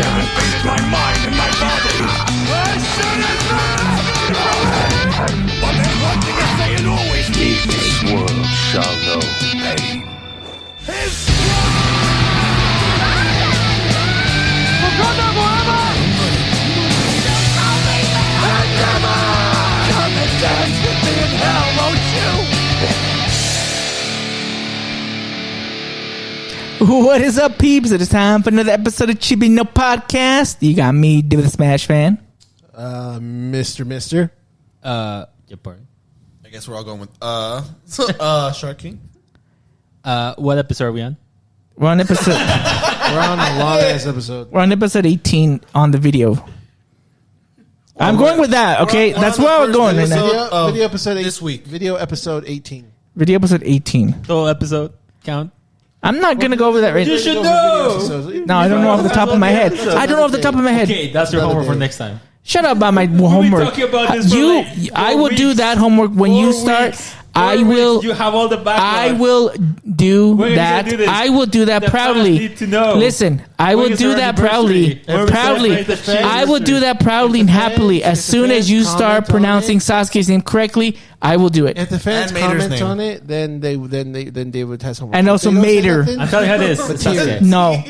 invaded my mind and my body. But there's one thing I say and always keep me. This world shall know pain. Come and dance with me in hell, won't you? What is up, peeps? It is time for another episode of Chibino Podcast. You got me, David the Smash Fan. Mister. Your part. I guess we're all going with Shark King. What episode are we on? We're on episode. We're on a long ass episode. We're on episode 18 on the video. I'm going with that. Okay, we're that's on the where we're first going right episode. now. Video episode this week. Video episode 18. Video episode 18. Total episode count. I'm not gonna go over that right now. should Video know. episodes. No, I don't know off the top of my head. I don't know off the top of my head. Okay, that's your Another homework for day. next time. Shut up about my homework. talking about this for You, like I 4 will do weeks. that homework when you start. I will. You have all the backlog. I will do When are you that. gonna do this? I will do that The fans proudly. need to know. Listen, I When will is do our that proudly. anniversary? When we Proudly. celebrate the I will do that proudly and happily. As soon as you start pronouncing Sasuke's name correctly, I will do it. If the fans And Mater's comment name. on it, then they would have some. And also They don't say Mater. nothing? I'm telling you how it is. But It's here. Sasuke. No.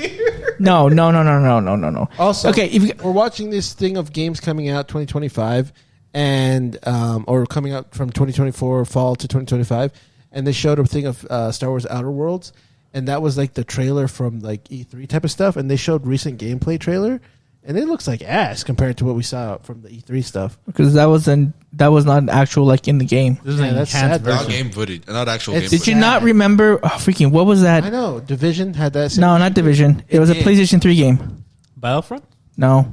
Also, Okay, if you- we're watching this thing of games coming out 2025 and or coming out from 2024 fall to 2025, and they showed a thing of Star Wars Outer Worlds, and that was like the trailer from like E3 type of stuff, and they showed recent gameplay trailer, and it looks like ass compared to what we saw from the E3 stuff. Because that was not an actual like in the game. This is Yeah, an that's enhanced sad. Not version. game footage, not actual It's- game Did you footage. not remember? Oh, freaking! What was I that? know Division had that. Same No, not Division. It was a did. PlayStation 3 game. Battlefront? No,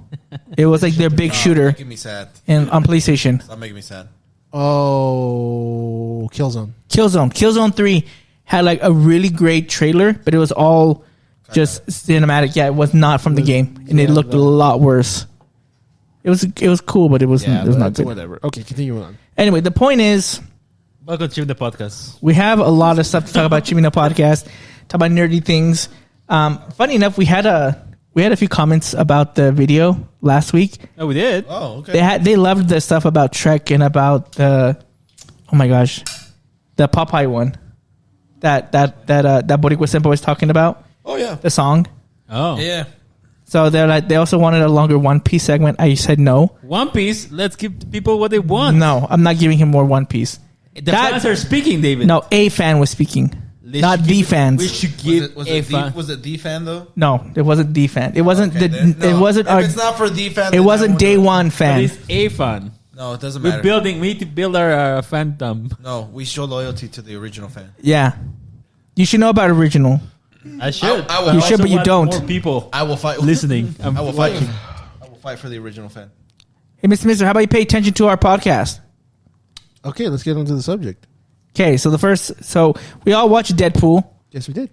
it was like their big shooter Making me sad. on PlayStation. Stop making me sad. Oh, Killzone. Killzone 3 had like a really great trailer, but it was all just cinematic. Yeah, it was not from the game, and it Yeah, looked a no. lot worse. It was cool, but it was not good. Whatever. Okay, continue on. Anyway, the point is, Welcome to the podcast. we have a lot of stuff to talk about. Chimino Podcast, talk about nerdy things. Funny enough, we had a few comments about the video last week. Oh, we did? Oh, okay. They loved the stuff about Trek and about the the Popeye one that Boricua Senpai was talking about, Oh yeah. the song. Oh. Yeah. So they also wanted a longer One Piece segment. I said no. One Piece, let's give the people what they want. No, I'm not giving him more One Piece. The fans are speaking, David. No, a fan was speaking, They not should the give- fans. We should give Was a it fan. was it D fan though? No, it wasn't the fan. It wasn't Okay, then, it no. wasn't If our. it's not for D fan. It wasn't day one But fan. it's a fan. No, it doesn't We're matter. building. We need to build our fandom. No, we show loyalty to the original fan. Yeah, you should know about original. I should. I will- You also should, but you want don't. More people I will fight. listening. I will fight. I will fight for the original fan. Hey, Mr. Mister, how about you pay attention to our podcast? Okay, let's get on to the subject. Okay, so we all watched Deadpool. Yes, we did.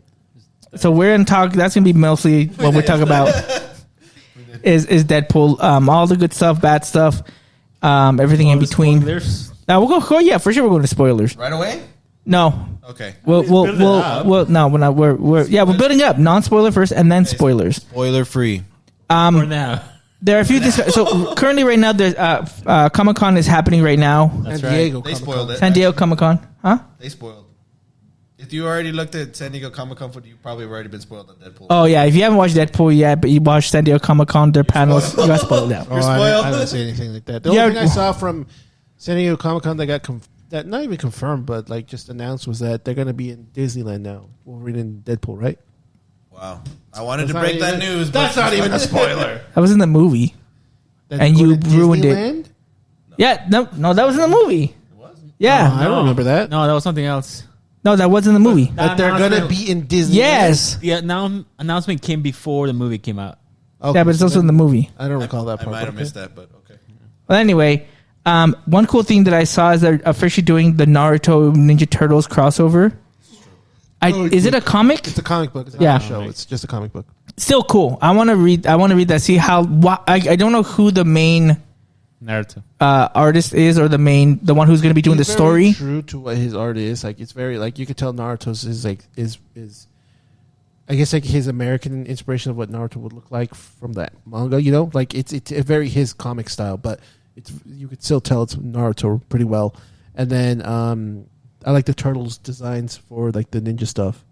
So we're gonna talk. That's gonna be mostly what we're talking about. Is Deadpool? All the good stuff, bad stuff, everything in between. Spoilers. Now we'll go. Yeah, for sure we're going to spoilers. Right away. No, Okay. we'll build it up. no, we're not. We're building up. Non-spoiler first, and then spoilers. Spoiler free. For now. There are a few. So currently, right now, there's Comic-Con is happening right now. That's San right. Diego. They Comic-Con. spoiled it. San Diego Comic-Con, huh? They spoiled. If you already looked at San Diego Comic Con, you probably have already been spoiled on Deadpool. Oh yeah, if you haven't watched Deadpool yet, but you watched San Diego Comic-Con, their panels, you got spoiled out. Oh, I didn't say anything like that. The Yeah, only thing I saw from San Diego Comic-Con that got that not even confirmed, but like just announced was that they're going to be in Disneyland now. Wolverine and Deadpool, right? Wow. I wanted That's to not break that even- news. That's not even a spoiler. That was in the movie. That And they go you to ruined it. Disneyland? Yeah, no, that was in the movie. Yeah, I don't remember that. No, that was something else. no, that was in the movie. That they're going to be in Disneyland. Yes, The announcement came before the movie came out. Okay, yeah, but it's so also in then- the movie. I don't recall that I part. might have okay. missed that, but okay. Well, anyway, one cool thing that I saw is they're officially doing the Naruto Ninja Turtles crossover. Is it a comic? It's a comic book. It's not Yeah. a show. It's just a comic book. Still cool. I want to read that. See how. I don't know who the main Naruto. artist is, or the one who's going to be doing He's the very story. true to what his art is. Like it's very like you could tell Naruto's is like is I guess like his American inspiration of what Naruto would look like from that manga. You know, like it's a very his comic style, but you could still tell it's Naruto pretty well. And then I like the turtles designs for like the ninja stuff.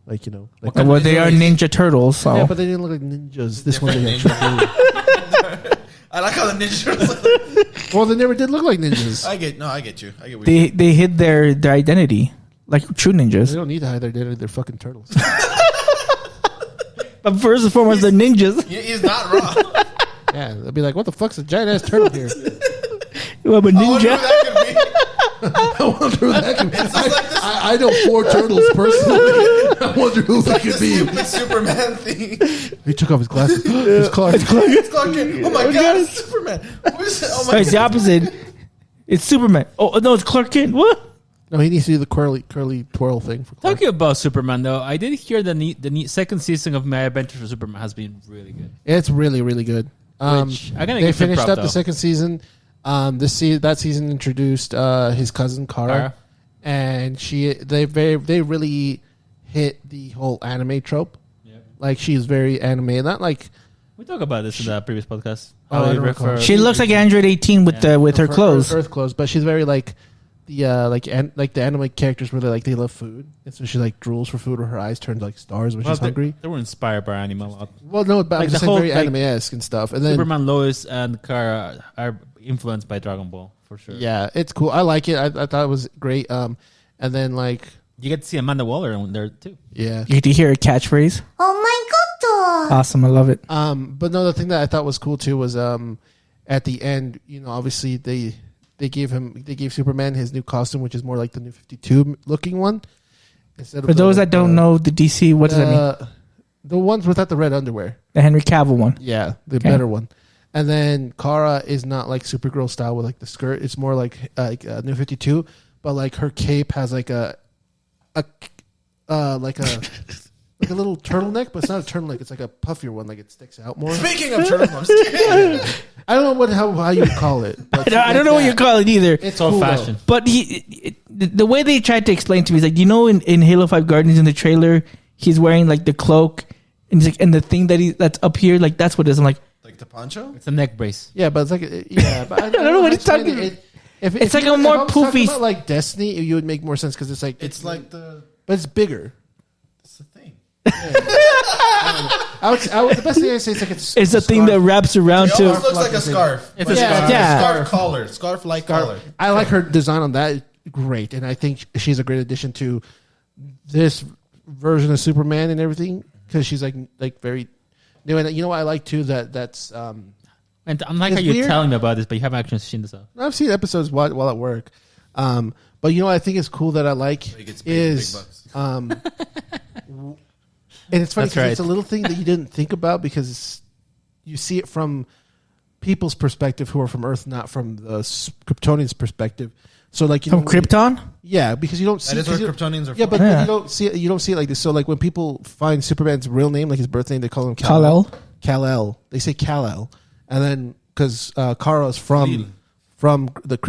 Like, you know, like Well, they are Ninja Turtles. So. yeah, but they didn't look like ninjas. This one they actually do. I like how the Ninja Turtles look like. Well, they never did look like ninjas. I get you. I get what you They hid their identity like true They ninjas. don't need to hide their identity. They're fucking turtles. But first and foremost, they're ninjas. He's not wrong. Yeah, they'll be like, "What the fuck's a giant ass turtle here?" Well, but I wonder who ninja. that could be. I wonder who that could be. It's just like this I know 4 turtles personally. I wonder who that could be. stupid Superman thing. He took off his glasses. It's Clark. It's Clark Kent. Oh my god, it's Superman. Who is it? Oh Oh, my it's the opposite. It's Superman. Oh no, it's Clark Kent. What? No, he needs to do the curly twirl thing. For Clark. Talking about Superman, though, I did hear the second season of My Adventures with Superman has been really good. It's really, really good. Which I gotta They give them finished prop, up the though. second season. That season introduced his cousin Kara, and they really hit the whole anime trope. Yep. Like she's very anime, not like We talked about this in the previous podcast. Oh, I don't recall. She looks like Android 18 with her clothes. Earth clothes, but she's very like the the anime characters where they love food, and so she like drools for food, or her eyes turn like stars when she's hungry. They were inspired by anime a lot. Well, no, but Like I'm just the saying whole, very like, anime-esque and stuff. And then Superman, Lois, and Kara are influenced by Dragon Ball for sure. yeah, it's cool. I like it. I thought it was great. And then like You get to see Amanda Waller in there too. yeah. You get to hear a catchphrase. Oh my god! Awesome, I love it. But no, the thing that I thought was cool too was at the end, you know, obviously they gave Superman his new costume, which is more like the new 52 looking one. Instead of For those that don't know the DC, what does that mean? The ones without the red underwear. The Henry Cavill one. Yeah, the Okay. better one. And then Kara is not like Supergirl style with like the skirt. It's more like New 52, but like her cape has like a little turtleneck, but it's not a turtleneck. It's like a puffier one, like it sticks out more. Speaking of turtles, I'm just kidding. I don't know how you would call it. But I don't know what you call it either. It's old cool, fashioned. But the way they tried to explain to me is like, you know, in Halo 5 Guardians in the trailer, he's wearing like the cloak, and he's like, and the thing that's up here, like that's what it is. I'm like, Like the poncho? It's a neck brace. Yeah, but it's like but I don't know what he's how to talking explain about. If It's like you- a more if I was talking poofy- about, like Destiny, you would make more sense because it's like It's like the. but it's bigger. It's the thing. The best thing I say is like it's it's a thing that wraps around It to. almost looks like a scarf. It's Like a scarf. Yeah. Scarf collar. Scarf like collar. I like her design on that. Great, and I think she's a great addition to this version of Superman and everything because she's like very new. And you know what I like too that's And I'm like It's how you're weird. telling me about this, but you haven't actually seen this. I've seen episodes while at work. But you know what I think is cool that I like He gets big is bucks. and it's funny That's because it's a right. little thing that you didn't think about because you see it from people's perspective who are from Earth, not from the Kryptonians' perspective. So like From Krypton? yeah, because you don't see That is where 'cause you- Kryptonians are Yeah, from. but Yeah. you don't see it like this. So like when people find Superman's real name, like his birth name, they call him Kal-El? Kal-El. They say Kal-El, and then because Kara's from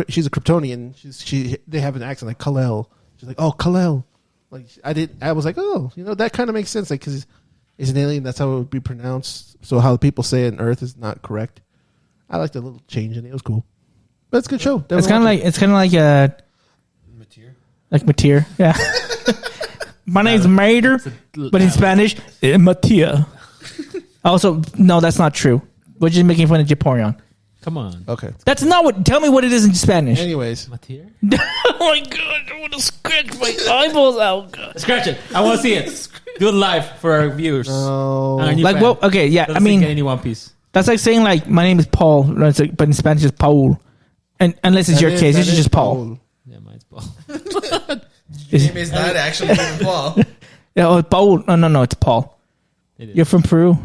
she's a Kryptonian. They have an accent like Kal-El. She's like, oh, Kal-El. Like I was like, oh, you know, that kind of makes sense. Like because he's an alien, that's how it would be pronounced. So how people say it on Earth is not correct. I liked the little change in it. It was cool. But it's a good show. It's kind of like Mateer. like Mateer. Yeah. My name's Mater, but in Spanish, Matia. Also, no, that's not true. We're just making fun of Japorion. Come on. okay. That's not what. Tell me what it is in Spanish. Anyways, Mateer? Oh my god! I want to scratch my eyeballs out. God. Scratch it. I want to see it. Do it live for our viewers. no. Our new Like fan. what? Okay, yeah. Doesn't I mean, get any One Piece. that's like saying like my name is Paul, but in Spanish it's Paul. And unless it's your case, it's just Paul. Yeah, mine's Paul. His name is not actually even Paul. Yeah, oh, Paul. No, it's Paul. It is. You're from Peru.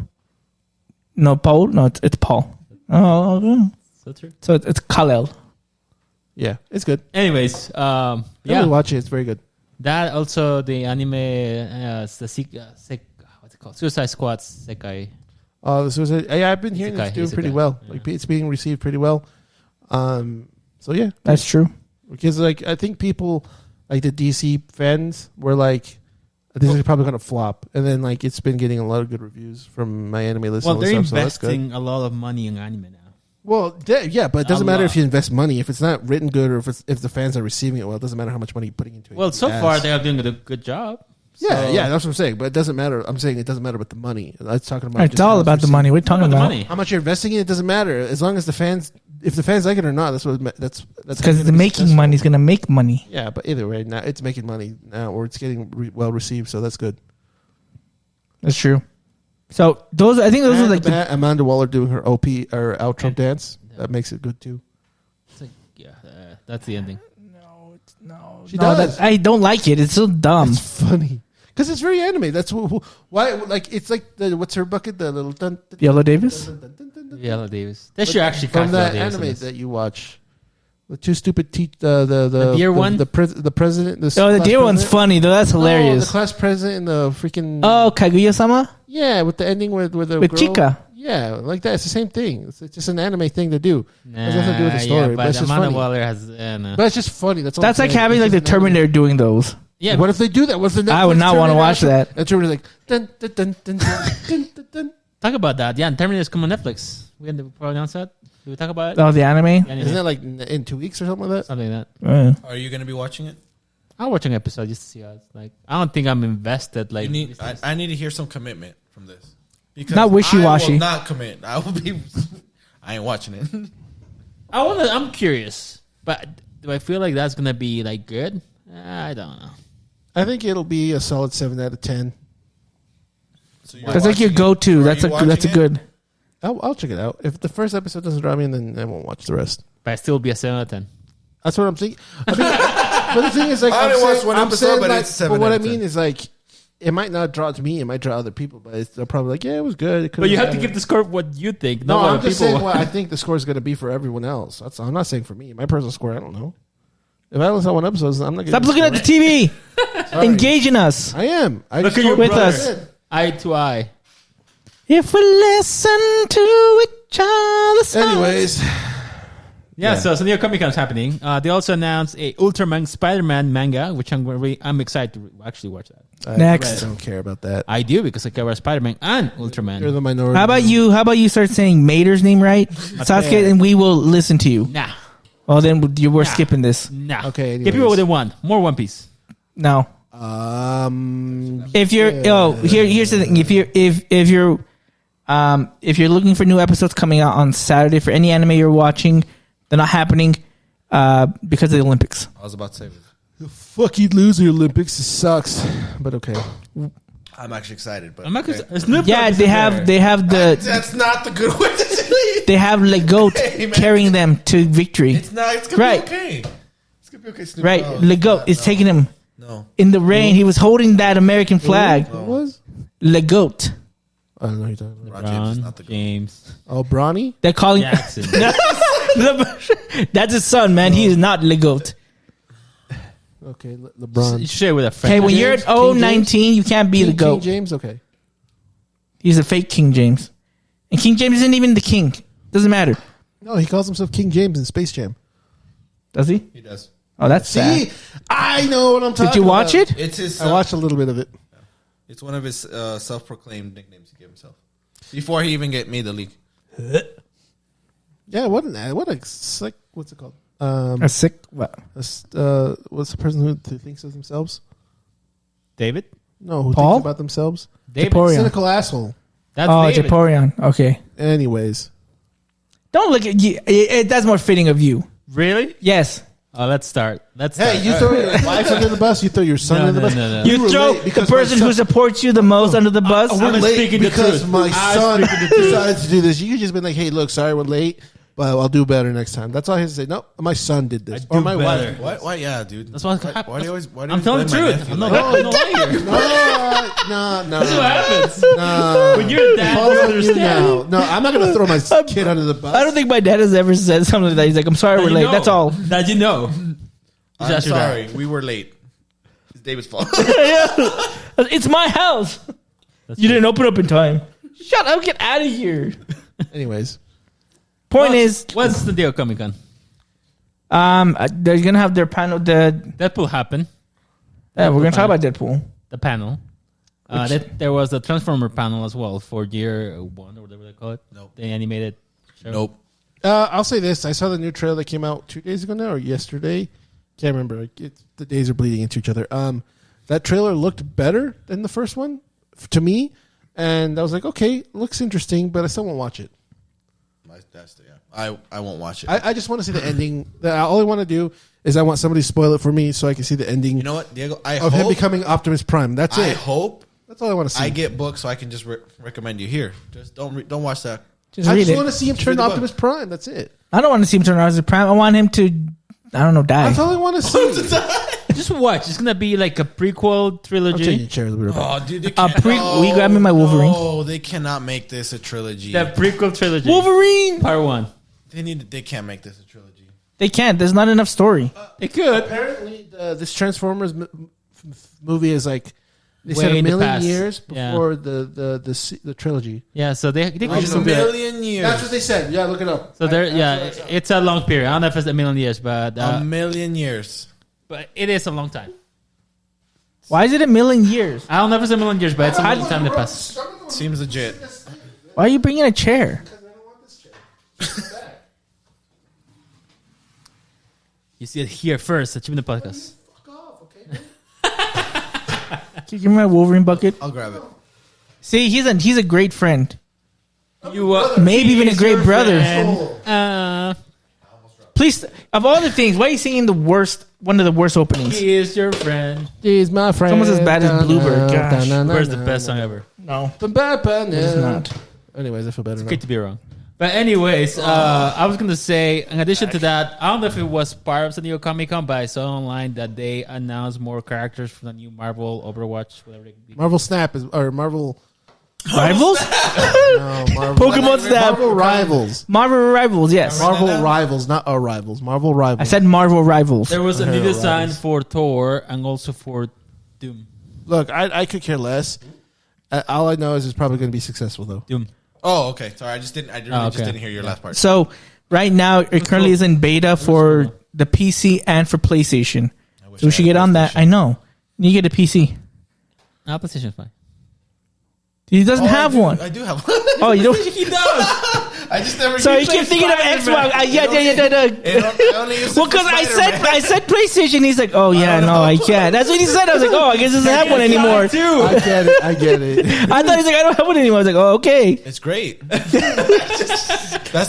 No, Paul. No, it's Paul. Oh, okay. So true. So it's Kal-El. Yeah, it's good. Anyways, Yeah, yeah. watch it. It's very good. That also the anime, what's it called? Suicide Squad Sekai. This was I've been hearing Isekai, it's doing pretty isekai, well. yeah. Like it's being received pretty well. So yeah, That's true. because like I think people like the DC fans were like, This is probably going to flop. And then like it's been getting a lot of good reviews from my anime list. Well, and all they're this stuff, so that's good. investing a lot of money in anime now. Well, yeah, but it doesn't A matter lot. if you invest money. If it's not written good or if the fans are receiving it well, it doesn't matter how much money you're putting into it. Well, so Yes. far they are doing a good job. Yeah, So- yeah, that's what I'm saying. But it doesn't matter. I'm saying it doesn't matter about the money. I'm talking about. It's just all how about it's the received. money. We're talking About the about money. How much you're investing in it doesn't matter as long as the fans, if the fans like it or not. That's because gonna it's be making successful. money. It's gonna make money. Yeah, but either way, now it's making money now, or it's getting well received, so that's good. That's true. So I think those are like the, Amanda Waller doing her OP or outro dance. That makes it good too. It's like, that's the ending. She no, does. I don't like it. It's so dumb. It's funny because it's very anime. That's why. Like it's like what's her bucket? The little dun, dun, Yellow Davis? dun, dun, dun, dun, dun. Viola Davis. They should actually From cast that Viola Davis in anime this. that you watch. The two stupid the deer one? the president. The Oh, the class deer one's president. funny though. That's No, hilarious. the class president and the freaking Kaguya-sama yeah, with the ending with the with girl. Chica. Yeah, like that. It's the same thing. It's just an anime thing to do. Doesn't have to do with the Yeah, story, but but it's just Amanda funny. Waller has. No. But it's just funny. That's all. That's I'm like saying. having It's like the just an anime. Terminator doing those. Yeah, What if they do that? What if the I would Netflix not want to Terminator watch show- that. And Terminator's like dun dun dun dun dun dun dun dun. talk about that. Yeah, and Terminator's coming on Netflix. We can probably announce that. Do we talk about it? Oh, the anime. Anime. Isn't that like in 2 weeks or something like that? Something like that. Are you gonna be watching it? I'll watch an episode just to see how it's like. I don't think I'm invested. Like, I need to hear some commitment from this. Because Not wishy-washy. I will not commit. I will be. I ain't watching it. I'm curious, but do I feel like that's gonna be like good? I don't know. I think it'll be a solid 7 out of 10. So you're That's like your watching it? go-to. Are That's you a watching it? good. I'll check it out. If the first episode doesn't draw me in, then I won't watch the rest. But I still be a 7 out of 10. That's what I'm thinking. I mean, but the thing is, like, I I'm only watched saying, one I'm episode, saying, but like, it's 7 But what out I of 10. mean is, like, it might not draw to me. It might draw other people, but they're probably like, yeah, it was good. It But you have to could've- give the score what you think. No, not I'm what just people saying what I think the score is going to be for everyone else. I'm not saying for me. My personal score, I don't know. If I only saw one episode, I'm not. Stop looking at the TV. Engage in us. I am. I Look just at your told you with what I us. said. Eye to eye. If we listen to each other. Anyways, Yeah, so San Diego Comic Con is happening. They also announced a Ultraman Spider-Man manga, which I'm excited to actually watch that. Next. I don't care about that. I do because I cover Spider-Man and You're Ultraman. the minority. How about you? How about you start saying Mater's name right, Sasuke, and we will listen to you. Nah, Well, then we're skipping this. nah. Okay, Give people what they want. More One Piece. No. If you're here's the thing. If you're looking for new episodes coming out on Saturday for any anime you're watching, they're not happening because of the Olympics. I was about to say. Fuck you, loser Olympics. It sucks, but okay. I'm actually excited, but I'm not okay. Snoop Yeah, Dogg they is have there. they have the That's not the good way to say it. they have Legoat Hey, man. carrying them to victory. It's not. It's gonna Right. be okay. It's gonna be okay. Snoop Right, Dogg. Legoat is taking him No. in the rain. He was holding that American flag. What was? Legoat. I don't know who you're talking about. Ron James is not the good. James Oh, Bronny? They're calling Jackson. that's his son, man. He is not Legoat. Okay, You LeBron. should share with a friend. Okay, when James? you're at King 19, you can't be the King goat. James? Okay. He's a fake King James, and King James isn't even the king. Doesn't matter, No, he calls himself King James in Space Jam. does he? He does. Oh, that's See? sad. I know what I'm talking about. Did you watch it? It's his. I watched a little bit of it. It's one of his self-proclaimed nicknames he gave himself before he even made the league. Yeah, what a sick, what's it called? A sick what? What's the person who thinks of themselves? David? No, who Paul? thinks about themselves? David. Japorian. Cynical asshole. That's Oh, David. Japorian. Okay, Anyways. don't look at you. That's more fitting of you. Really? Yes, Oh, let's start. Hey, you throw your wife under the bus, you throw your son No, under the no, bus. no, no. you throw relate the because person my who son- supports you the most under the bus. We're I'm late speaking the because truth. my I'm son speaking the truth. decided to do this. You could just been like, hey, look, sorry we're late, but I'll do better next time. That's all I have to say. No, my son did this. I Or do my better. wife. What? Why? Yeah, dude. That's what Why happens. do you always? Why do you I'm telling the blame my truth. nephew I'm like not that? a liar. No. That's what happens. No. When you're a dad, Follow you you understand. now. No, I'm not going to throw my kid under the bus. I don't think my dad has ever said something like that. He's like, "I'm sorry, That we're you late." know. That's all. That you know. I'm Just your sorry. dad. We were late. It's David's fault. It's my house. You didn't open up in time. Shut up. Get out of here. Anyways. Point is, What's the deal, Comic Con? they're gonna have their panel. Deadpool happened. We're gonna talk about Deadpool. the panel. There was a Transformer panel as well for year 1 or whatever they call it. Nope. The animated show. Nope. I'll say this. I saw the new trailer that came out 2 days ago now or yesterday. Can't remember. The days are bleeding into each other. That trailer looked better than the first one to me. And I was like, okay, looks interesting, but I still won't watch it. I won't watch it. I just want to see the ending. All I want to do is I want somebody to spoil it for me so I can see the ending. You know what, Diego? Of him becoming Optimus Prime. That's it. I hope. That's all I want to see. I get books so I can just recommend you here. Just don't watch that. I read just it. want to see him turn to Optimus Prime. That's it. I don't want to see him turn around as a prime. I want him to, I don't know, die. That's all I want to see. Just watch. It's gonna be like a prequel I'm trilogy. taking chairs. Oh, dude, they A can't. we grab me my Wolverine. Oh, they cannot make this a trilogy. The prequel trilogy. Wolverine. Part 1. They can't make this a trilogy. They can't. There's not enough story. It could. Apparently, this Transformers movie is like they Way said a in the million past. years Yeah. before the trilogy. Yeah, so they could A just do that. million years. That's what they said. Yeah, look it up. So it's a long period. I don't know if it's a million years, but a million years. but it is a long time. Why is it a million years? I don't know if it's a million years, but it's a long time that passed. Seems legit. Why are you bringing a chair? You see it here first. Achievement Podcast. Can you give me my Wolverine bucket? I'll grab it. See, he's a great friend. You Maybe even a great brother. Uh, Please, of all the things, why are you singing one of the worst openings? he is your friend. He's my friend. It's almost as bad as Bluebird. Gosh. Where's the best song ever? No, It's it's not. Anyways, I feel better now. Great to be wrong. But anyways, I was gonna say, in addition to that, I don't know if it was part of San Diego Comic Con, but I saw online that they announced more characters from the new Marvel Overwatch, whatever it be. Marvel Snap or Marvel Rivals? Marvel Pokemon Snap. Marvel Rivals. Marvel Rivals, yes. Marvel Rivals, not our rivals. Marvel Rivals. I said Marvel Rivals. There was a new Hero design Rise. for Thor and also for Doom. Look, I could care less. All I know is it's probably going to be successful though. Doom. Oh, okay. Sorry, I just didn't hear your last part. So right now, it currently is in beta for the PC and for PlayStation. So we should get on that. I know. You get a PC. PlayStation 5. He doesn't have one. I do have one. Oh, you don't. He does. I just never. So you keep thinking of Xbox. Yeah. I only use Well, because I said PlayStation. He's like, oh yeah, no, I can't. That's what he said. I was like, oh, I guess he doesn't have one anymore. I get it. I thought he's like, I don't have one anymore. I was like, oh, okay. It's great. That's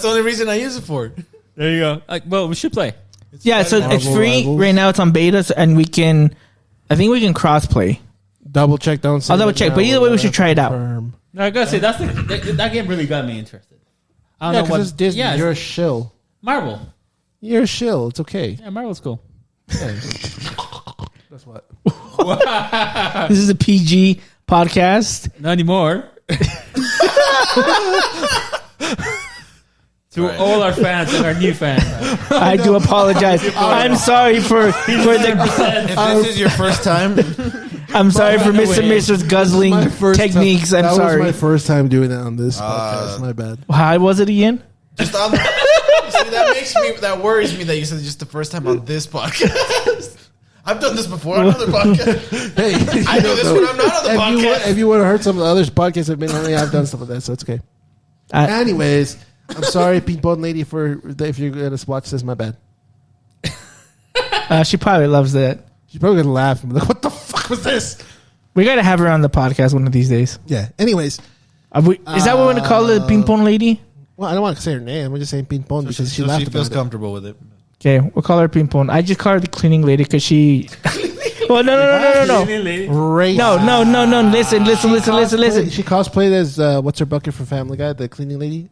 the only reason I use it for. There you go. Well, we should play. Yeah, so it's Marvel free Rivals. right now. It's on beta, and I think we can cross play. Double check. Don't say I'll double it check, now. but either way, we should try it out. Confirm. No, I gotta say that game really got me interested. I don't Yeah, know what because it's Disney. Yeah, You're a shill. Marvel. You're a shill. It's okay. Yeah, Marvel's cool. That's what. This is a PG podcast. Not anymore. To all our fans and our new fans. I do apologize. I'm sorry for the. If this is your first time, I'm sorry for Mr. and Mrs. guzzling My first techniques. time. I'm That sorry. was my first time doing that on this podcast. My bad. How was it again? just on. See, that worries me that you said it's just the first time on this podcast. I've done this before on other podcasts. Hey, I do this when I'm not on the podcast. If you want to hurt some of the other podcasts I've been on, I've done stuff like that, so it's okay. Anyways, I'm sorry, Pinpon Lady, if you're going to watch this, my bad. She probably loves that. She's probably going to laugh and be like, what the fuck was this? We got to have her on the podcast one of these days. Yeah. Anyways, Is that what we're going to call it, Pinpon Lady? well, I don't want to say her name. I'm just saying Pinpon because she laughed she feels about it. comfortable with it. Okay, we'll call her Pinpon. I just call her the cleaning lady because she. Well, no. Great. No. Listen. She cosplayed as what's her bucket from Family Guy, the cleaning lady.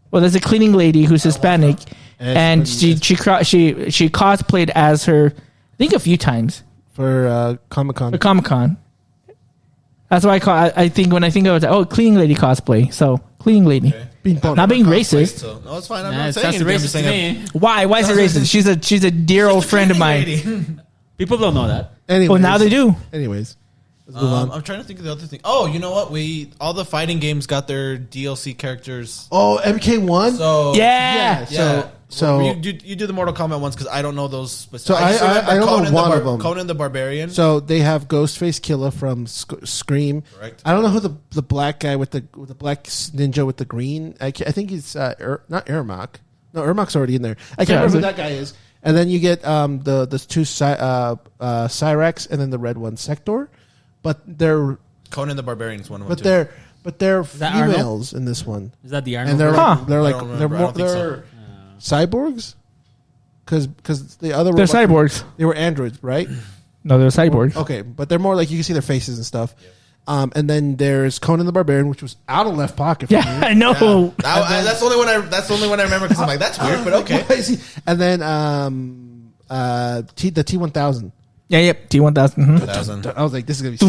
Well, there's a cleaning lady who's Hispanic, and she cosplayed as her. I think a few times For Comic-Con. for Comic Con. That's why I think when I think of it, cleaning lady cosplay. So cleaning lady, Pinpon. not being racist. So, no, it's fine. I'm Nah, not it saying sounds anything. I'm racist just to saying me. Why is it racist? She's a dear old friend of mine. People don't know that. Anyways, Well, now they do. Anyways, let's move on. I'm trying to think of the other thing. Oh, you know what? All the fighting games got their DLC characters. Oh, MK1? So Yeah. So So you do the Mortal Kombat ones because I don't know those. So I don't know one of them. Conan the Barbarian. So they have Ghostface Killer from Scream. Correct. I don't know who the black guy with the black ninja with the green. I think he's not Ermac. No, Ermac's already in there. I can't remember who that guy is. And then you get the two Cyrax and then the red one Sector, but they're Conan the Barbarian is one of them. but they're that females in this one, Is that the Arnold? and they're Huh. they're cyborgs because the other They're cyborgs. they were androids, right? No, they're cyborgs. Okay, but they're more like you can see their faces and stuff. And then there's Conan the Barbarian, which was out of left pocket. For Yeah, me. I know. That's the only one I remember because I'm like that's weird, but okay. Why is he- And then the T-1000. Yeah, yep. T-1000. Mhm. 1000. I was like, this is gonna be.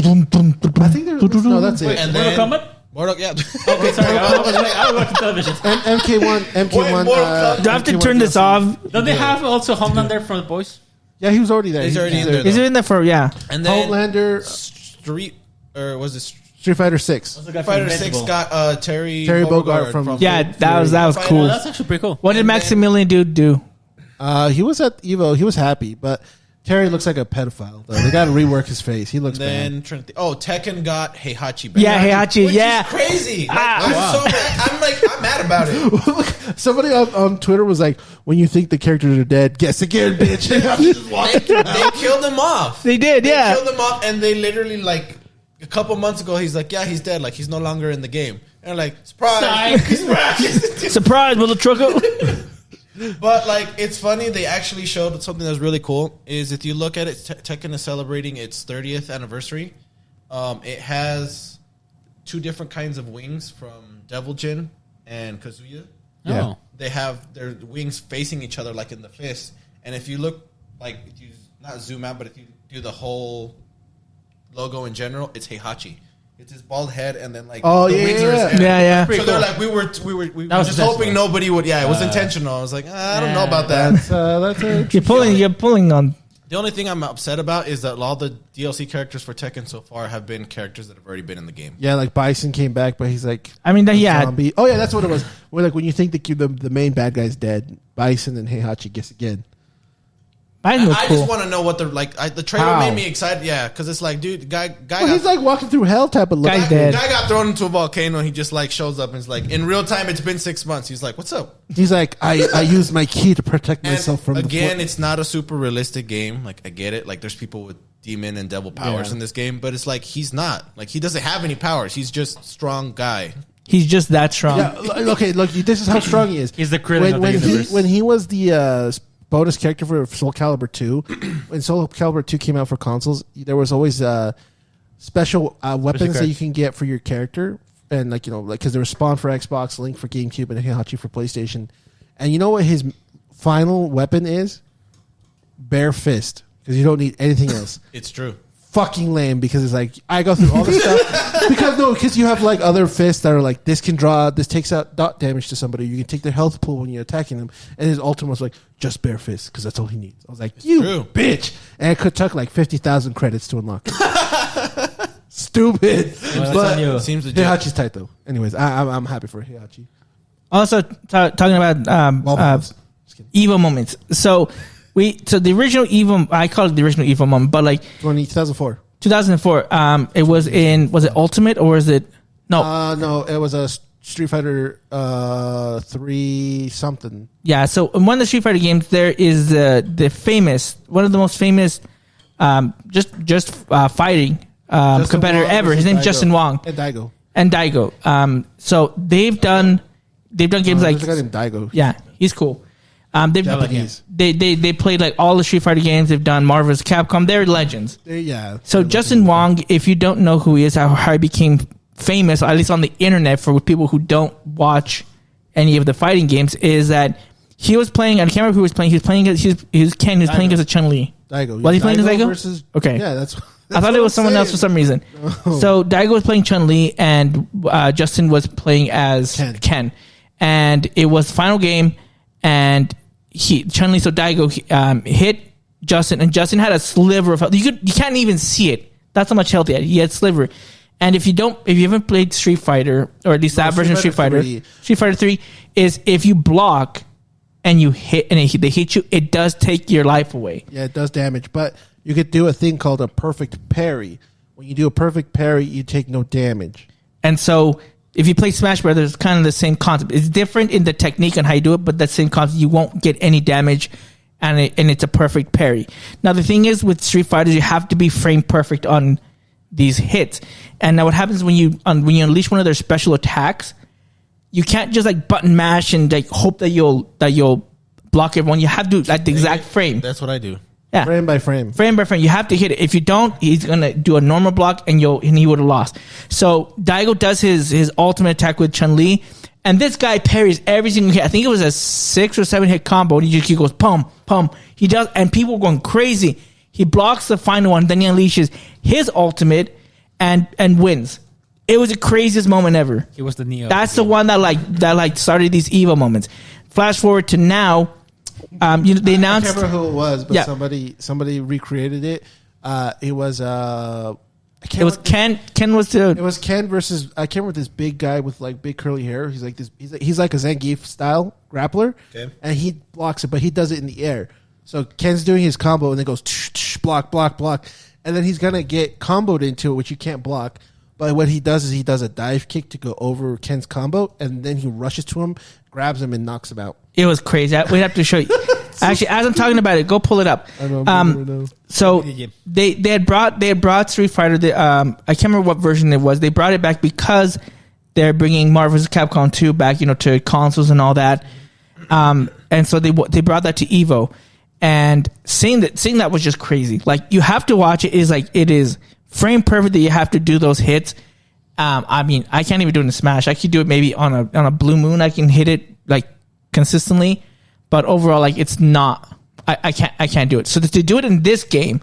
I think there's no, that's it. And Mortal then Kombat? Yeah. Okay, sorry. I was watching television. MK1. Mortal Kombat. Do I have to turn this off? Don't they have also Homelander from the boys? Yeah, he was already there. He's already in there. Is it in there for, yeah. And then Homelander, Street Fighter 6. Street Fighter 6 got Terry Bogard from- Yeah, that was Oh, cool. that's actually pretty cool. What did Maximilian Dude do? He was at Evo. He was happy, but Terry looks like a pedophile. Though. They got to rework his face. He looks Then bad. Tekken got Heihachi back. Yeah, Heihachi, Which yeah. is crazy. Like, Ah. I'm mad about it. Somebody on Twitter was like, "When you think the characters are dead, guess again, bitch." They killed him off. They did, yeah. Killed him off, and they literally like a couple months ago. He's like, yeah, he's dead. Like he's no longer in the game. And like, surprise, he's back. Surprise, little trucker. But like, it's funny. They actually showed something that's really cool. Is if you look at it, Tekken is celebrating its 30th anniversary. It has two different kinds of wings from Devil Jin and Kazuya. Yeah. Oh. They have their wings facing each other like in the fist. And if you look, like, if you not zoom out, but if you do the whole logo in general, it's Heihachi. It's his bald head, and then like Oh, the yeah, wings are his yeah. head. Yeah, yeah. So they're like, we were was just hoping intentional. nobody would. Yeah, it was intentional. I was like, I don't know about that. That's a You're pulling on. The only thing I'm upset about is that all the DLC characters for Tekken so far have been characters that have already been in the game. Yeah, like Bison came back, but he's like, I mean, yeah. zombie. Oh yeah, that's what it was. Where like when you think the main bad guy's dead, Bison and Heihachi guess again. Biden was I cool. just want to know what they're like. The trailer How? made me excited. Yeah, because it's like, dude, guy Well, he's like walking through hell type of look. Guy's dead. guy got thrown into a volcano. He just like shows up and is like, in real time, it's been 6 months. He's like, what's up? He's like, I used my key to protect myself from again, the it's not a super realistic game. Like, I get it. Like, there's people with demon and devil powers Yeah. in this game, but it's like he's not. Like, he doesn't have any powers. He's just strong guy. He's just that strong. Yeah, okay, look, this is how strong he is. He's the Krillin of the universe. When he was the bonus character for Soul Calibur 2, when Soul Calibur 2 came out for consoles, there was always special weapons that you can get for your character. And, like, you know, like, because there was Spawn for Xbox, Link for GameCube, and Heihachi for PlayStation. And you know what his final weapon is? Bare fist. Because you don't need anything else. It's true. Fucking lame, because it's like I go through all this stuff because you have like other fists that are like this takes out dot damage to somebody. You can take their health pool when you're attacking them, and his ultimate was like just bare fist because that's all he needs. I was like, you true. bitch, and it could took like 50,000 credits to unlock it. Stupid, Well, that's but on you. Seems legit. Heihachi's tight though. Anyways, I'm happy for Heihachi. Also, talking about Just kidding. Evo moments. So the original Evo, I call it the original Evo moment, but like 2004. 2004. It was it Ultimate or was it no? No, it was a Street Fighter 3 something. Yeah. So in one of the Street Fighter games, there is the famous, one of the most famous, just fighting competitor Wong ever. His versus name's Daigo. Justin Wong And Daigo. and Daigo. So they've done games like There's a guy named Daigo. yeah, he's cool. They've Japanese. they played like all the Street Fighter games. They've done Marvel vs. Capcom. They're legends. Yeah. So Justin Wong, if you don't know who he is, how he became famous, at least on the internet for people who don't watch any of the fighting games, is that he was playing. I can't remember who he was playing. He was playing. He was Ken. He was playing as a Chun-Li. Daigo. Was he playing as Daigo? Versus, Okay. Yeah, that's I thought it was someone else for some reason. So Daigo was playing Chun-Li, and Justin was playing as Ken. And it was the final game, and Chun-Li, so Daigo hit Justin, and Justin had a sliver of health. You can't even see it. That's how much health he had. He had sliver. And if you haven't played Street Fighter, or at least that version of Street Fighter 3 is if you block and you hit and they hit you, it does take your life away. Yeah, it does damage, but you could do a thing called a perfect parry. When you do a perfect parry, you take no damage. And so if you play Smash Brothers, it's kind of the same concept. It's different in the technique and how you do it, but that same concept. You won't get any damage, and it's a perfect parry. Now, the thing is with Street Fighters, you have to be frame perfect on these hits. And now what happens when you unleash one of their special attacks, you can't just like button mash and like hope that you'll block everyone. You have to like the exact frame. That's what I do. Yeah. Frame by frame. Frame by frame. You have to hit it. If you don't, he's gonna do a normal block and he would have lost. So Daigo does his ultimate attack with Chun-Li, and this guy parries every single hit. I think it was a 6 or 7 hit combo, and he goes pum pum. He does, and people are going crazy. He blocks the final one, then he unleashes his ultimate and wins. It was the craziest moment ever. He was the Neo. That's the one that started these evil moments. Flash forward to now. They announced. I can't remember who it was, but Yeah. somebody recreated it. It was It was Ken. Ken was the. It was Ken versus I can't remember this big guy with like big curly hair. He's like this. He's like a Zangief style grappler, and he blocks it, but he does it in the air. So Ken's doing his combo and then goes block, block, block, and then he's gonna get comboed into it, which you can't block. But what he does is he does a dive kick to go over Ken's combo, and then he rushes to him, grabs him, and knocks him out. It was crazy. We'd have to show you. Actually, as I'm talking about it, go pull it up. I don't know. So they had brought Street Fighter. I can't remember what version it was. They brought it back because they're bringing Marvel vs. Capcom 2 back, to consoles and all that. And so they brought that to Evo, and seeing that was just crazy. Like, you have to watch it. It is frame perfect that you have to do those hits. I mean, I can't even do it in Smash. I could do it maybe on a Blue Moon. I can hit it like consistently, but overall, like, it's not. I can't do it. So to do it in this game,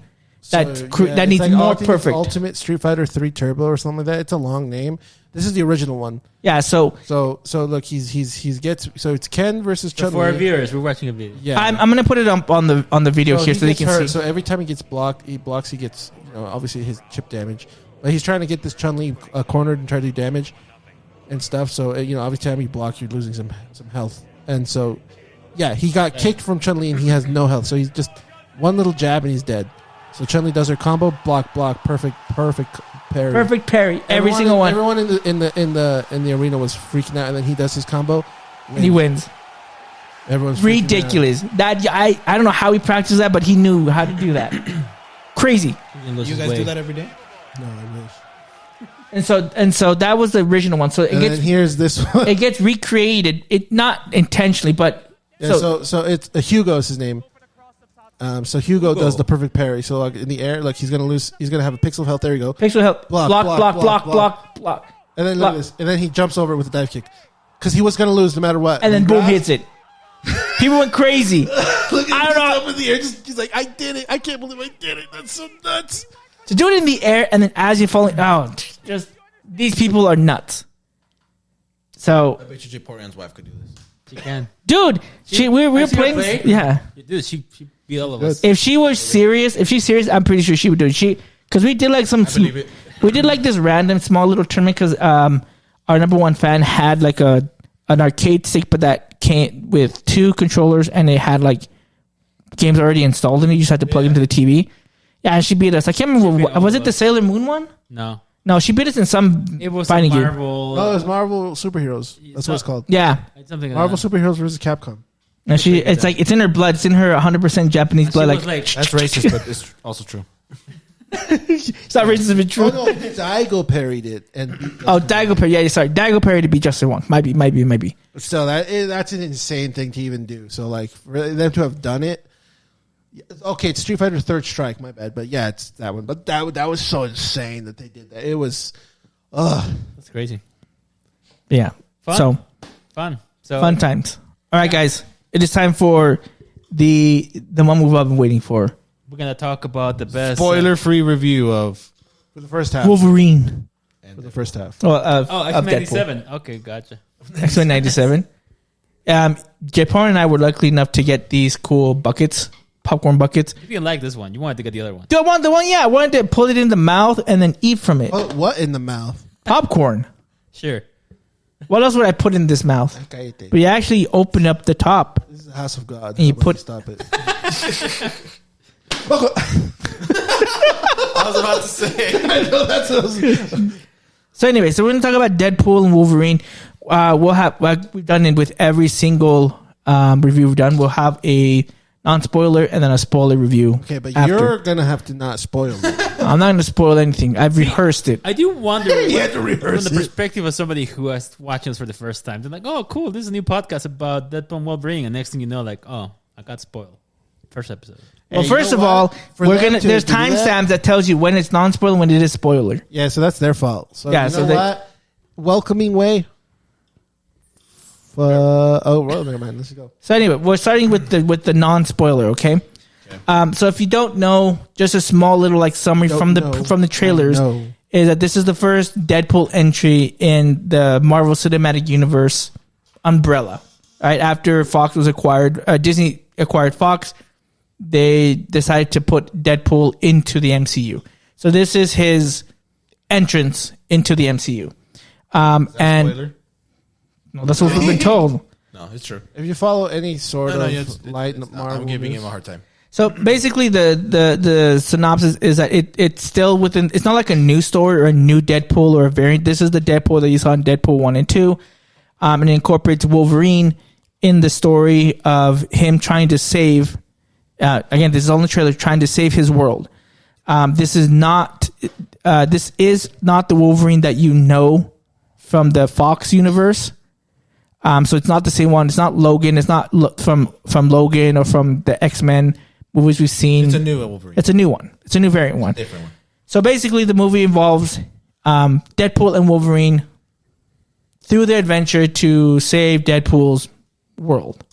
that needs like more perfect. Ultimate Street Fighter 3 Turbo or something like that. It's a long name. This is the original one. Yeah. So look, it's Ken versus Chun-Li. For our viewers, we're watching a video. Yeah, I'm gonna put it up on the video here so they can see. So every time he gets blocked, he gets obviously his chip damage. But he's trying to get this Chun-Li cornered and try to do damage and stuff. So every time you block, you're losing some health. And so, yeah, he got kicked from Chun-Li and he has no health. So he's just one little jab and he's dead. So Chun-Li does her combo, block, perfect parry. Perfect parry, every single one. Everyone in the arena was freaking out, and then he does his combo. He wins. Everyone's freaking Ridiculous. That I don't know how he practiced that, but he knew how to do that. Crazy. You guys do that every day? out. No, I wish. And so that was the original one. So And then here's this one. it gets recreated. It not intentionally, but So it's Hugo is his name. So Hugo does the perfect parry. So like in the air, like he's gonna have a pixel of health. There you go. pixel help block. And then look at this. And then he jumps over it with a dive kick because he was gonna lose no matter what. And then boom, hits it. People went crazy. Look I don't know. up in the air. He's like, I did it. I can't believe I did it. That's so nuts. To do it in the air and then as you're falling, just these people are nuts. So, I bet you Japorian's wife could do this. She can. dude, we're Has she playing. played? Yeah, Dude, she beat all of us. if she's serious, I'm pretty sure she would do it. Because we did like believe it. we did like this random small little tournament because our number one fan had like an arcade stick, but that came with 2 controllers and it had like games already installed in it. You just had to plug into the TV. Yeah, and she beat us. I can't remember. Was it the Sailor Moon one? No, she beat us in some It was fighting game. Marvel. No, it was Marvel Superheroes. That's what it's called. Yeah, It's something like Marvel that. Superheroes versus Capcom. and it's like it's in her blood. It's in her 100% Japanese blood. She Like, was That's racist, but it's also true. it's not racist if it's true. Oh no, Daigo parried it, and Daigo Perry. Yeah, sorry, Daigo Perry to beat Justin Wong. Might be. so that's an insane thing to even do. So like for them to have done it. Okay, it's Street Fighter Third Strike. My bad, but yeah, it's that one. But that was so insane that they did that. It was, That's crazy. Yeah. Fun. So Fun times. All right, guys, it is time for the one we've all been waiting for. We're gonna talk about the best Spoiler-free review of for the first half. Wolverine. For the first half. Of X-Men 97. Okay, gotcha. X-Men 97. Japon and I were lucky enough to get these cool buckets, popcorn buckets. If you like this one, you wanted to get the other one. Do I want the one? Yeah, I wanted to pull it in the mouth and then eat from it. What in the mouth? Popcorn. Sure. What else would I put in this mouth? Cállate. But you actually open up the top. This is the house of God. And you Nobody put- stop it. I was about to say. I know that's what I was. So anyway, so we're going to talk about Deadpool and Wolverine. We'll have, like we've done it with every single review we've done. We'll have a non-spoiler and then a spoiler review. Okay, but after. you're gonna have to not spoil me. I'm not going to spoil anything. I've rehearsed it. I do wonder You had to from rehearse the it. perspective of somebody who was watching us for the first time. They're like, "Oh, cool! This is a new podcast about Deadpool and Wolverine." And next thing you know, like, "Oh, I got spoiled." First episode. Well, Hey, first you of know all, what? For we're them gonna. to There's do that- timestamps that tells you when it's non-spoiler and when it is spoiler. Yeah, so that's their fault. So Yeah, you so know they- what? Welcoming way. Well, never mind. Let's go. So anyway, we're starting with the non-spoiler. Okay. So if you don't know, just a small little like summary Don't from the know. from the trailers Don't know. is that this is the first Deadpool entry in the Marvel Cinematic Universe umbrella. Right after Fox was acquired, Disney acquired Fox. They decided to put Deadpool into the MCU. So this is his entrance into the MCU. And Spoiler? no, that's what we've been told. No, it's true. If you follow any sort No, of yeah, light it's- Marvel, I'm giving news- him a hard time. So basically, the synopsis is that it's still within. It's not like a new story or a new Deadpool or a variant. This is the Deadpool that you saw in Deadpool 1 and 2, and it incorporates Wolverine in the story of him trying to save. Again, this is on the trailer, trying to save his world. This is not. This is not the Wolverine that you know from the Fox universe. So it's not the same one. It's not Logan. It's not from Logan or from the X-Men movies we've seen. It's a new Wolverine. It's a new one. It's a new variant one. Different one. So basically, the movie involves Deadpool and Wolverine through their adventure to save Deadpool's world.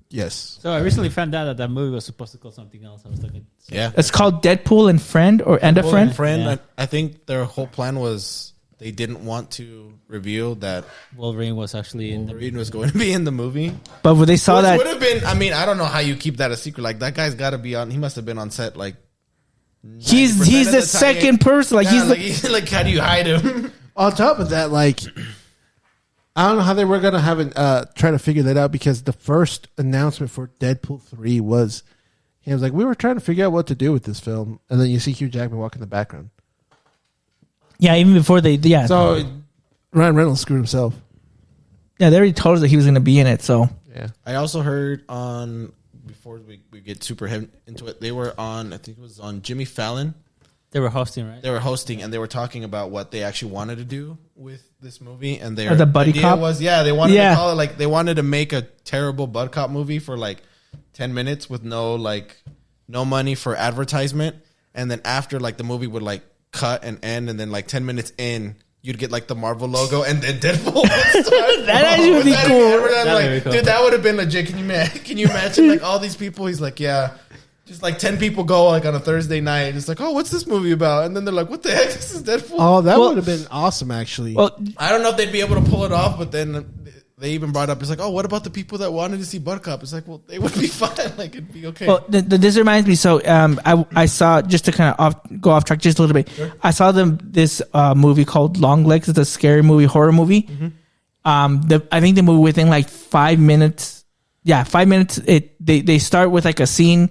Yes. So I recently found out that movie was supposed to call something else. I was like, Yeah. It's called Deadpool and Friend or and a Friend. Yeah. I think their whole plan was they didn't want to reveal that Wolverine was actually in the Wolverine was going to be in the movie. But when they saw Which that, would have been. I mean, I don't know how you keep that a secret. Like that guy's got to be on. He must have been on set. Like he's 90% of the time. second person. Like Yeah, he's like how do you hide him? On top of that, like, I don't know how they were gonna have try to figure that out because the first announcement for Deadpool 3 was he was like, we were trying to figure out what to do with this film, and then you see Hugh Jackman walk in the background. yeah. Even before they So Ryan Reynolds screwed himself. yeah, they already told us that he was going to be in it. So Yeah. I also heard on before we get super heavy into it. They were on. I think it was on Jimmy Fallon. They were hosting, right? They were hosting and they were talking about what they actually wanted to do with this movie. And their Or the buddy idea cop? was they wanted Yeah. to call it like they wanted to make a terrible bud cop movie for like 10 minutes with no money for advertisement. And then after like the movie would like cut and end, and then like 10 minutes in, you'd get like the Marvel logo and then Deadpool would start. That actually would be Without cool. any advertising. That'd Like, be cool. dude, that would have been legit. Can you imagine like all these people? He's like, yeah. Just like 10 people go like on a Thursday night. It's like, oh, what's this movie about? And then they're like, what the heck? This is Deadpool. Oh, that Well- would have been awesome, actually. well, I don't know if they'd be able to pull it off, but then they even brought up, it's like, oh, what about the people that wanted to see Bud Cop? It's like, well, they would be fine. Like, it'd be okay. Well, this reminds me. So, I saw, just to kind of go off track just a little bit. I saw this movie called Long Legs. It's a scary movie, horror movie. I think the movie within like 5 minutes. Yeah, 5 minutes. They start with like a scene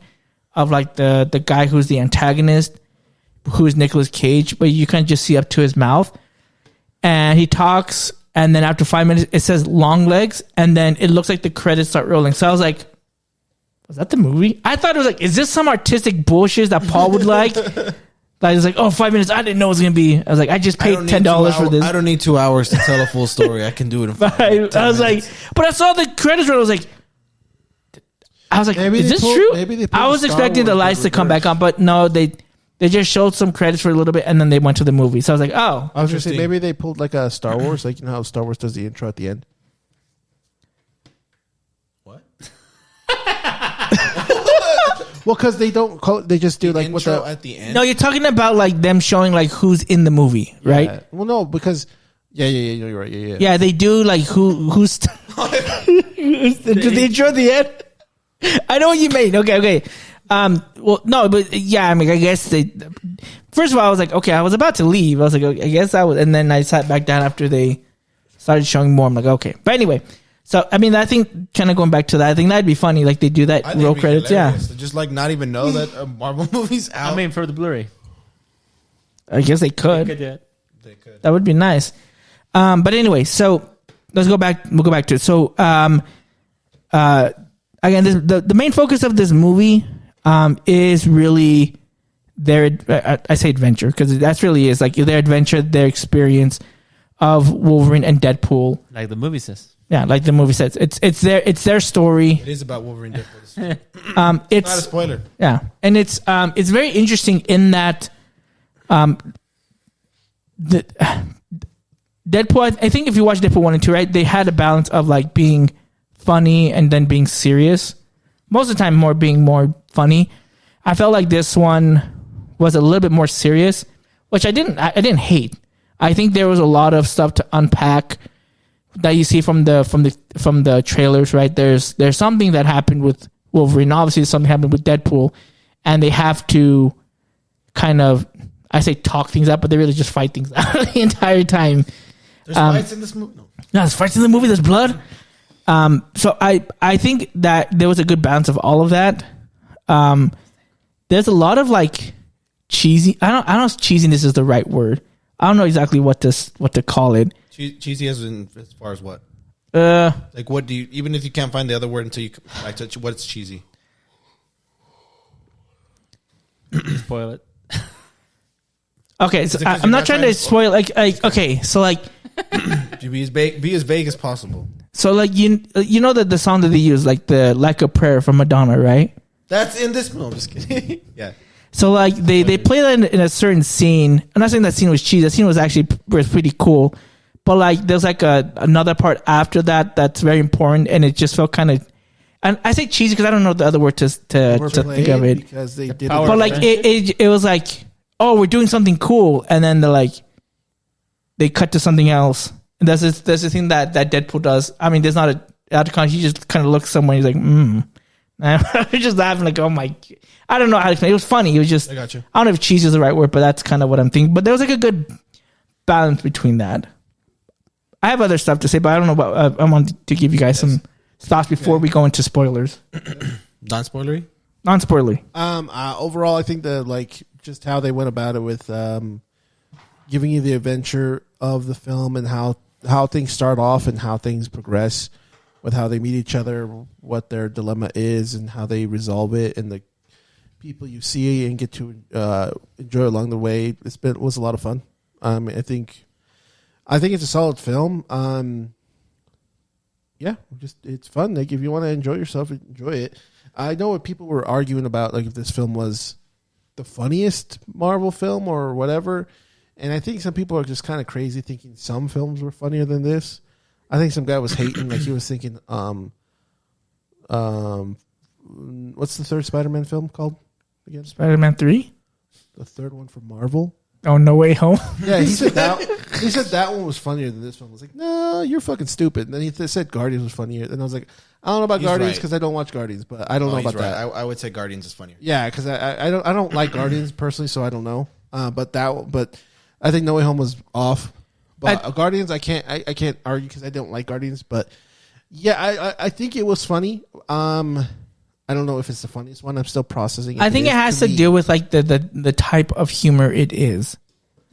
of like the guy who's the antagonist, who's Nicolas Cage, but you can just see up to his mouth, and he talks. And then after 5 minutes, it says Long Legs, and then it looks like the credits start rolling. So I was like, was that the movie? I thought it was like, is this some artistic bullshit that Paul would like? I was like, oh, 5 minutes. I didn't know it was going to be. I was like, I just paid $10 for this. I don't need 2 hours to tell a full story. I can do it in 5 minutes. I was like, but I saw the credits roll. I was like, Maybe is they this pulled- true? maybe they pulled I was Star expecting the Wars lights to come reverse. back on, but no, they just showed some credits for a little bit, and then they went to the movie. So I was like, oh. I was going to say, Interesting. maybe they pulled like a Star Wars, like you know how Star Wars does the intro at the end. What? Well, because they don't call it, they just do like what Intro the. at the end? No, you're talking about like them showing like who's in the movie, right? Yeah. Well, no, because. Yeah, you're right. Yeah. Yeah, they do like who's the intro at the end. I know what you mean. Okay. Well, no, but yeah, I mean, I guess they. First of all, I was like, okay, I was about to leave. I was like, okay, I guess I was, and then I sat back down after they started showing more. I'm like, okay. But anyway, so I mean, I think kind of going back to that, I think that'd be funny. Like they do that I think roll it'd be credits. hilarious Yeah, to just like not even know that a Marvel movie's out. I mean, for the Blu-ray, I guess they could. could do it. they could. That would be nice. But anyway, so let's go back. We'll go back to it. So, again, the main focus of this movie is really their I say adventure because that's really is like their adventure, their experience of Wolverine and Deadpool. Like the movie says. Yeah, like the movie says, it's their story. It is about Wolverine. Deadpool. It's Not a spoiler. yeah, and it's very interesting in that the Deadpool. I think if you watch Deadpool 1 and 2, right, they had a balance of like being funny and then being serious. Most of the time, being more funny. I felt like this one was a little bit more serious, which I didn't hate. I think there was a lot of stuff to unpack that you see from the trailers, right? There's something that happened with Wolverine. Obviously, something happened with Deadpool, and they have to kind of, I say talk things out, but they really just fight things out the entire time. There's fights in this movie. No. No, there's fights in the movie. There's blood. So I think that there was a good balance of all of that. There's a lot of like cheesy. I don't know if cheesiness is the right word. I don't know exactly what to call it. Cheesy as far as what? Uh, Like what do you? Even if you can't find the other word until you come back to it, what's cheesy? Spoil it. okay, so Is it 'cause I'm you're not not trying trying to to spoil. Like okay, so like Be as vague as possible. so like you know that the song that they use, like the Like a Prayer from Madonna, right? That's in this. No, I'm just kidding. Yeah. So like they play that in a certain scene. I'm not saying that scene was cheesy. That scene was actually pretty cool. But like there's like another part after that that's very important, and it just felt kind of. And I say cheesy because I don't know the other word to think of it. because they did power it. But like it was like, oh, we're doing something cool, and then they cut to something else. And that's the thing that Deadpool does. I mean, there's not out of context. He just kind of looks somewhere. He's like, And I was just laughing like, oh my. I don't know how to explain. It was funny. It was just. I got you. I don't know if cheesy is the right word, but that's kind of what I'm thinking. But there was like a good balance between that. I have other stuff to say, but I don't know about. I want to give you guys some thoughts before we go into spoilers. Non-spoilery. Non-spoilery. Overall, I think that like just how they went about it with giving you the adventure of the film and how things start off and how things progress with how they meet each other, what their dilemma is, and how they resolve it, and the people you see and get to enjoy along the way. It was a lot of fun. I think it's a solid film. Yeah, it's fun. Like if you want to enjoy yourself, enjoy it. I know what people were arguing about, like if this film was the funniest Marvel film or whatever. And I think some people are just kind of crazy thinking some films were funnier than this. I think some guy was hating, like he was thinking, what's the third Spider-Man film called again? Spider-Man 3? The third one from Marvel. Oh, No Way Home. Yeah, he said that one was funnier than this one. I was like, no, you're fucking stupid. And then he said Guardians was funnier. And I was like, I don't know about He's Guardians right. because I don't watch Guardians, but I don't know about that. I would say Guardians is funnier. Yeah, because I don't like Guardians personally, so I don't know. But I think No Way Home was off. But Guardians, I can't argue because I don't like Guardians. But yeah, I think it was funny. I don't know if it's the funniest one. I'm still processing it. I think it has to do with like the type of humor it is.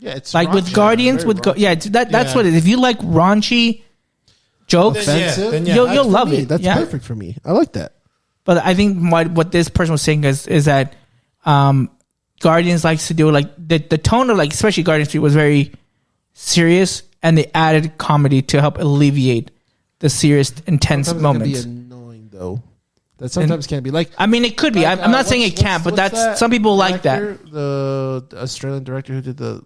Yeah, it's like with raunchy. Guardians, Very raunchy. that's what it is. If you like raunchy jokes, Offensive, you'll love it. That's Yeah. perfect for me. I like that. But I think what this person was saying is that Guardians likes to do like the tone of like especially Guardians 3 was very serious, and they added comedy to help alleviate the serious, intense Sometimes moments. it can be annoying though. That sometimes can be like. I mean, it could be. Like, I'm not saying it can't, but that's some people like that. The Australian director who did the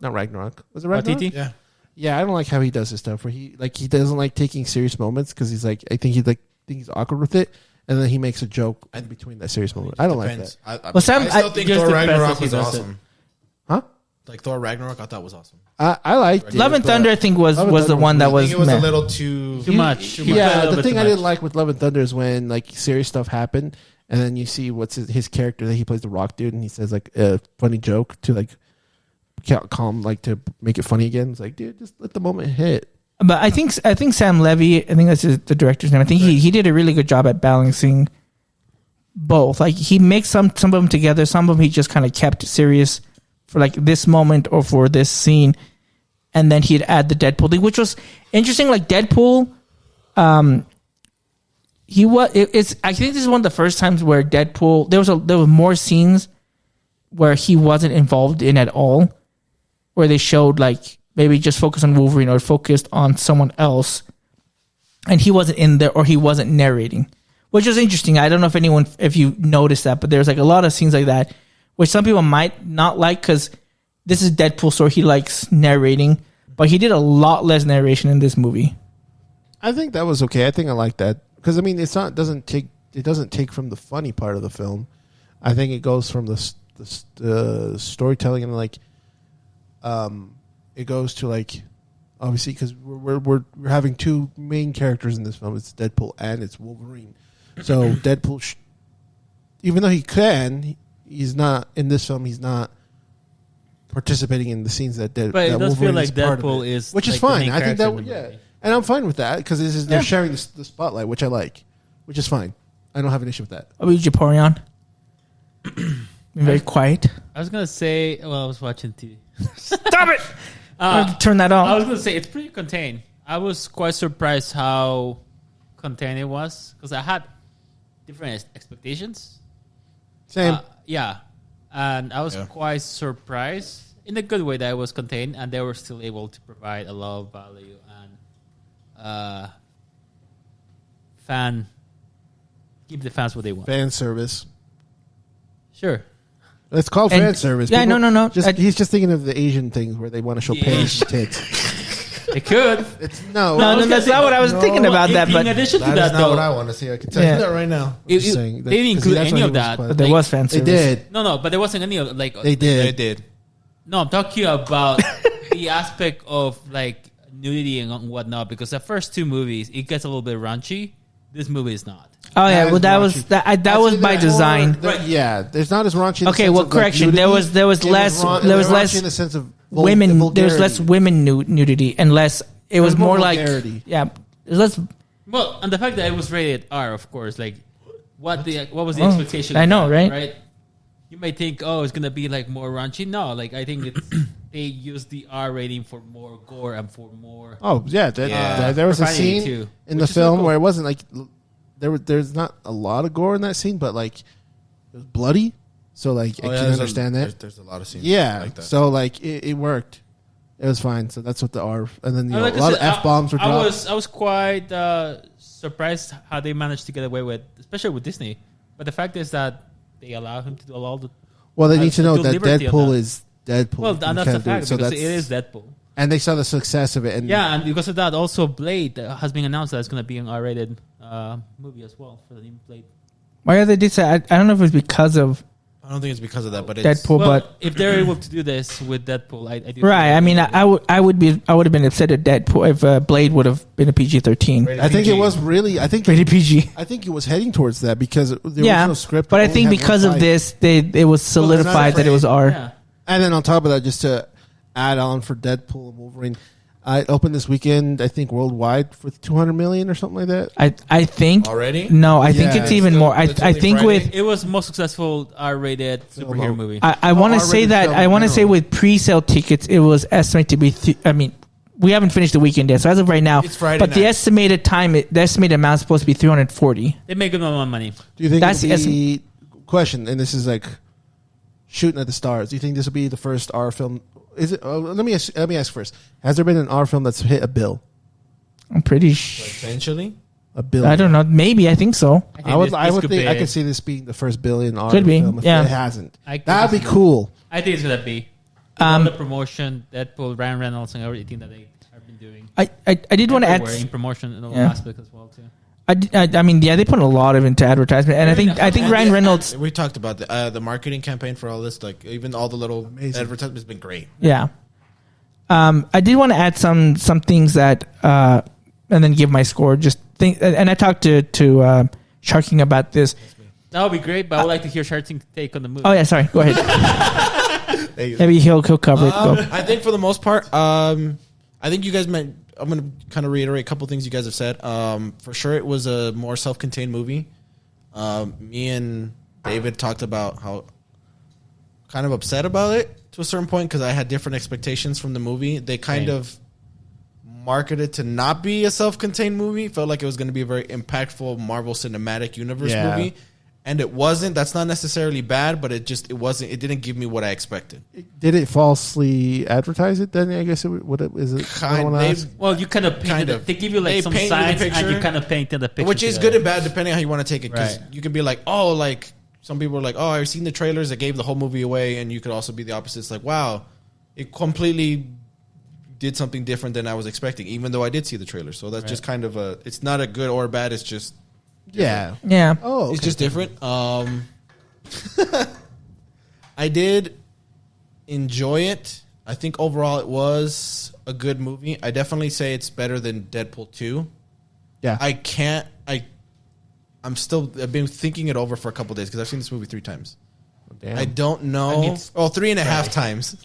not Ragnarok. Was it Ragnarok? TT? Yeah. Yeah, I don't like how he does his stuff. Where he doesn't like taking serious moments because he's like, I think he's awkward with it, and then he makes a joke in between that serious moment. I don't like that. I still think just Thor the best Ragnarok that he was does it. awesome. Huh? Like Thor Ragnarok, I thought was awesome. I liked it. Love and but- Thunder, I think, was Love and the Thunder one that I was think it was meh. a little too Much. Yeah, A little the bit thing too I didn't much. like with Love and Thunder is when like serious stuff happened, and then you see what's his character that he plays the Rock dude, and he says like a funny joke to like calm, like to make it funny again. It's like, dude, just let the moment hit. But I think Sam Levy, I think that's the director's name. I think he did a really good job at balancing both. Like he mixed some of them together. Some of them he just kind of kept serious for like this moment or for this scene, and then he'd add the Deadpool thing, which was interesting. Like Deadpool, I think this is one of the first times where Deadpool there were more scenes where he wasn't involved in at all, where they showed like maybe just focused on Wolverine or focused on someone else, and he wasn't in there or he wasn't narrating, which was interesting. I don't know if you noticed that, but there's like a lot of scenes like that, which some people might not like because this is Deadpool, so he likes narrating, but he did a lot less narration in this movie. I think that was okay. I think I like that because I mean it doesn't take from the funny part of the film. I think it goes from the storytelling and like it goes to like obviously because we're having two main characters in this film. It's Deadpool and it's Wolverine. So Deadpool, even though he's not in this film. He's not participating in the scenes that Deadpool. But it does feel like Deadpool is, which is like, fine. the main I think character that in the movie. and I'm fine with that because they're sharing the spotlight, which I like, which is fine. I don't have an issue with that. Are we Japorion? Being very quiet. I was gonna say, well, I was watching TV. Stop it! Turn that I was off. gonna say it's pretty contained. I was quite surprised how contained it was because I had different expectations. Same. Yeah, and I was quite surprised in a good way that it was contained and they were still able to provide a lot of value and give the fans what they want. Fan service. Sure. It's called fan service. Yeah, People no. He's just thinking of the Asian things where they want to show panties and tits. They could. It's No, that's not what I was thinking about that. In But addition to That that, is not though, what I want to see. I can tell you that right now. they just saying that- didn't 'cause include that's any why of he was that. quiet. but there was fan They service. did. No, but there wasn't any of like. They did. They did. No, I'm talking about the aspect of like nudity and whatnot. Because the first two movies, it gets a little bit raunchy. This movie is not. Oh yeah, That well that is was raunchy. that was by design. Yeah, there's not as raunchy. In the Okay, sense well, of, like, correction. nudity. There was less in the sense of women. There was vulgarity. less women nudity and less. It was There's more more like vulgarity. There's less. Well, and the fact that it was rated R, of course, like what was the expectation? I of know, that, right? Right. You may think, oh, it's gonna be like more raunchy. No, like I think it's they use the R rating for more gore and for more. Oh yeah, there was a Profanity, scene too, in which the is really film cool. where it wasn't like there's not a lot of gore in that scene, but like it was bloody. So like I can understand that. There's a lot of scenes. Yeah, like that. so like it worked. It was fine. So that's what the R and then Like a I lot said, of F bombs were I dropped. was quite surprised how they managed to get away with, especially with Disney. But the fact is that they allow him to do all the. Well, they need to know to that liberty on Deadpool that. is Deadpool. Well, You and that's can't the do it. fact So because it that's- is Deadpool. and they saw the success of it. And Yeah, and because of that, also Blade has been announced that it's going to be an R-rated movie as well for the new Blade. Why are they did say? I don't know if it's because of I don't think it's because of that, but it's Deadpool, Well, but if they're able to do this with Deadpool, I do. right. I mean, I would have been upset at Deadpool if Blade would have been a PG-13. Rated I think PG. it was really. I think Rated PG. I think it was heading towards that because the Yeah, original script. but I only think had one because of fight. this, it was solidified that it was R. Yeah. And then on top of that, just to add on for Deadpool and Wolverine, I opened this weekend. I think worldwide for 200 million or something like that. I think Already? No, I think Yeah. it's even Still- more. I it's I only think Friday? with It was most successful R-rated superhero movie. I want to say R-rated that film I in want to say general. with pre-sale tickets, it was estimated to be. I mean, we haven't finished the weekend yet, so as of right now, It's Friday but the night. estimated time, the estimated amount is supposed to be 340. They make good amount of money. Do you think That's it'll be question? And this is like shooting at the stars. Do you think this will be the first R film? Is it? Let me ask first. Has there been an R film that's hit a bill? I'm pretty. Essentially. A bill. I don't know. Maybe I think so. I would. I would could think. be I it. could see this being the first billion R Could be, film. If yeah. it hasn't, I could that'd be see- cool. I think it's gonna be all the promotion, Deadpool, Ryan Reynolds, and everything that they have been doing. I did want to add. Everywhere in promotion and all Yeah. aspects as well too. I mean, yeah, they put a lot of into advertisement, and I think Ryan Reynolds. We talked about the marketing campaign for all this. Like even all the little advertisements has been great. Yeah. I did want to add some things that, and then give my score. Just think, and I talked to Sharking about this. That would be great, but I would like to hear Sharting's take on the movie. Oh yeah, sorry. Go ahead. Maybe he'll cover it. Go. I think for the most part, I think you guys I'm gonna kind of reiterate a couple things you guys have said. For sure, it was a more self-contained movie. Me and David talked about how kind of upset about it to a certain point because I had different expectations from the movie. They kind of marketed to not be a self-contained movie. Felt like it was going to be a very impactful Marvel Cinematic Universe movie, and it wasn't. That's not necessarily bad, but it wasn't. It didn't give me what I expected. Did it falsely advertise it? Then I guess is it. Well, you kind of painted it. They give you like some signs, and you kind of painted the picture, which is good and bad depending on how you want to take it. Because you can be like, oh, like some people are like, oh, I've seen the trailers that gave the whole movie away, and you could also be the opposite. It's like, wow, it completely did something different than I was expecting, even though I did see the trailer. So that's just kind of it's not a good or bad. It's just Yeah. Oh, okay. It's just different. I did enjoy it. I think overall it was a good movie. I definitely say it's better than Deadpool 2. Yeah. I've been thinking it over for a couple days because I've seen this movie 3 times. Damn. I don't know. 3.5 times.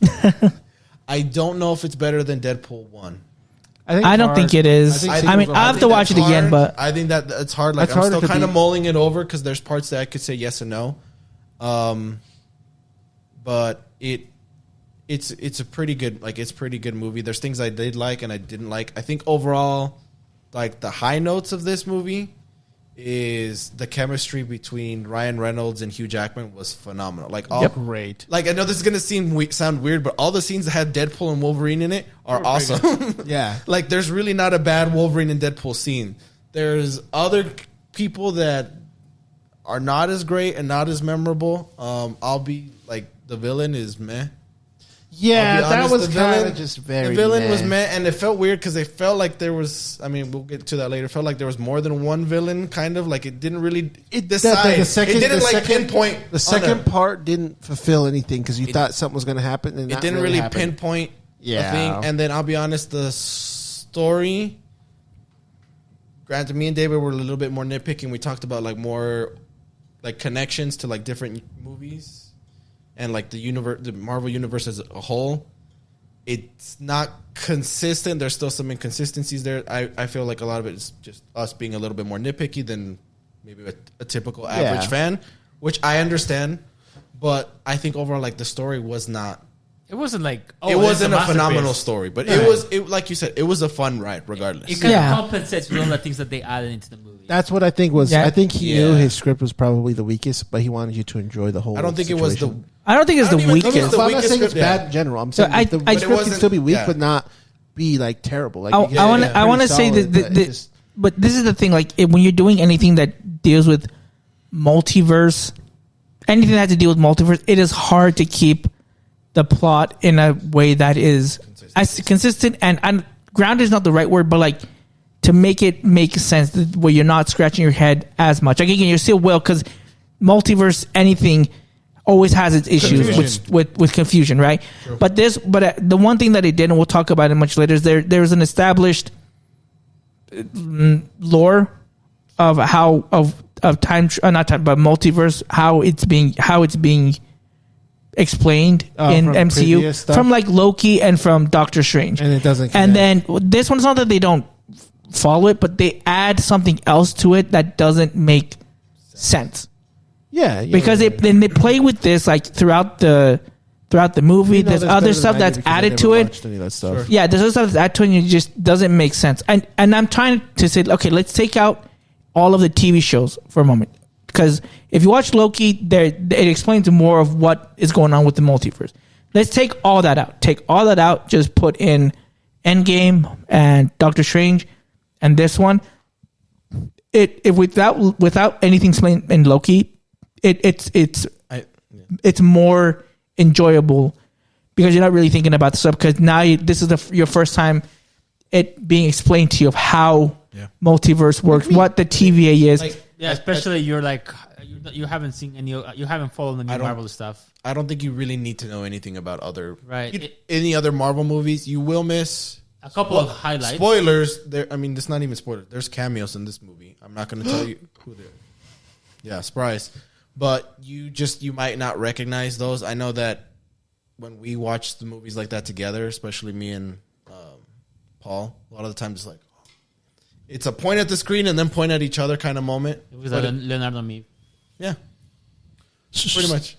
I don't know if it's better than Deadpool 1. I don't think it is. I mean, I have to watch it again, but I think that it's hard. Like, I'm still kind of mulling it over because there's parts that I could say yes and no. But it's a pretty good, like, it's a pretty good movie. There's things I did like and I didn't like. I think overall, like, the high notes of this movie is the chemistry between Ryan Reynolds and Hugh Jackman was phenomenal. Like, all great. Like, I know this is gonna sound weird, but all the scenes that had Deadpool and Wolverine in it are awesome. Yeah. Like, there's really not a bad Wolverine and Deadpool scene. There's other people that are not as great and not as memorable. I'll be like, the villain is meh. Yeah, that was kind of just very. The villain was meh, and it felt weird because it felt like there was. I mean, we'll get to that later. It felt like there was more than one villain. Kind of like it didn't really decide. It didn't pinpoint. The second part didn't fulfill anything because you thought something was going to happen, and it didn't really pinpoint. Yeah, a thing. And then I'll be honest, the story. Granted, me and David were a little bit more nitpicking. We talked about like more, like, connections to like different movies. And like the Marvel universe as a whole, it's not consistent. There's still some inconsistencies there. I feel like a lot of it is just us being a little bit more nitpicky than maybe a typical average fan, which I understand. But I think overall, like, the story was not. It wasn't like it wasn't a phenomenal story, but it was like you said, it was a fun ride regardless. It kind of compensates for all the things that they added into the movie. That's what I think was. I think he knew his script was probably the weakest, but he wanted you to enjoy the whole. I don't think situation. it was the. I don't think it's the weakest. I'm not saying it's bad in general. I'm saying the script can still be weak, but not be like terrible. Like, I want to say that, but this is the thing. Like, when you're doing anything that deals with multiverse, anything that has to deal with multiverse, it is hard to keep the plot in a way that is consistent and grounded is not the right word, but like to make it make sense where you're not scratching your head as much. Like, again, you still will, because multiverse anything always has its issues with confusion, right? True. But the one thing that it did, and we'll talk about it much later, is there's an established lore of how of time, not time, but multiverse, how it's being explained in MCU from like Loki and from Doctor Strange, and it doesn't connect. And then this one's not that they don't follow it, but they add something else to it that doesn't make sense. Yeah, because they play with this like throughout the movie. There's other stuff that's added to it. Sure. Yeah, there's other stuff that's added to it, and it just doesn't make sense. And I'm trying to say, okay, let's take out all of the TV shows for a moment. Because if you watch Loki, it explains more of what is going on with the multiverse. Let's take all that out. Just put in Endgame and Doctor Strange and this one. If without anything explained in Loki, it's more enjoyable because you're not really thinking about the stuff. Because now this is your first time it being explained to you of how multiverse works, what the TVA is. Like, yeah, especially you're like you haven't seen you haven't followed the new Marvel stuff. I don't think you really need to know anything about any other Marvel movies. You will miss a couple of highlights. Spoilers. I mean, it's not even spoilers. There's cameos in this movie. I'm not going to tell you who they're. Yeah, surprise. But you might not recognize those. I know that when we watch the movies like that together, especially me and Paul. A lot of the times it's like it's a point at the screen and then point at each other kind of moment. It was a Leonardo meme. Yeah, pretty much.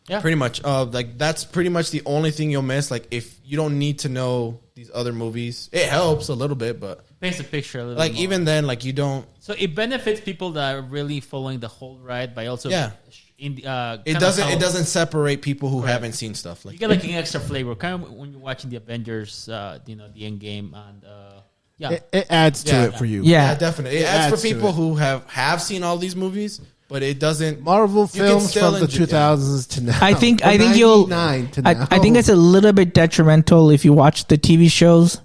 Yeah, pretty much. Like that's pretty much the only thing you'll miss. Like if you don't need to know these other movies, it helps a little bit, but paints a picture a little like more. even then, like you don't. So it benefits people that are really following the whole ride by also It doesn't separate people who haven't seen stuff like you get like an extra flavor, kind of when you're watching the Avengers, the End Game, and It adds to it for you. Yeah. definitely. It adds for people who have seen all these movies, but it doesn't. Marvel You can films still from the enjoy- 2000s to now. I think From you'll. 99 to now. I think it's a little bit detrimental if you watch the TV shows,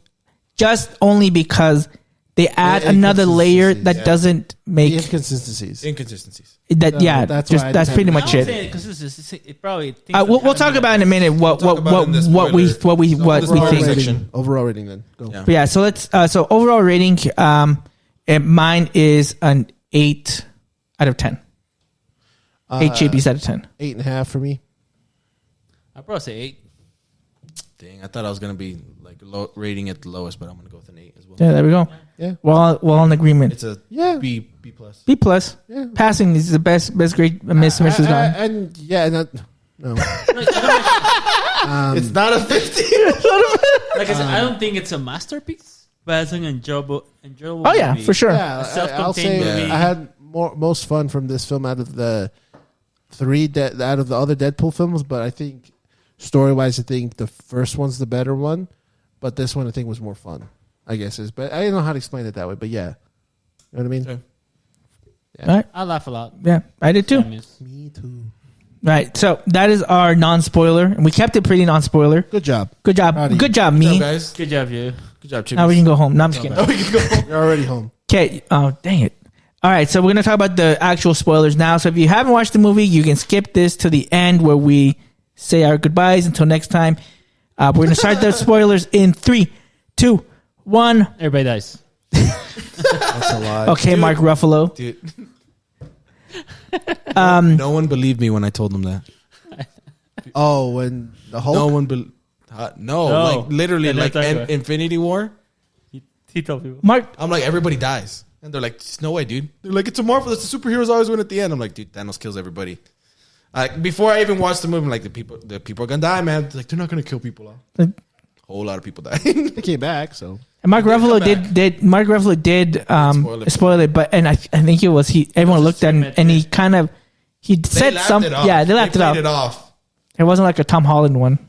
just only because they add The another layer inconsistencies, that yeah. doesn't the make inconsistencies. Inconsistencies. that. Yeah, that's just why I that's just pretty haven't- much it. because it probably. We'll talk about it in a minute. What talk about it in the spoiler- what we spoiler think. section. Overall rating then. Go. Yeah. But yeah, so let's. So overall rating, mine is an 8 out of 10. 8 chippies out of 10. 8.5 for me. I'd probably say 8. Dang, I thought I was gonna be like rating it the lowest, but I'm gonna go with an 8 as well. Yeah, there we go. Yeah. Well in agreement. It's a Yeah. B plus. B plus. Yeah. Passing is the best grade Miss has gone. And yeah, and no. It's not a 50. Like I said, I don't think it's a masterpiece, but it's an enjoyable Oh yeah, movie. for sure. Yeah, A self-contained I'll say movie. I had most fun from this film out of the out of the other Deadpool films, but I think story wise, I think the first one's the better one, but this one I think was more fun. I guess is, but I don't know how to explain it that way. But yeah, you know what I mean. Okay. Yeah. All right. I laugh a lot. Yeah, I did too. Me too. Right. So that is our non-spoiler, and we kept it pretty non-spoiler. Good job. Good job. Proud of you. Good job, Good job, me. guys. Good job, you. Good job, Chips. Now we can go home. No, I'm just kidding. We can go home. You're already home. Okay. Oh, dang it. All right. So we're going to talk about the actual spoilers now. So if you haven't watched the movie, you can skip this to the end where we say our goodbyes. Until next time, we're going to start the spoilers in 3, 2, 1. Everybody dies. That's a lot. Okay, Mark Ruffalo. Dude. No one believed me when I told them that. Oh, when the Hulk. No one no, like literally, Yeah, like that's okay. Infinity War. He told people. Mark. I'm like, everybody dies, and they're like, "No way, dude." They're like, "It's a Marvel. It's the superheroes always win at the end." I'm like, "Dude, Thanos kills everybody." Like before I even watched the movie, I'm like, the people are gonna die, man. They're like, they're not gonna kill people off. Whole lot of people died. They came back, so And Mark Ruffalo come did Mark Ruffalo did spoil it, but and I think it was everyone looked at him and he kind of said some it off. yeah they laughed it played off. it off. It wasn't like a Tom Holland one.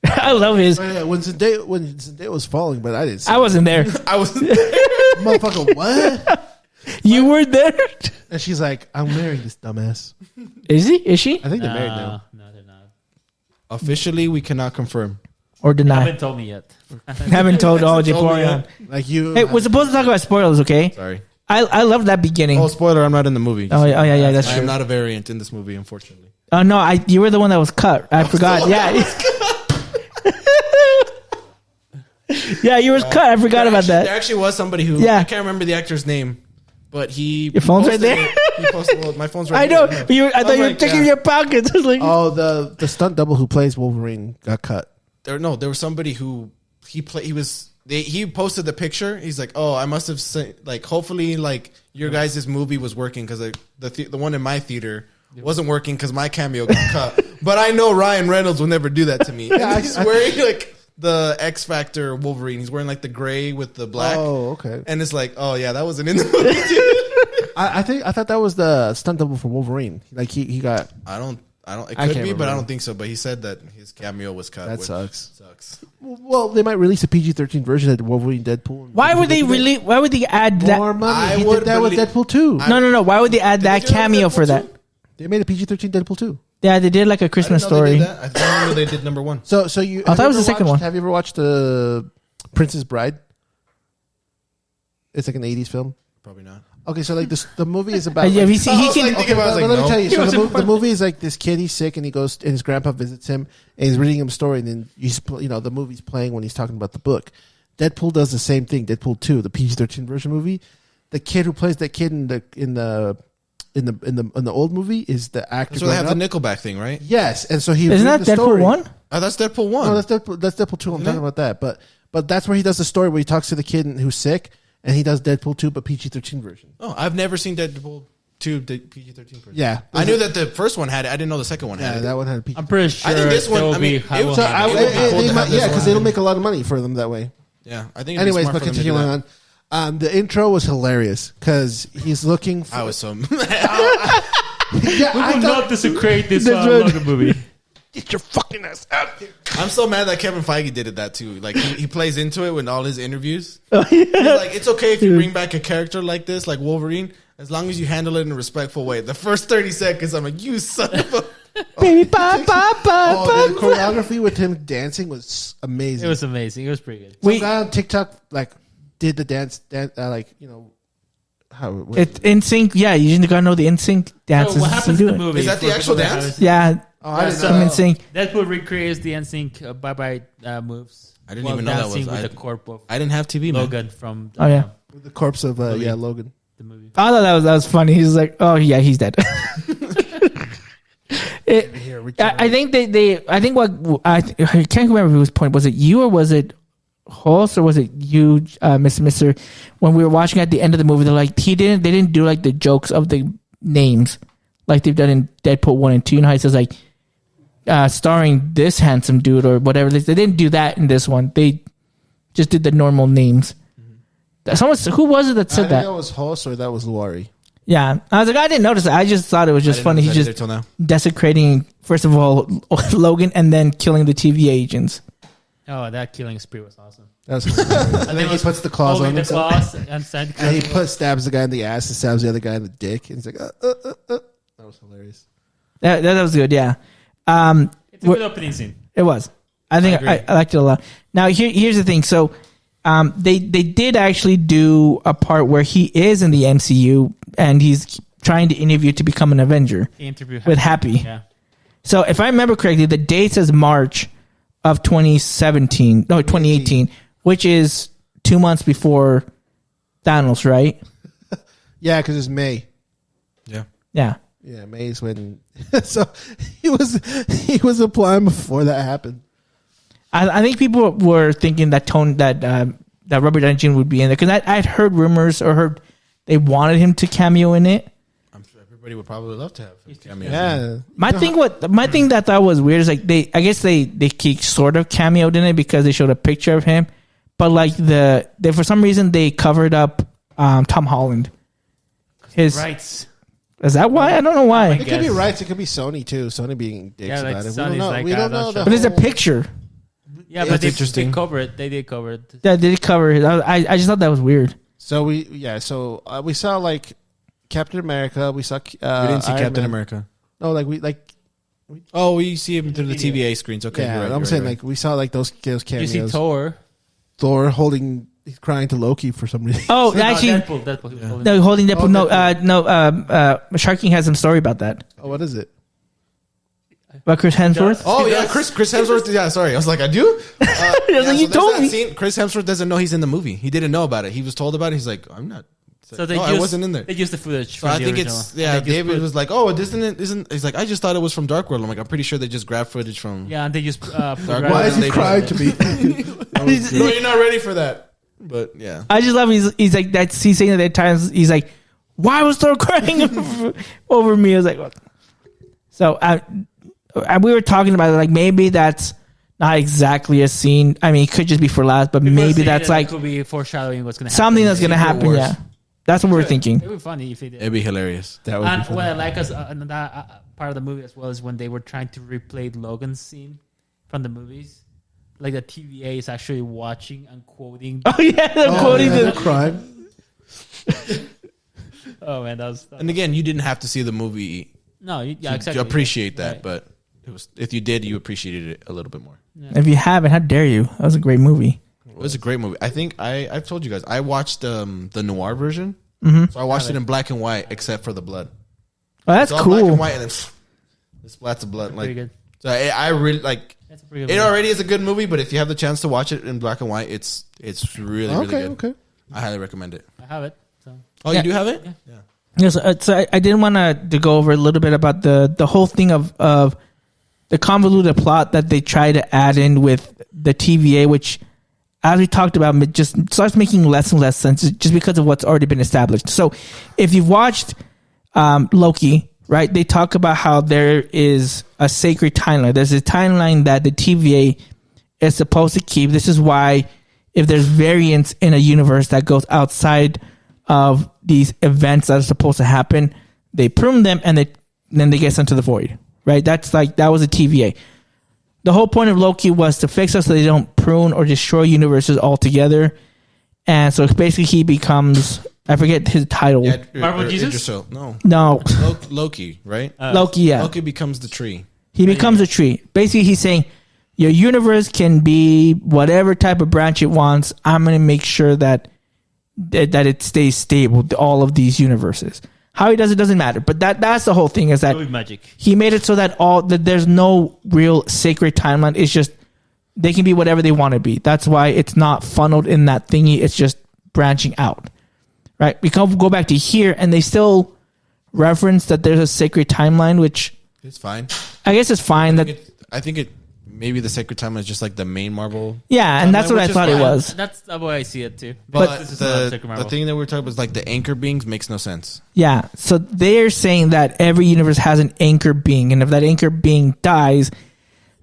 I love his. oh, yeah, when Zendaya was falling, but I didn't see I wasn't there. I was. it. Motherfucker, what? You were there. And she's like, I'm marrying this dumbass. Is he? Is she? I think they're married now. No, they're not. Officially, we cannot confirm. Or They deny? haven't told me yet. Haven't told all Japorian. Like you. Hey, we're supposed to talk about spoilers, okay? Sorry. I love that beginning. Oh, spoiler! I'm not in the movie. Oh yeah, that's I true. am not a variant in this movie, unfortunately. Oh no, you were the one that was cut. I forgot. Yeah. Yeah, you were cut. I forgot about There that. actually was somebody who Yeah. I can't remember the actor's name, but he. Your phone's right there? My phone's right I know. there. But I thought you were like, checking yeah. your pockets. I was like, Oh, the stunt double who plays Wolverine got cut. There was somebody who he posted the picture. He's like, "Oh, I must have sent, like, hopefully, like, your guys' movie was working because the one in my theater wasn't working because my cameo got cut. But I know Ryan Reynolds will never do that to me. And he's wearing like the X Factor Wolverine. He's wearing like the gray with the black. Oh, okay. And it's like, oh yeah, that wasn't in the movie. I thought that was the stunt double for Wolverine. Like he got. I don't. It I could can't be, but I remember. don't think so. But he said that his cameo was cut. That which sucks. Sucks. They might release a PG-13 version of Wolverine Deadpool. why would they add that? More money? I He would did that with believe- Deadpool 2. No. Why would they add that they do that with cameo for Deadpool that? too? They made a PG-13 Deadpool 2. Yeah, they did like a Christmas I didn't know they story. did that. I didn't know they did number one. So you. I thought have it was you the ever second watched- one. Have you ever watched the Princess Bride? It's like an 80s film. Probably not. Okay, so like the movie is about. Yeah, like- he can. thinking about it, I was But like, let me no. tell you. He So wasn't the movie is like this kid. He's sick, and he goes, and his grandpa visits him, and he's reading him a story, and then the movie's playing when he's talking about the book. Deadpool does the same thing. Deadpool 2, the PG-13 version movie. The kid who plays that kid in the old movie is the actor. That's where they have growing the up. Nickelback thing, right? Yes, and so he Isn't that read the Deadpool story. 1? Oh, that's Deadpool 1. No, that's Deadpool 2. I'm talking about that, but But that's where he does the story where he talks to the kid who's sick, and he does Deadpool 2, but PG-13 version. Oh, I've never seen Deadpool 2 PG-13 version. Yeah. I knew that the first one had it. I didn't know the second one had Yeah, it. that one had PG. I'm pretty sure. I think this one. there will I mean, be- it was- will so have I it. would- be cool to have this because one. it'll make a lot of money for them that way. Yeah, I think. Anyways, smart but for them to do continuing that. on. The intro was hilarious because he's looking for... I was so. Yeah, We I would thought- love to create this That's right. Logan movie. Get your fucking ass out here. I'm so mad that Kevin Feige did that too. Like he plays into it in all his interviews. He's like, it's okay if you bring back a character like this, like Wolverine, as long as you handle it in a respectful way. The first 30 seconds, I'm like, you son of a. Baby, ba, ba, ba, Oh, the ba. choreography with him dancing was amazing. It was amazing. It was pretty good. Some Wait. guy on TikTok like did the dance like, you know, how It's NSYNC. Yeah, you just gotta know the NSYNC dances. So what happens in to the do it. movie? Is that the for actual people that dance? haven't seen- Yeah, Oh, I didn't so- know. NSYNC. Deadpool recreates the NSYNC bye-bye moves. I didn't while even know that dancing was- with I- the corpse of I didn't have TV, man. Logan from Oh yeah, With the corpse of Logan. the movie. I thought that was funny. He's like, oh yeah, he's dead. I think I think what I can't remember whose point was it, you or was it Horst or was it you, Mister? When we were watching at the end of the movie, they're like they didn't do like the jokes of the names like they've done in Deadpool 1 and 2. You know how he says like starring this handsome dude or whatever. They didn't do that in this one. They just did the normal names. Someone, who was it that I said think that? that was Hoss or that was Luari. Yeah, I was like, I didn't notice it. I just thought it was just funny. He's just till now. desecrating, first of all, Logan, and then killing the TV agents. Oh, that killing spree was awesome. That's and then he puts the claws Holding on the himself. claws and side And he stabs the guy in the ass and stabs the other guy in the dick. And he's like, That was hilarious. That was good. Yeah, It's a good opening scene. it was. I think agree. I liked it a lot. Now here's the thing. So they did actually do a part where he is in the MCU and he's trying to interview to become an Avenger The interview with Happy. Yeah. So if I remember correctly, the date says March of 2018, which is 2 months before Thanos, right? Yeah, because it's May. Yeah. Yeah. Yeah, May is when. So he was applying before that happened. I think people were thinking that that Robert Downey Jr. would be in there because I'd heard rumors or heard they wanted him to cameo in it. I'm sure everybody would probably love to have him cameo. Yeah. My thing that I thought was weird is like I guess they sort of cameoed in it because they showed a picture of him, but like they for some reason they covered up Tom Holland. Rights. Is that why? I don't know why. It could be guess. rights. It could be Sony too. Sony being dicks Yeah, like about it. Sony's like, we don't not know. sure. But it's a picture. Yeah, That's but they interesting. cover it. They did cover it. Yeah, they did cover it. I just thought that was weird. So we saw like Captain America. We saw. We didn't see Iron Captain Man. America. No, like Oh, we see him through the TVA screens. Okay, yeah. you're right, I'm you're saying right. like we saw like those You cameos. see Thor. Thor he's crying to Loki for some reason. Oh, No, actually, Deadpool. He was holding no, holding Deadpool. Oh, No, Shark King has some story about that. Oh, what is it? About Chris Hemsworth. Oh He yeah, does. Chris Hemsworth. Yeah, sorry, I was like, I do. like, you there's told that me. scene. Chris Hemsworth doesn't know he's in the movie. He didn't know about it. He was told about it. He's like, I'm not. So they no, used, I wasn't in there. They used the footage. So From I the think original. it's yeah. And they just David put- was like, "Oh, isn't?" He's like, "I just thought it was from Dark World." I'm like, "I'm pretty sure they just grabbed footage from." Yeah, and they just put Why Why is he They crying don't- to me? No, you're not ready for that. But yeah, I just love he's like that. He's saying at that times he's like, "Why was Thor crying over me?" I was like, what? So we were talking about it, like maybe that's not exactly a scene. I mean, it could just be for laughs, but People maybe saying that's that like could be foreshadowing what's going to happen. something that's gonna happen. worse. Yeah, that's what we're thinking. It would be funny if they did. it'd be hilarious. That would And be what I funny. like us another part of the movie as well is when they were trying to replay Logan's scene from the movies. Like the TVA is actually watching and quoting. Oh yeah, I'm quoting yeah, the crime. Oh man, that was And again, you didn't have to see the movie no, yeah, to exactly. appreciate that, Right. but it was if you did, you appreciated it a little bit more. If you haven't, how dare you? That was a great movie. It was a great movie. I think I've told you guys I watched the noir version, Mm-hmm. so I watched it in black and white except for the blood. Oh, that's It's all black cool. and white, and then the splats of blood. Pretty Like, good. so I really like. That's a pretty good It movie. already is a good movie, but if you have the chance to watch it in black and white, it's really really Okay, good. okay. I highly recommend it. I have it. So. Oh, Yeah. you do have it? Yeah. Yes, so I didn't want to go over a little bit about the whole thing of the convoluted plot that they try to add in with the TVA, which as we talked about, it just starts making less and less sense just because of what's already been established. So if you've watched Loki, right, they talk about how there is a sacred timeline. There's a timeline that the TVA is supposed to keep. This is why if there's variance in a universe that goes outside of these events that are supposed to happen, they prune them and then they get sent to the void, right? That was a TVA. The whole point of Loki was to fix us so they don't prune or destroy universes altogether. And so basically he becomes, I forget his title. Yeah, Marvel Jesus? Idrisil. No. No. Loki, right? Loki, yeah. Loki becomes the tree. He becomes a tree. Basically, he's saying, your universe can be whatever type of branch it wants. I'm going to make sure that it stays stable, all of these universes. How he does it doesn't matter. But that's the whole thing, is that magic. He made it so that there's no real sacred timeline. It's just they can be whatever they want to be. That's why it's not funneled in that thingy. It's just branching out. Right? We can go back to here, and they still reference that there's a sacred timeline, which It's fine. I guess is fine. I think it maybe the sacred timeline is just like the main Marvel. Yeah, and that's what I which is thought it fine. was. That's the way I see it too. But This is not Sacred the Marvel. thing that we're talking about is like the anchor beings makes no sense. Yeah, so they're saying that every universe has an anchor being, and if that anchor being dies,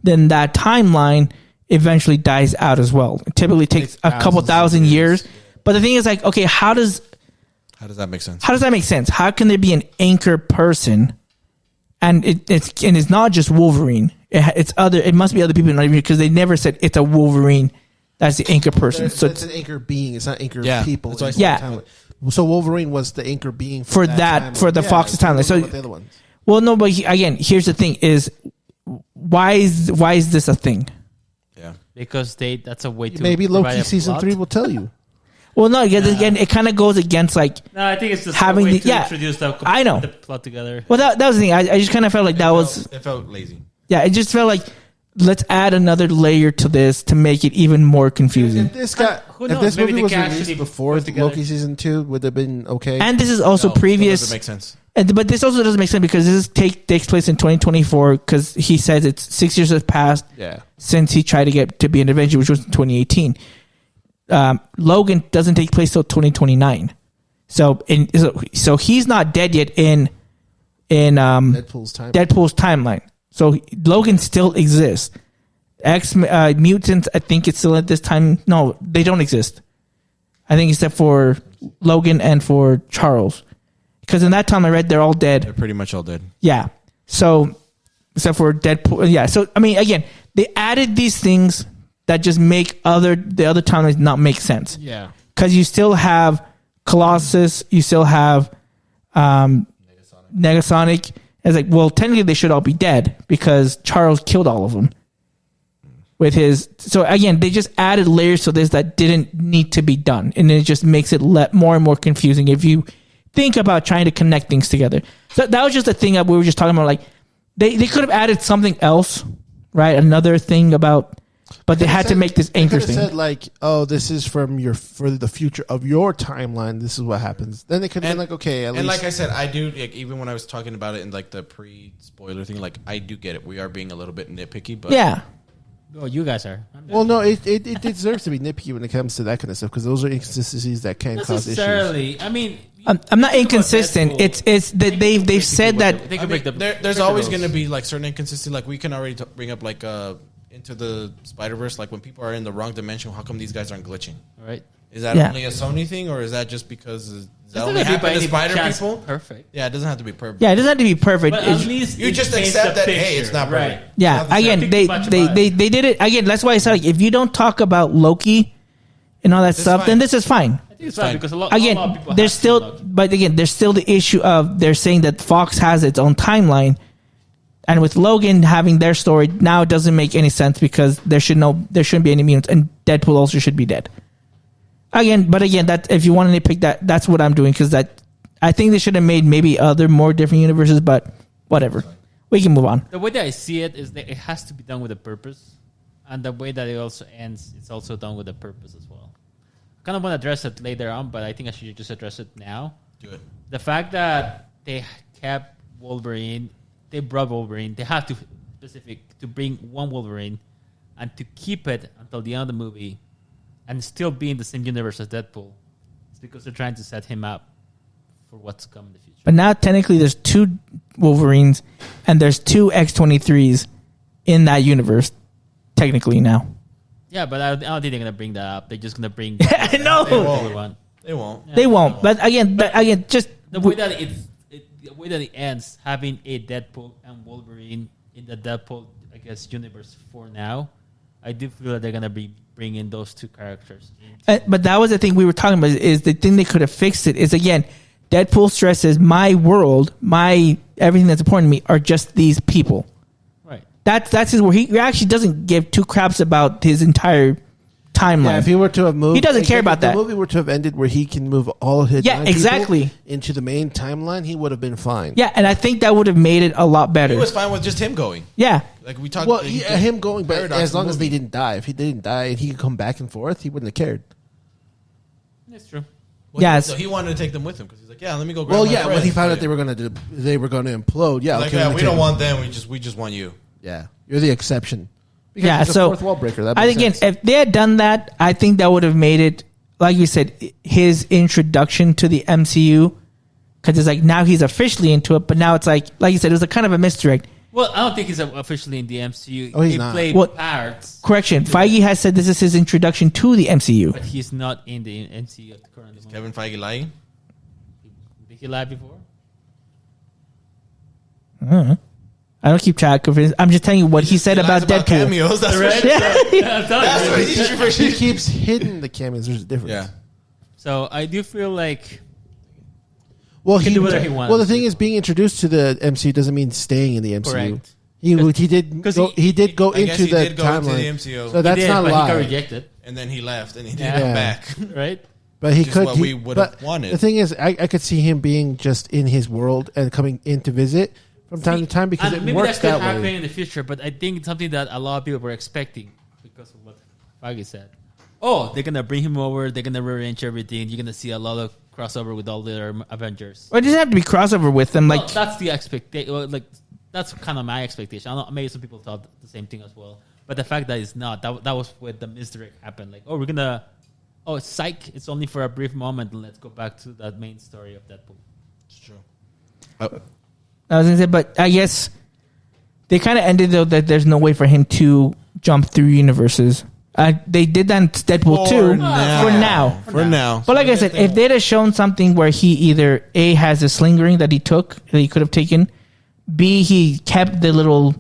then that timeline eventually dies out as well. It typically takes a couple thousand years. But the thing is, like, okay, how does that make sense? How does that make sense? How can there be an anchor person, and it's not just Wolverine? It must be other people, not even, because they never said it's a Wolverine that's the anchor person. So it's an anchor being. It's not anchor Yeah, people. that's what I It's said. timeline. So Wolverine was the anchor being for timeline. for the Fox's timeline. So what the other ones. well, no, but again, here's the thing: is why is this a thing? Yeah. Because that's a way to Maybe provide Loki a season plot. 3 will tell you. Well, no, again, it kind of goes against like. No, I think it's just Having a way the- to yeah, introduce I know. the plot together. Well, that was the thing. I just kind of felt like that was. It felt lazy. Yeah, it just felt like let's add another layer to this to make it even more confusing. If this got, Who if knows? this Maybe movie they was can released actually before put together. Loki season 2, would have been okay. And this is also previous. Doesn't make sense. But this also doesn't make sense because this takes place in 2024 because he says it's 6 years have passed yeah, since he tried to get to be an Avenger, which was in 2018. Logan doesn't take place till 2029. So he's not dead yet in Deadpool's time. Deadpool's timeline. So Logan still exists. Mutants, I think it's still at this time. No, they don't exist. I think except for Logan and for Charles. Because in that time I read they're all dead. They're pretty much all dead. Yeah. So, except for Deadpool. Yeah. So, I mean, again, they added these things that just make the other timelines not make sense. Yeah, Because you still have Colossus, you still have Negasonic. It's like, well, technically they should all be dead because Charles killed all of them. With his, so again, they just added layers to this that didn't need to be done, and it just makes it more and more confusing if you think about trying to connect things together. So that was just the thing that we were just talking about. Like they could have added something else, right? Another thing about, but they had to make this anchor They could thing. have said like, "Oh, this is for the future of your timeline. This is what happens." Then they could have been like, "Okay, at And least." like I said, I do like, even when I was talking about it in like the pre-spoiler thing, like I do get it. We are being a little bit nitpicky, but Yeah. Oh, you guys are. I'm well, no, it deserves to be nitpicky when it comes to that kind of stuff because those are inconsistencies that can not cause issues. necessarily. I mean, I'm not think about inconsistent. Deadpool. It's that they've said that. they I could mean, break the. there's always going to be like certain inconsistency. Like we can already bring up like into the Spider-Verse, like when people are in the wrong dimension, how come these guys aren't glitching? All right. Is that Yeah. only a Sony thing, or is that just because that Doesn't only have to be by happen to any Spider chance people? Perfect. Yeah, it doesn't have to be perfect. Yeah, it doesn't have to be perfect. But It's- at least You it just paints accept the that, hey, picture. it's not right. perfect. Yeah, Not the again, same. they Think too much they, about they it. they did it again. That's why I said like if you don't talk about Loki and all that stuff, fine. then this is fine. I think it's fine because a lot of Again, people there's have still, to look. but again, there's still the issue of they're saying that Fox has its own timeline, and with Logan having their story now, it doesn't make any sense because there shouldn't be any mutants, and Deadpool also should be dead. Again, that if you want to nitpick that, that's what I'm doing because that I think they should have made maybe other more different universes, but whatever, we can move on. The way that I see it is that it has to be done with a purpose, and the way that it also ends, it's also done with a purpose as well. Kind of want to address it later on, but I think I should just address it now. Do it. The fact that they kept Wolverine, they brought Wolverine. They have to bring one Wolverine, and to keep it until the end of the movie and still be in the same universe as Deadpool. It's because they're trying to set him up for what's to come in the future. But now technically there's 2 Wolverines and there's 2 X-23s in that universe. Technically now. Yeah, but I don't think they're gonna bring that up. They're just gonna bring. I know. They won't. They won't. But again, just The way that the way that it ends, having a Deadpool and Wolverine in the Deadpool, I guess, universe for now, I do feel that they're gonna be bringing those 2 characters. But that was the thing we were talking about. Is the thing they could have fixed it? Is again, Deadpool stresses my world, my everything that's important to me are just these people. Right. That's his where he actually doesn't give 2 craps about his entire timeline. Yeah, if he were to have moved, he doesn't care about if that. the movie were to have ended where he can move all of his 9 exactly people into the main timeline, he would have been fine. Yeah, and I think that would have made it a lot better. He was fine with just him going. Yeah. Like we talked. Well, him going, but Paradox as long as movie. they didn't die. If he didn't die and he could come back and forth, he wouldn't have cared. That's true. Well, Yes. So he wanted to take them with him because he's like, yeah, let me go. Grab Well, my yeah, when friends. he found out they were going to implode, yeah, like, okay, yeah, let me we take don't them. want them. We just want you. Yeah, you're the exception. Because Yeah, it's a so fourth wall breaker. That I makes think again, sense. if they had done that, I think that would have made it, like you said, his introduction to the MCU. Because it's like now he's officially into it, but now it's like you said, it was a kind of a misdirect. Well, I don't think he's officially in the MCU. Oh, he's he not. played Well, parts, Correction, Feige has said this is his introduction to the MCU. but he's not in the MCU at the current moment. Kevin Feige lying. Did he lie before? I don't keep track of it. I'm just telling you what he said about Deadpool. cameos. That's Right? right. I'm telling That's you. what he's for He sure. keeps hitting the cameos. There's a difference. Yeah. So I do feel like Well, He can do whatever he wants. Well, the thing is, being introduced to the MCU doesn't mean staying in the MCU. Correct. He did 'Cause go, he did go I guess into he the did go into timeline. the MCU. So that's he did, not a but he got lie. rejected, And then he left, and he didn't Yeah. come back. right? But he Which is could. what he- we would have but wanted. The thing is, I could see him being just in his world and coming in to visit from time to time because And it maybe works that could that happen way. in the future, but I think it's something that a lot of people were expecting because of what Feige said. Oh, they're gonna bring him over. They're gonna rearrange everything. You're gonna see a lot of crossover with all the other Avengers. Well, it doesn't have to be crossover with them. Well, Like, that's the expectation. Well, like that's kind of my expectation. I don't know, maybe some people thought the same thing as well. But the fact that it's not, that was where the misdirect happened. Like, oh, we're gonna, oh, psych. It's only for a brief moment. And let's go back to that main story of Deadpool. It's true. I was gonna say, but I guess they kind of ended though that there's no way for him to jump through universes. They did that in Deadpool too. For now. For now. But like I said, if they'd have shown something where he either A, has a sling ring that he took, that he could have taken, B, he kept the little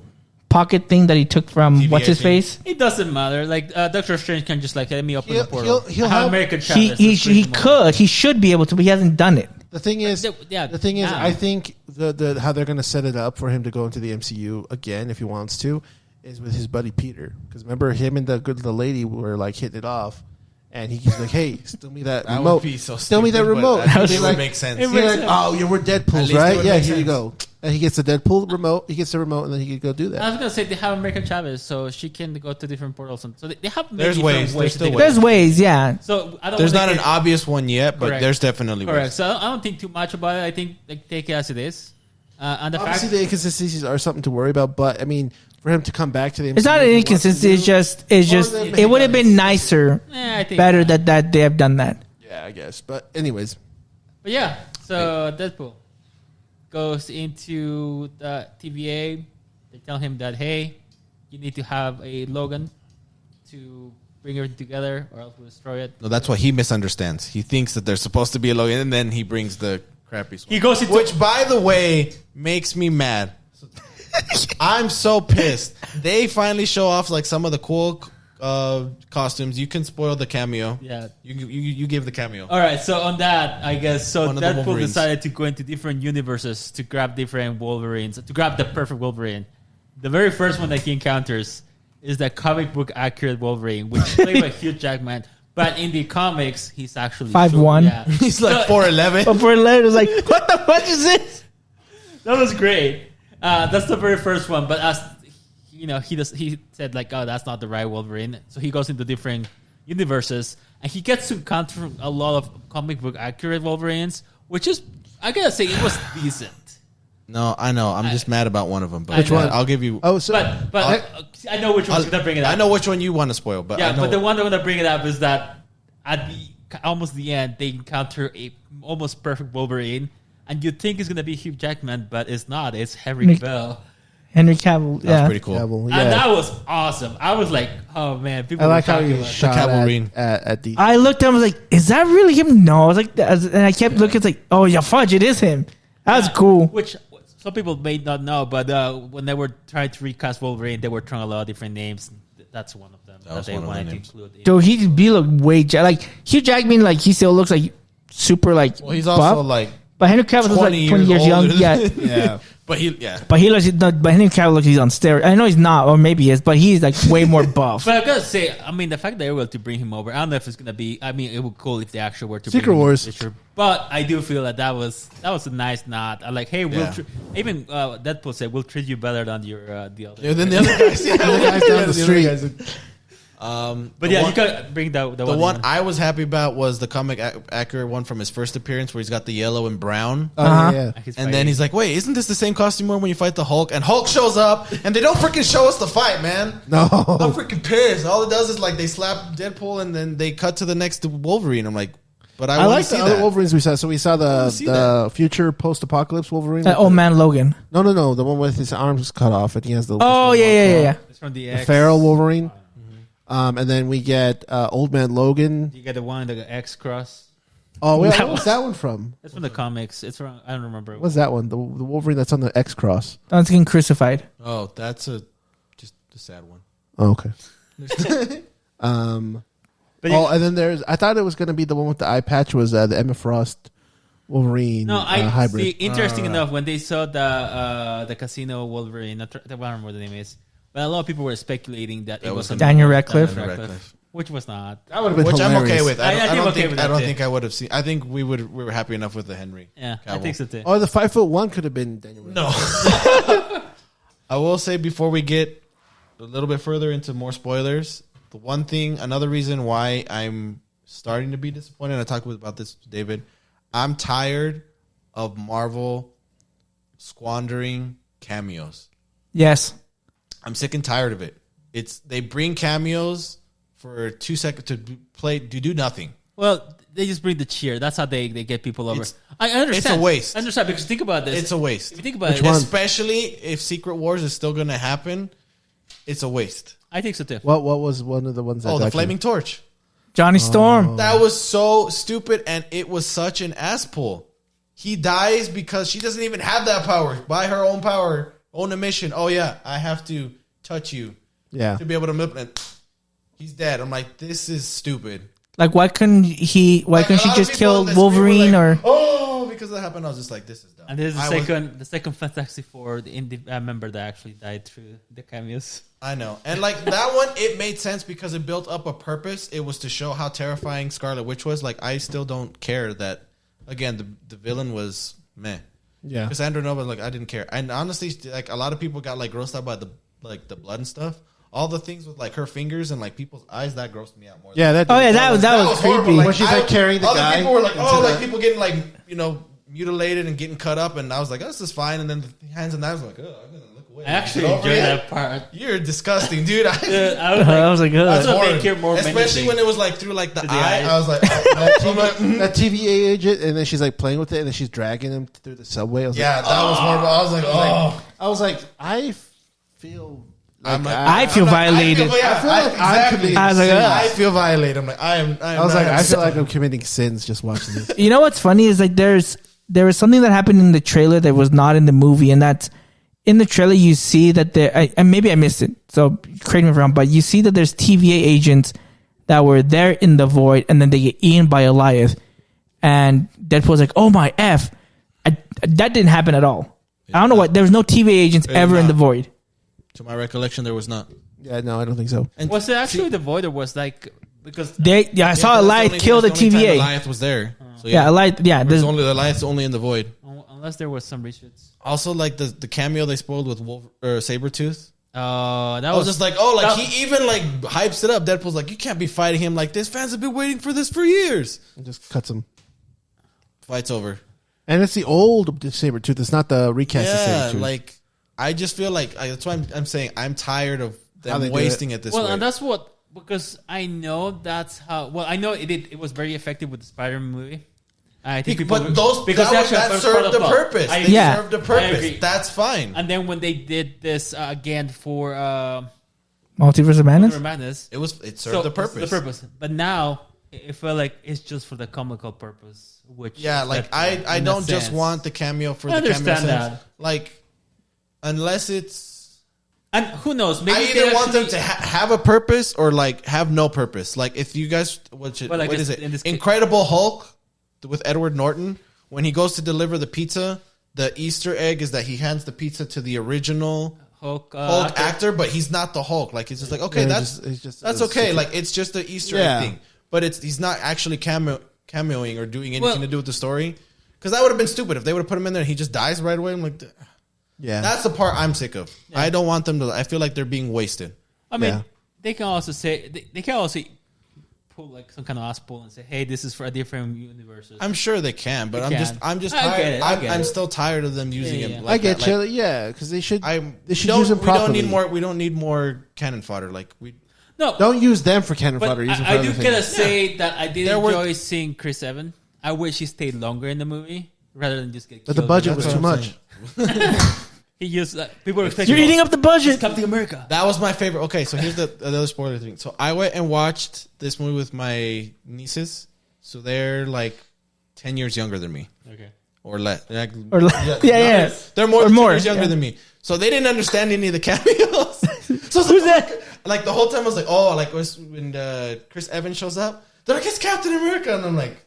pocket thing that he took from TVA what's his thing. face. It doesn't matter. Like Doctor Strange can just like let me open He'll- the portal. he'll I have have- American He Chavez. he, Let's he bring him over. could. He should be able to, but he hasn't done it. The thing is, Yeah, the thing is, now. I think the how they're going to set it up for him to go into the MCU again, if he wants to, is with his buddy Peter. Because remember, him and the lady were like hitting it off, and he's like, "Hey, steal me that That remote. would be so steal me that stupid, but remote." I think And it he's would like, make sense. It he's makes like, sense. "Oh, yeah, we're At Deadpool's, least it right? would Yeah, make here you sense. go." And he gets the Deadpool remote. He gets the remote, and then he could go do I that. was gonna say they have American Chavez, so she can go to different portals. And so they have many There's different ways. ways. There's to still take ways. There's ways, yeah. So I don't. There's wanna not an take it- obvious one yet, but Correct. there's definitely Correct. ways. So I don't think too much about it. I think like take it as it is. And the Obviously, fact the inconsistencies are something to worry about, but I mean, for him to come back to the MCU, It's not an if he wants to inconsistency. It's do- just they it would have make been nicer, I think better that they have done that. Yeah, I guess. But anyways, But yeah, so Deadpool goes into the TVA. They tell him that hey, you need to have a Logan to bring everything together, or else we'll destroy it. No, that's what he misunderstands. He thinks that there's supposed to be a Logan, and then he brings the crappy sword. He goes into Which, by the way, makes me mad. I'm so pissed. They finally show off like some of the cool costumes. You can spoil the cameo. Yeah. You give the cameo. All right, so on that, I guess so. One of the Deadpool Wolverines. decided to go into different universes to grab different Wolverines, to grab the perfect Wolverine. The very first one that he encounters is the comic book accurate Wolverine, which is played by Hugh Jackman. But in the comics, he's actually 5'1". short. Yeah. He's like So- 4'11". But for a letter, it was like, what the fuck is this? That was great. That's the very first one. But as you know, he said like, "Oh, that's not the right Wolverine." So he goes into different universes, and he gets to encounter a lot of comic book accurate Wolverines, which is, I gotta say, it was decent. No, I know. I'm just mad about one of them. But Which one? I'll give you. oh, so But I know which one's gonna bring it up. I know which one you want to spoil, but Yeah, I know but the one that I'm gonna bring it up is that at almost the end, they encounter a almost perfect Wolverine, and you think it's gonna be Hugh Jackman, but it's not. It's Henry Cavill. Henry Cavill. That's pretty cool. Cavill, And that was awesome. I was like, oh man, people I like were how talking he about shot Wolverine. at the. I looked at him, I was like, is that really him? No. I was like, and I kept looking, it's like, oh yeah, fudge, it is him. That was cool. Which some people may not know, but when they were trying to recast Wolverine, they were trying a lot of different names. That's one of them that they wanted to include. Dude, he looked way like Hugh Jackman. Like he still looks like super like. Well, he's also buff, like, but Henry Cavill looks like 20 years young. older. Yeah, Yeah. But he looks. But Henry Cavill looks he's on steroids. I know he's not, or maybe he is, but he's like way more buff. But I gotta say, I mean, the fact that they were able to bring him over, I don't know if it's gonna be. I mean, it would be cool if they actually were to Secret bring him Wars. in the future. But I do feel that was a nice nod. I'm like, hey, we'll even Deadpool said we'll treat you better than your the other. Yeah, then the other guys, the guys down the street. But yeah, you gotta bring the one I was happy about was the comic accurate one from his first appearance where he's got the yellow and brown. Yeah. And then he's like, wait, isn't this the same costume when you fight the Hulk? And Hulk shows up, and they don't freaking show us the fight, man. No. I'm freaking pissed. All it does is like they slap Deadpool, and then they cut to the next Wolverine. I'm like, but I like see the other that. Wolverines we saw. So we saw the that. future post-apocalypse Wolverine. That old man Logan. No, the one with his arms cut off and he has the. Oh yeah. It's from the The X. feral Wolverine. And then we get Old Man Logan. You get the one the X cross. Oh, wait, what was that one from? It's from the comics. It's from I don't remember. What's that one? The Wolverine that's on the X cross. That's getting crucified. Oh, that's just a sad one. Oh, okay. But and then there's. I thought it was going to be the one with the eye patch. Was the Emma Frost Wolverine hybrid? See, interesting enough, when they saw the Casino Wolverine, I don't remember what the name is, but a lot of people were speculating that it was Daniel Radcliffe. Which was not. That would have been Which hilarious. I'm okay with. I don't that think I would have seen. I think we were happy enough with the Henry. Yeah, I Cavill. think so too. Oh, the 5'1" could have been Daniel. No. I will say before we get a little bit further into more spoilers, another reason why I'm starting to be disappointed, I talked about this to David, I'm tired of Marvel squandering cameos. Yes. I'm sick and tired of it. They bring cameos for 2 seconds to do nothing. Well, they just bring the cheer. That's how they get people over. I understand. It's a waste. I understand because think about this. It's a waste. If you think about Which it, one? Especially if Secret Wars is still going to happen, it's a waste. I think so too. What was one of the ones that Oh, the got you? Flaming Torch. Johnny Storm. That was so stupid, and it was such an ass pull. He dies because she doesn't even have that power. By her own power, own emission. Oh, yeah, I have to touch you Yeah. to be able to move. And he's dead. I'm like, this is stupid. Like, why couldn't she A lot just of people kill on the screen were Wolverine like, or? Oh, because that happened. I was just like, this is dumb. And there's the second Fantastic Four member that actually died through the cameos. I know. And like that one, it made sense because it built up a purpose. It was to show how terrifying Scarlet Witch was. Like, I still don't care that, again, the villain was meh. Yeah. Cassandra Nova, like, I didn't care. And honestly, like, a lot of people got like grossed out by the blood and stuff. All the things with like her fingers and like people's eyes, that grossed me out more. Yeah, that was horrible. creepy. Like, When she's, like, carrying the other guy people were like, into oh, the- like people getting like, mutilated and getting cut up, and I was like, oh, this is fine. And then the hands and knives were like, oh, I'm gonna look away. I actually Get over enjoyed it. that part. You're disgusting, dude. I was like, That's ugh. what make it more Especially menacing. when it was like through like the the eye. eyes. I was like, that TVA agent, and then she's like playing with it, and then she's dragging him through the subway. I was yeah, like, that was horrible. I was like, oh. I was like, I feel. Like, I feel violated. I feel like I'm committing I was like, sins. I feel violated. I'm like, I was like, I feel like I'm committing sins just watching this. You know what's funny is like there was something that happened in the trailer that was not in the movie, and that's in the trailer you see that and maybe I missed it, so correct me if I'm wrong, but you see that there's TVA agents that were there in the void, and then they get eaten by Goliath, and Deadpool's like, oh my F, that didn't happen at all. I don't know what, there was no TVA agents ever in the void. To my recollection, there was not. Yeah, no, I don't think so. And Was it actually the void or was like because I saw Goliath kill the TVA. Goliath was there. So Yeah, Goliath. Yeah, There's there's only Goliath's only in the void. unless there was some reshoots. Also, like the cameo they spoiled with Sabretooth. That I was just like, oh, like he even like hypes it up. Deadpool's like, you can't be fighting him like this. Fans have been waiting for this for years. It just cuts him. Fight's over. And it's the old Sabretooth. It's not the recast Yeah, Sabretooth. like I just feel like that's why I'm saying I'm tired of How them they do wasting it this way. and that's what because I know that's how. Well, I know it was very effective with the Spider-Man movie. I think people, But those because that that's served the purpose. They Yeah. served the I purpose. agree. That's fine. And then when they did this again for Multiverse of Madness. Madness, It served the purpose. The purpose. But now it felt like it's just for the comical purpose. Which Yeah, is like Deadpool, I in a don't just sense. want the cameo for I the cameo understand sense. that. Like, unless it's, And who knows? Maybe I they either want them actually- to have a purpose or like have no purpose. Like if you guys, what Well, is it? in this case- Incredible Hulk with Edward Norton when he goes to deliver the pizza. The Easter egg is that he hands the pizza to the original Hulk actor, but he's not the Hulk. Like it's just like okay, Yeah, that's it's just that's a okay. secret. Like it's just an Easter Yeah. egg thing, but he's not actually cameoing or doing anything Well- to do with the story. Because that would have been stupid if they would have put him in there and he just dies right away. I'm like, Yeah. that's the part I'm sick of. I don't want them to. I feel like they're being wasted. I mean, Yeah. they can also say they can also pull like some kind of ass pull and say, "Hey, this is for a different universes." I'm sure they can, but They I'm can. just I tired. get it, I get I'm it. still tired of them using Yeah, him. yeah. Like I get that. you. Like, Yeah, because they should. they They should use them We don't properly. need more. We don't need more cannon fodder. Like we. no, Don't use them for cannon but fodder. Use them for I other do things. gotta say that I did There were- enjoy seeing Chris Evans. I wish he stayed longer in the movie rather than just get. But the killed. budget was That's too what I'm much. He used people were expecting. You're eating up the budget. It's Captain America. That was my favorite. Okay, so here's the other spoiler thing. So I went and watched this movie with my nieces. So they're like 10 years younger than me, Okay. or less. Like, Or yeah. They're more Or than 10 more, years younger yeah. than me. So they didn't understand any of the cameos. So Who's that? Like the whole time I was like, oh, like when Chris Evans shows up, they're like, it's Captain America. And I'm like,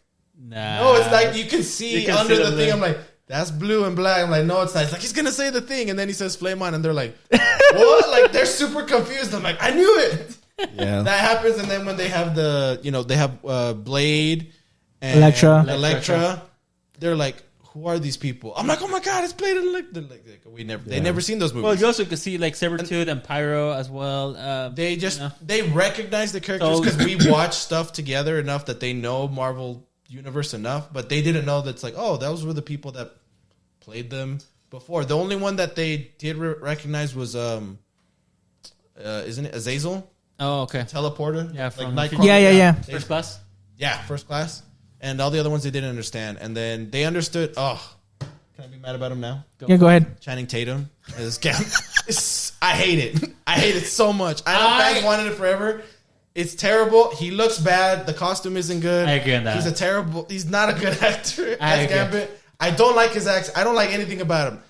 Nah. no, it's like you can see You can under see the the thing. blue. I'm like, that's blue and black. I'm like, no, it's not. It's like he's gonna say the thing, and then he says flame on, and they're like, what? Like they're super confused. I'm like, I knew it. Yeah. That happens, and then when they have they have Blade and Elektra. they're like, who are these people? I'm like, oh my god, it's Blade and Elektra. Like, they never seen those movies. Well, you also could see like Sabretooth and Pyro as well. They just you know. they recognize the characters So- because we watch stuff together enough that they know Marvel Universe enough, but they didn't know that's like, oh, those were the people that played them before. The only one that they did recognize was isn't it Azazel? Oh, okay. Teleporter? Yeah, from Nightcrawler? Yeah. They- First class. Yeah, First Class. And all the other ones they didn't understand. And then they understood, can I be mad about him now? Yeah, go ahead. Channing Tatum as Cam. I hate it. I hate it so much. I know fans wanted it forever. It's terrible. He looks bad. The costume isn't good. I agree on that. He's not a good actor I as agree. Gambit. I don't like his accent. I don't like anything about him.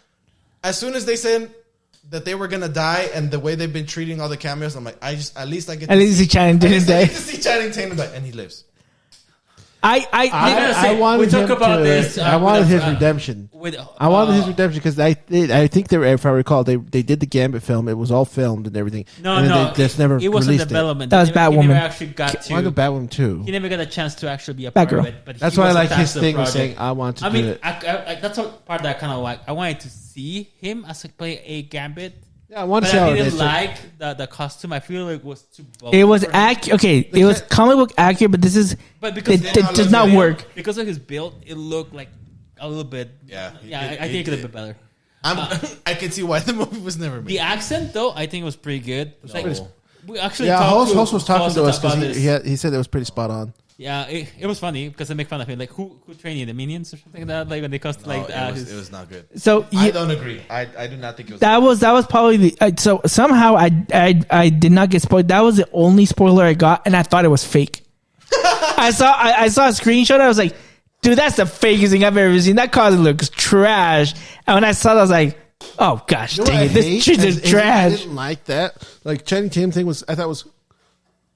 As soon as they said that they were gonna die and the way they've been treating all the cameos, I'm like, at least I get At least see Channing I didn't get die. to see Channing Tatum die, and he lives. I wanted we talk him about to. this, I wanted with, his uh, redemption. with, I wanted his redemption because I think they were, if I recall, they did the Gambit film. It was all filmed and everything. No, and then no, they just never it was in released development. That was He never Batwoman. actually got Why the to. Batwoman too? He never got a chance to actually be a part Batgirl. of it. But That's he why I was like attached his to the thing was project. saying I want to I do mean, it. that's what part that I kind of like. I wanted to see him as a play a Gambit, Yeah, I want but to see how I it didn't is. like the costume. I feel like it was too. bulky It was for him. accurate. Okay, it was comic book accurate, but this is But because it does not work. because of his build, it looked like a little bit. Yeah, I think it could have been better. I can see why the movie was never made. The accent, though, I think was pretty good. It was like, we actually Yeah, talked Host was talking to us about because this. he said it was pretty spot on. Yeah, it was funny because they make fun of him. Like, who trained you? The minions or something like that? Like, when they cost like it was not good. So I don't agree. I do not think it was. that was probably the so somehow I did not get spoiled. That was the only spoiler I got, and I thought it was fake. I saw a screenshot. I was like, dude, that's the fakest thing I've ever seen. That costume looks trash. And when I saw that, I was like, oh gosh, You know what dang I it, this hate? shit is I trash. didn't like that. Like Channing Tatum thing was, I thought was,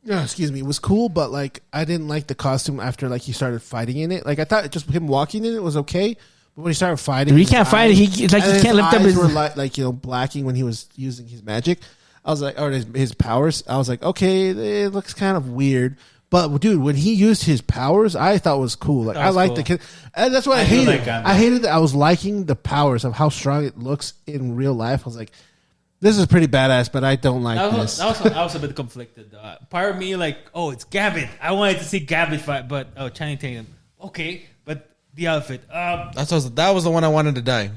it was cool, but like I didn't like the costume after like he started fighting in it. Like I thought just him walking in it was okay, but when he started fighting, Dude, he his can't fight it. eyes- He- it's like and he his can't lift up eyes his- were like blacking when he was using his magic. I was like, or his powers. I was like, okay, it looks kind of weird. But dude, when he used his powers, I thought it was cool. Like That I was liked cool. the kid. And that's what I do hated. like that. I hated that I was liking the powers of how strong it looks in real life. I was like, this is pretty badass, but I don't like this. I was a bit conflicted. Part of me, like, oh, it's Gambit. I wanted to see Gambit fight, but Channing Tatum. Okay, but the outfit. that was the one I wanted to die.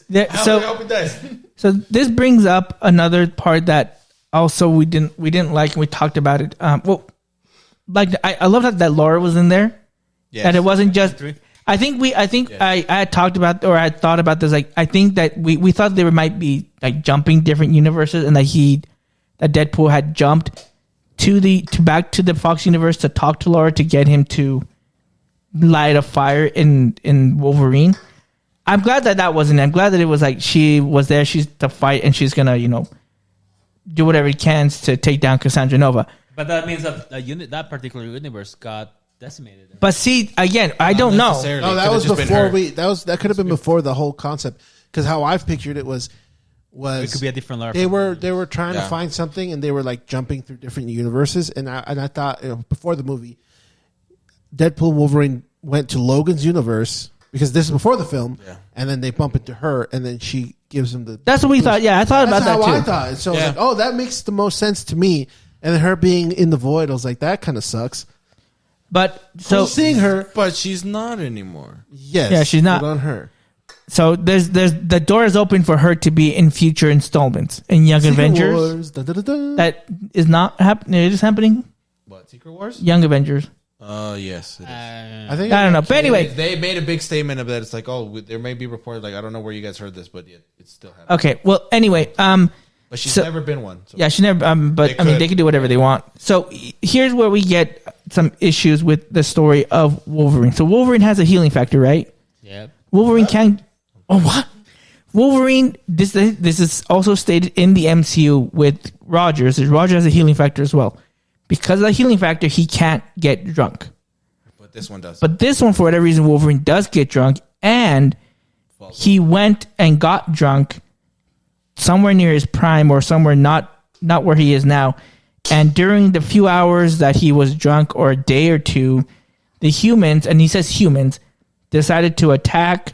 There- I so hope he dies. So this brings up another part that also we didn't like, and we talked about it. Like I love that Laura was in there. Yes. That it wasn't just. I think I had talked about, or I had thought about this. Like I think that we thought there might be like jumping different universes, and that Deadpool had jumped back to the Fox universe to talk to Laura to get him to light a fire in Wolverine. I'm glad that wasn't. I'm glad that it was like she was there. She's to fight, and she's gonna do whatever he can to take down Cassandra Nova. But that means that that particular universe got decimated. But see, again, I don't know. No, that was before that could have been before the whole concept. Because how I've pictured it was it could be a different Laura. They were trying to find something, and they were like jumping through different universes. And I thought before the movie, Deadpool and Wolverine went to Logan's universe, because this is before the film, and then they bump into her, and then she gives him the. That's what we thought. Yeah, I thought about that too. I thought. So I was like, oh, that makes the most sense to me. And then her being in the void, I was like, that kind of sucks. But so seeing her, but she's not anymore. Yes, yeah, she's not on her. So there's the door is open for her to be in future installments in Young Secret Avengers. Wars, That is not happening. It is happening. What, Secret Wars? Young Avengers. Yes, it is. I think I don't know. But anyway, they made a big statement of that. It's like, oh, there may be reported. Like, I don't know where you guys heard this, but it's still happening. okay. Well, anyway, But she's never been one. So. yeah, she never. But I mean, they can do whatever they want. So here's where we get some issues with the story of Wolverine. So Wolverine has a healing factor, right? Yeah. Wolverine can. Oh, what? Wolverine. This is also stated in the MCU with Rogers. Roger has a healing factor as well. Because of the healing factor, he can't get drunk. But this one does. But this one, for whatever reason, Wolverine does get drunk, and he went and got drunk somewhere near his prime, or somewhere not where he is now. And during the few hours that he was drunk, or a day or two, the humans, and he says humans, decided to attack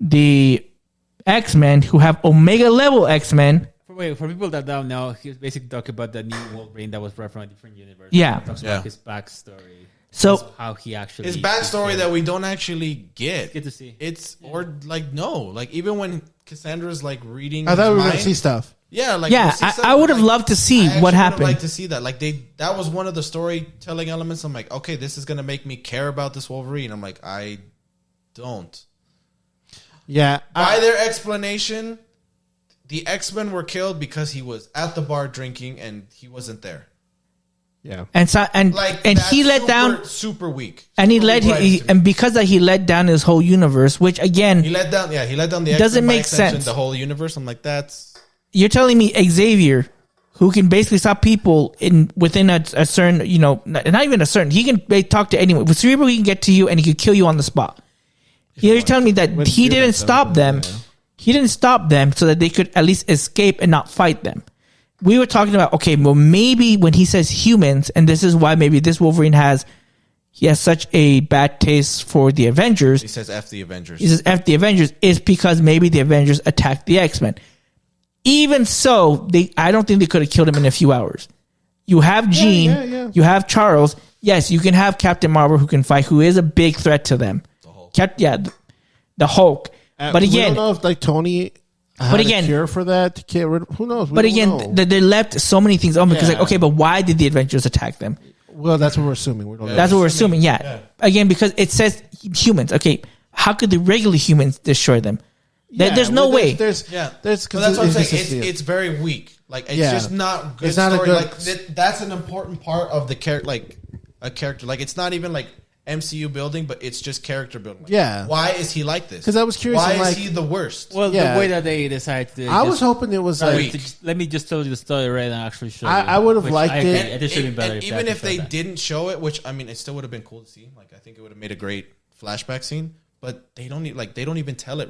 the X-Men, who have Omega level X-Men. For people that don't know, he was basically talking about the new Wolverine that was brought from a different universe. Yeah. He talks about his backstory. So how he actually his backstory that we don't actually get. Get to see. Even when Cassandra's like reading, I thought we were mind, going to see stuff. Yeah, like yeah, I would have loved to see what happened. Like to see that, like that was one of the storytelling elements. I'm like, okay, this is gonna make me care about this Wolverine. I'm like, I don't. Yeah, by their explanation, the X-Men were killed because he was at the bar drinking and he wasn't there. Yeah, and he let down super weak, and and because that he let down his whole universe, which again he let down the X-Men doesn't by make extension, sense. The whole universe. I'm like, that's. You're telling me Xavier, who can basically stop people within a certain, not even a certain, he can talk to anyone. With Cerebro, he can get to you and he could kill you on the spot. You're telling me that he didn't stop them. He didn't stop them so that they could at least escape and not fight them. We were talking about, okay, well, maybe when he says humans, and this is why maybe this Wolverine has such a bad taste for the Avengers. He says F the Avengers. He says F the Avengers is because maybe the Avengers attacked the X-Men. Even so, I don't think they could have killed him in a few hours. You have Jean, you have Charles. Yes, you can have Captain Marvel who can fight, who is a big threat to them. The Hulk. The Hulk. But again, we don't know if like Tony had a cure for that to get rid of. Who knows? But again, they left so many things open because, okay, but why did the Avengers attack them? Well, that's what we're assuming. We don't know. That's what we're assuming. Yeah. Again, because it says humans. Okay, how could the regular humans destroy them? There's no way. That's what I'm saying. It's very weak. Like it's just not good. It's not story. a good. Like that's an important part of the character. Like a character. Like it's not even like MCU building, but it's just character building. Like, why is he like this? Because I was curious. Why is he the worst? Well, the way that they decided to. I was hoping it was like. Let me just tell you the story right and actually show you. I would have liked it. It should have been better. Even if they didn't show it, which I mean, it still would have been cool to see. Like I think it would have made a great flashback scene. But they don't even tell it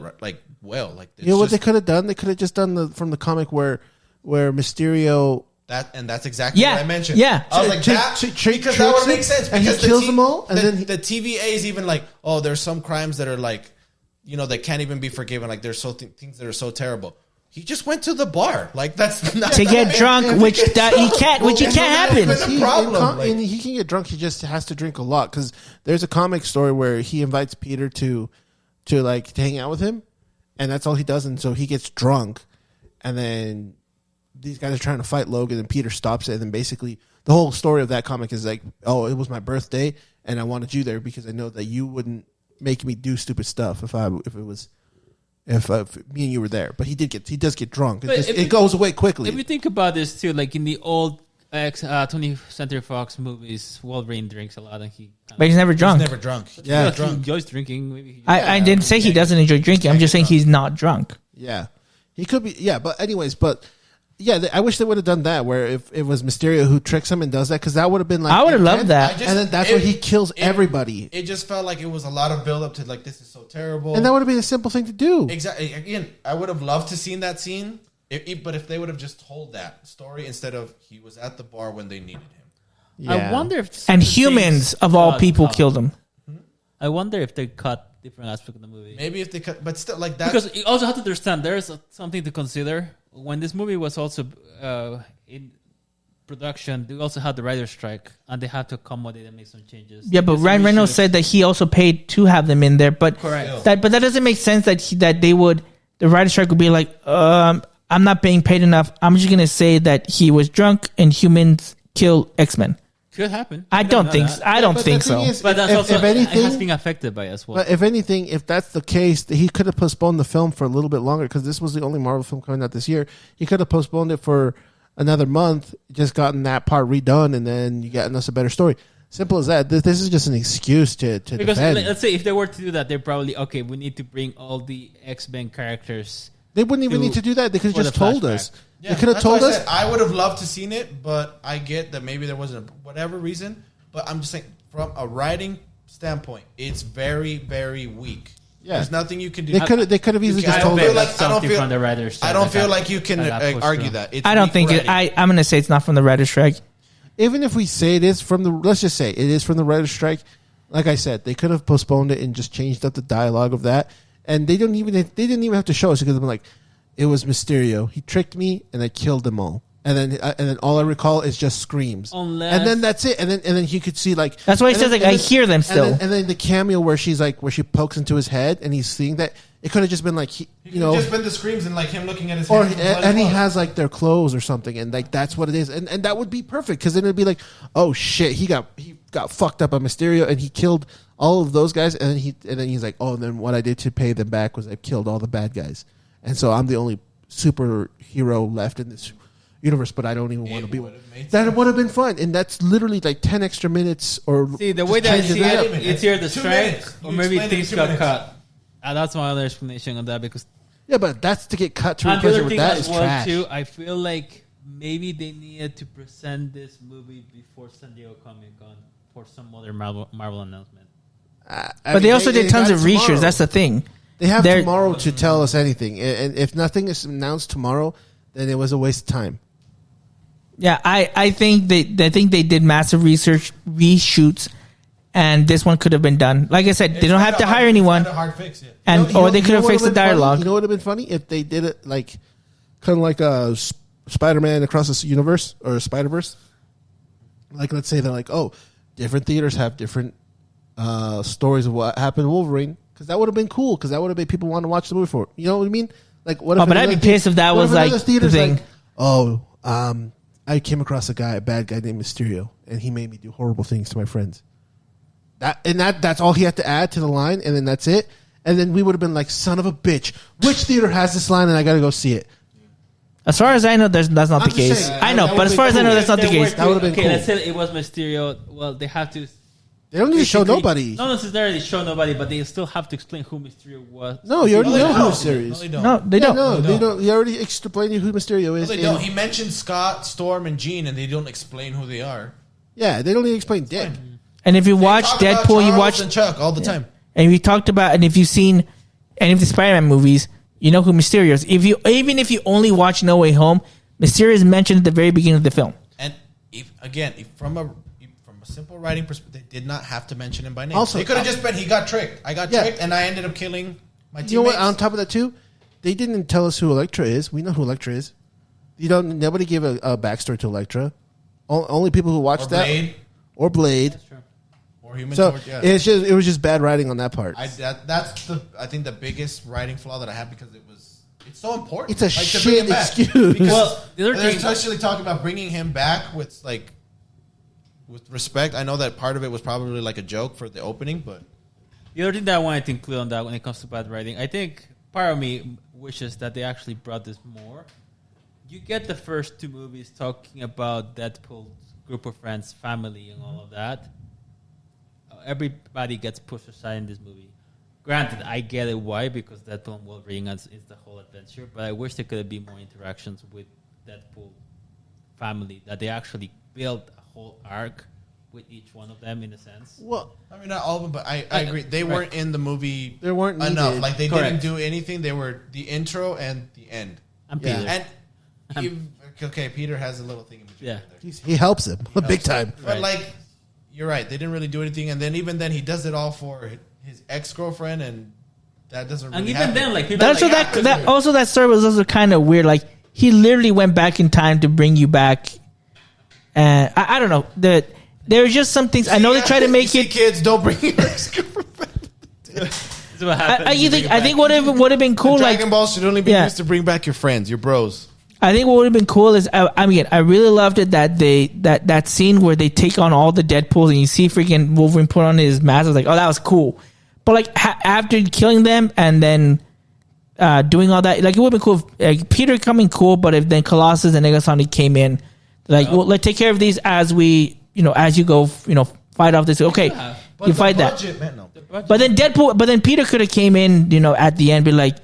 well. Like what they could have done? They could have just done from the comic where Mysterio. That's exactly what I mentioned. Yeah, I was like because that would make sense. And because he kills them all, and then the TVA is even like, oh, there's some crimes that are like, that can't even be forgiven. Like there's things that are so terrible. He just went to the bar. Like that's not to get drunk, which can't happen. And he can get drunk. He just has to drink a lot because there's a comic story where he invites Peter to hang out with him, and that's all he does. And so he gets drunk, and then these guys are trying to fight Logan, and Peter stops it, and then basically the whole story of that comic is like, oh, it was my birthday, and I wanted you there because I know that you wouldn't make me do stupid stuff if me and you were there. But he does get drunk. It goes away quickly. If you think about this too, like in the old 20th Century Fox movies, Wolverine drinks a lot, and but he's never drunk. He's never drunk. Yeah. He enjoys drinking. Maybe I didn't say he doesn't enjoy drinking. I'm just saying he's not drunk. Yeah, he could be. Yeah, but anyways, I wish they would have done that where if it was Mysterio who tricks him and does that, because that would have been like I would have loved that. And then that's where he kills everybody. It just felt like it was a lot of build up to like this is so terrible, And that would have been a simple thing to do. exactly. Again, I would have loved to seen that scene, but if they would have just told that story instead of he was at the bar when they needed him. Yeah. I wonder if And certain humans, things of all got people, cut. killed him. I wonder if they cut different aspects of the movie. Maybe if they cut, but still like that. Because you also have to understand there's something to consider. When this movie was also in production, they also had the writer's strike, and they had to accommodate and make some changes. Yeah, but Because Ryan we Reynolds should- said that he also paid to have them in there. But Correct. that doesn't make sense that they would, the writer's strike would be like, I'm not being paid enough. I'm just gonna say that he was drunk and humans kill X-Men. Could happen. I We don't know think. that. I don't But think the thing so. is, But that's if also anything, it has been affected by as well. but if anything, if that's the case, he could have postponed the film for a little bit longer because this was the only Marvel film coming out this year. He could have postponed it for another month, just gotten that part redone, and then you gotten us a better story. Simple as that. This is just an excuse to Because defend. let's say if they were to do that, they're probably we need to bring all the X-Men characters. They wouldn't even need to do that. They could have for just the told flashback. us. Yeah, they could have that's told why I us. said I would have loved to seen it, but I get that maybe there wasn't whatever reason. But I'm just saying, from a writing standpoint, it's very, very weak. Yeah. There's nothing you can do. They could have easily I just don't told feel us. like I don't feel from the writers. I don't feel like you can pushed argue through. that. It's I don't weak think it. writing. I'm gonna say it's not from the writer's strike. Even if we say it is from the, let's just say it is from the writer's strike. Like I said, they could have postponed it and just changed up the dialogue of that. And they didn't even have to show us because I'm like, it was Mysterio. He tricked me and I killed them all. And then all I recall is just screams. Unless- And then that's it. And then you could see like That's why he and says then- like and I then- hear them still. And then the cameo where she pokes into his head and he's seeing that. It could have just been like just been the screams and like him looking at his or hands and he has like their clothes or something, and like that's what it is, and that would be perfect because then it'd be like, oh shit, he got fucked up by Mysterio and he killed all of those guys, and then he's like, oh, and then what I did to pay them back was I killed all the bad guys, and so I'm the only superhero left in this universe, but I don't even want to be one. That would have been fun, and that's literally like 10 extra minutes. Or See, the way that I change see up. it, it's here the 2 strike, minutes. or You maybe explained it in things 2 got minutes. cut. That's my other explanation on that because Yeah, but that's to get cut to and the replace it other with thing that as is well trash. too, I feel like maybe they needed to present this movie before San Diego Comic Con for some other Marvel announcement. But they also did tons of tomorrow. reshoots. That's the thing. They have They're- tomorrow to tell us anything, and if nothing is announced tomorrow, then it was a waste of time. Yeah, I think they did massive research reshoots, and this one could have been done. Like I said, they don't have to hire anyone, It's not a hard fix. Yeah. and or they could have fixed the dialogue. You know what would have been funny if they did it like kind of like a Spider-Man across the universe or Spider-Verse. Like let's say they're like, oh, different theaters have different stories of what happened to Wolverine, because that would have been cool. Because that would have made people want to watch the movie for it. You know what I mean? Like what? If Oh, but I'd be another pissed if that what was, another like, theater's the thing. like, oh, I came across a bad guy named Mysterio, and he made me do horrible things to my friends. That's all he had to add to the line, and then that's it. And then we would have been like, son of a bitch, which theater has this line, and I got to go see it. As far as I know, that's not I'm the just case. saying, I know, that but as would've far as I been know, cool. that's not the If they were case. to- That would've been okay, cool. let's say it was Mysterio. Well, they have to. They don't need to show basically- nobody. Not necessarily show nobody, but they still have to explain who Mysterio was. No, you already No, they know don't. who's serious. No, they don't. No, they Yeah, don't. no, They they don't. don't. He already explained you who Mysterio No, is. they in- don't. He mentioned Scott, Storm, and Jean, and they don't explain who they are. Yeah, they don't need to explain dick. And if you watch Talk about Deadpool, you Charles watch and Chuck all the time. and we talked about, and if you've seen any of the Spider-Man movies, you know who Mysterio is. Even if you only watch No Way Home, Mysterio is mentioned at the very beginning of the film. And from a simple writing perspective, they did not have to mention him by name. Also, they could have just been, he got tricked. I got Yeah. tricked, and I ended up killing my teammates. You know what? On top of that, too, they didn't tell us who Elektra is. We know who Elektra is. Nobody gave a backstory to Elektra. Only people who watched Or that Blade. or Blade. That's true. Or Human So Torch, yeah. it was just bad writing on that part. That's I think the biggest writing flaw that I have, because it was It's so important. It's a to bring shit him back. excuse. Because Well, the other they're thing- especially talking about bringing him back with respect. I know that part of it was probably like a joke for the opening, but The other thing that I wanted to include on that when it comes to bad writing, I think part of me wishes that they actually brought this more. You get the first two movies talking about Deadpool's group of friends, family, and all of that. Everybody gets pushed aside in this movie. Granted, I get it why, because Deadpool and Wolverine is the whole adventure, but I wish there could be more interactions with Deadpool family, that they actually built a whole arc with each one of them in a sense. Well, I mean, not all of them, but I agree. They weren't in the movie They weren't enough. needed. Like, they Correct. didn't do anything. They were the intro and the end. I'm Yeah. Peter. And okay, Peter has a little thing in between. Yeah. There. he helps him big time. But, Right. like, you're right. They didn't really do anything. And then even then, he does it all for his ex-girlfriend, and that doesn't really And even happen. then, like, people That's like, so that story was also kind of weird. Like he literally went back in time to bring you back, and I don't know. There are just some things. I know they try to make You it. see, kids, don't bring your ex-girlfriend. this is what happens. I think what would have been cool, like Dragon Ball should only be Yeah. used to bring back your friends, your bros. I think what would have been cool is I really loved it that that scene where they take on all the Deadpools and you see freaking Wolverine put on his mask. I was like, oh, that was cool. But like after killing them and then doing all that, like it would have been cool. If, like Peter coming cool, but if then Colossus and Negasonic came in, like, well, let's take care of these as we, as you go, fight off this. Okay, you fight that. Man, no. But then Peter could have came in, at the end, be like,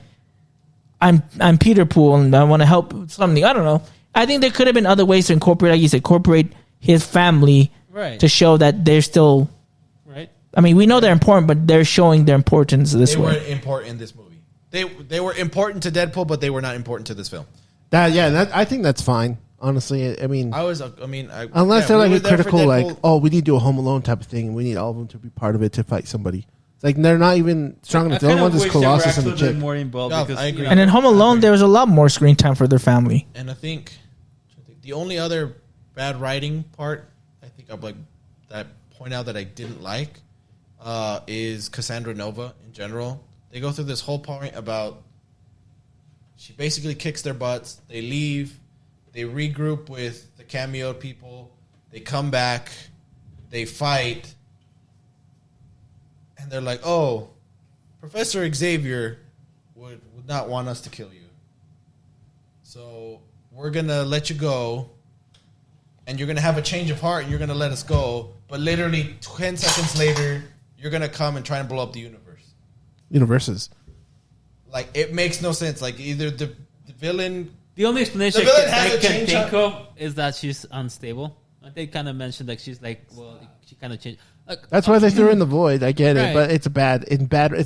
I'm Peter Pool and I want to help something. I don't know. I think there could have been other ways to incorporate, like you said, incorporate his family Right. to show that they're still. Right. I mean, we know they're important, but they're showing their importance this They way. weren't important in this movie. They were important to Deadpool, but they were not important to this film. I think that's fine. Honestly, I mean, Unless unless they're like a critical, like, oh, we need to do a Home Alone type of thing, and we need all of them to be part of it to fight somebody. It's like they're not even strong enough. The only ones is Colossus and the chick. More involved Yeah, because, I agree. And in Home Alone, there was a lot more screen time for their family. And I think the only other bad writing part, I think I'd like that point out that I didn't like, is Cassandra Nova in general. They go through this whole point about she basically kicks their butts. They leave. They regroup with the cameo people. They come back. They fight. And they're like, oh, Professor Xavier would not want us to kill you. So we're going to let you go. And you're going to have a change of heart and you're going to let us go. But literally 10 seconds later, you're going to come and try and blow up the Universes. Like, it makes no sense. Like, either the villain... the only explanation The villain I has a can change think up. of is that she's unstable. Like, they kind of mentioned like she's like, well, she kind of changed. Like, That's why they threw in the void. I get Right. it, but it's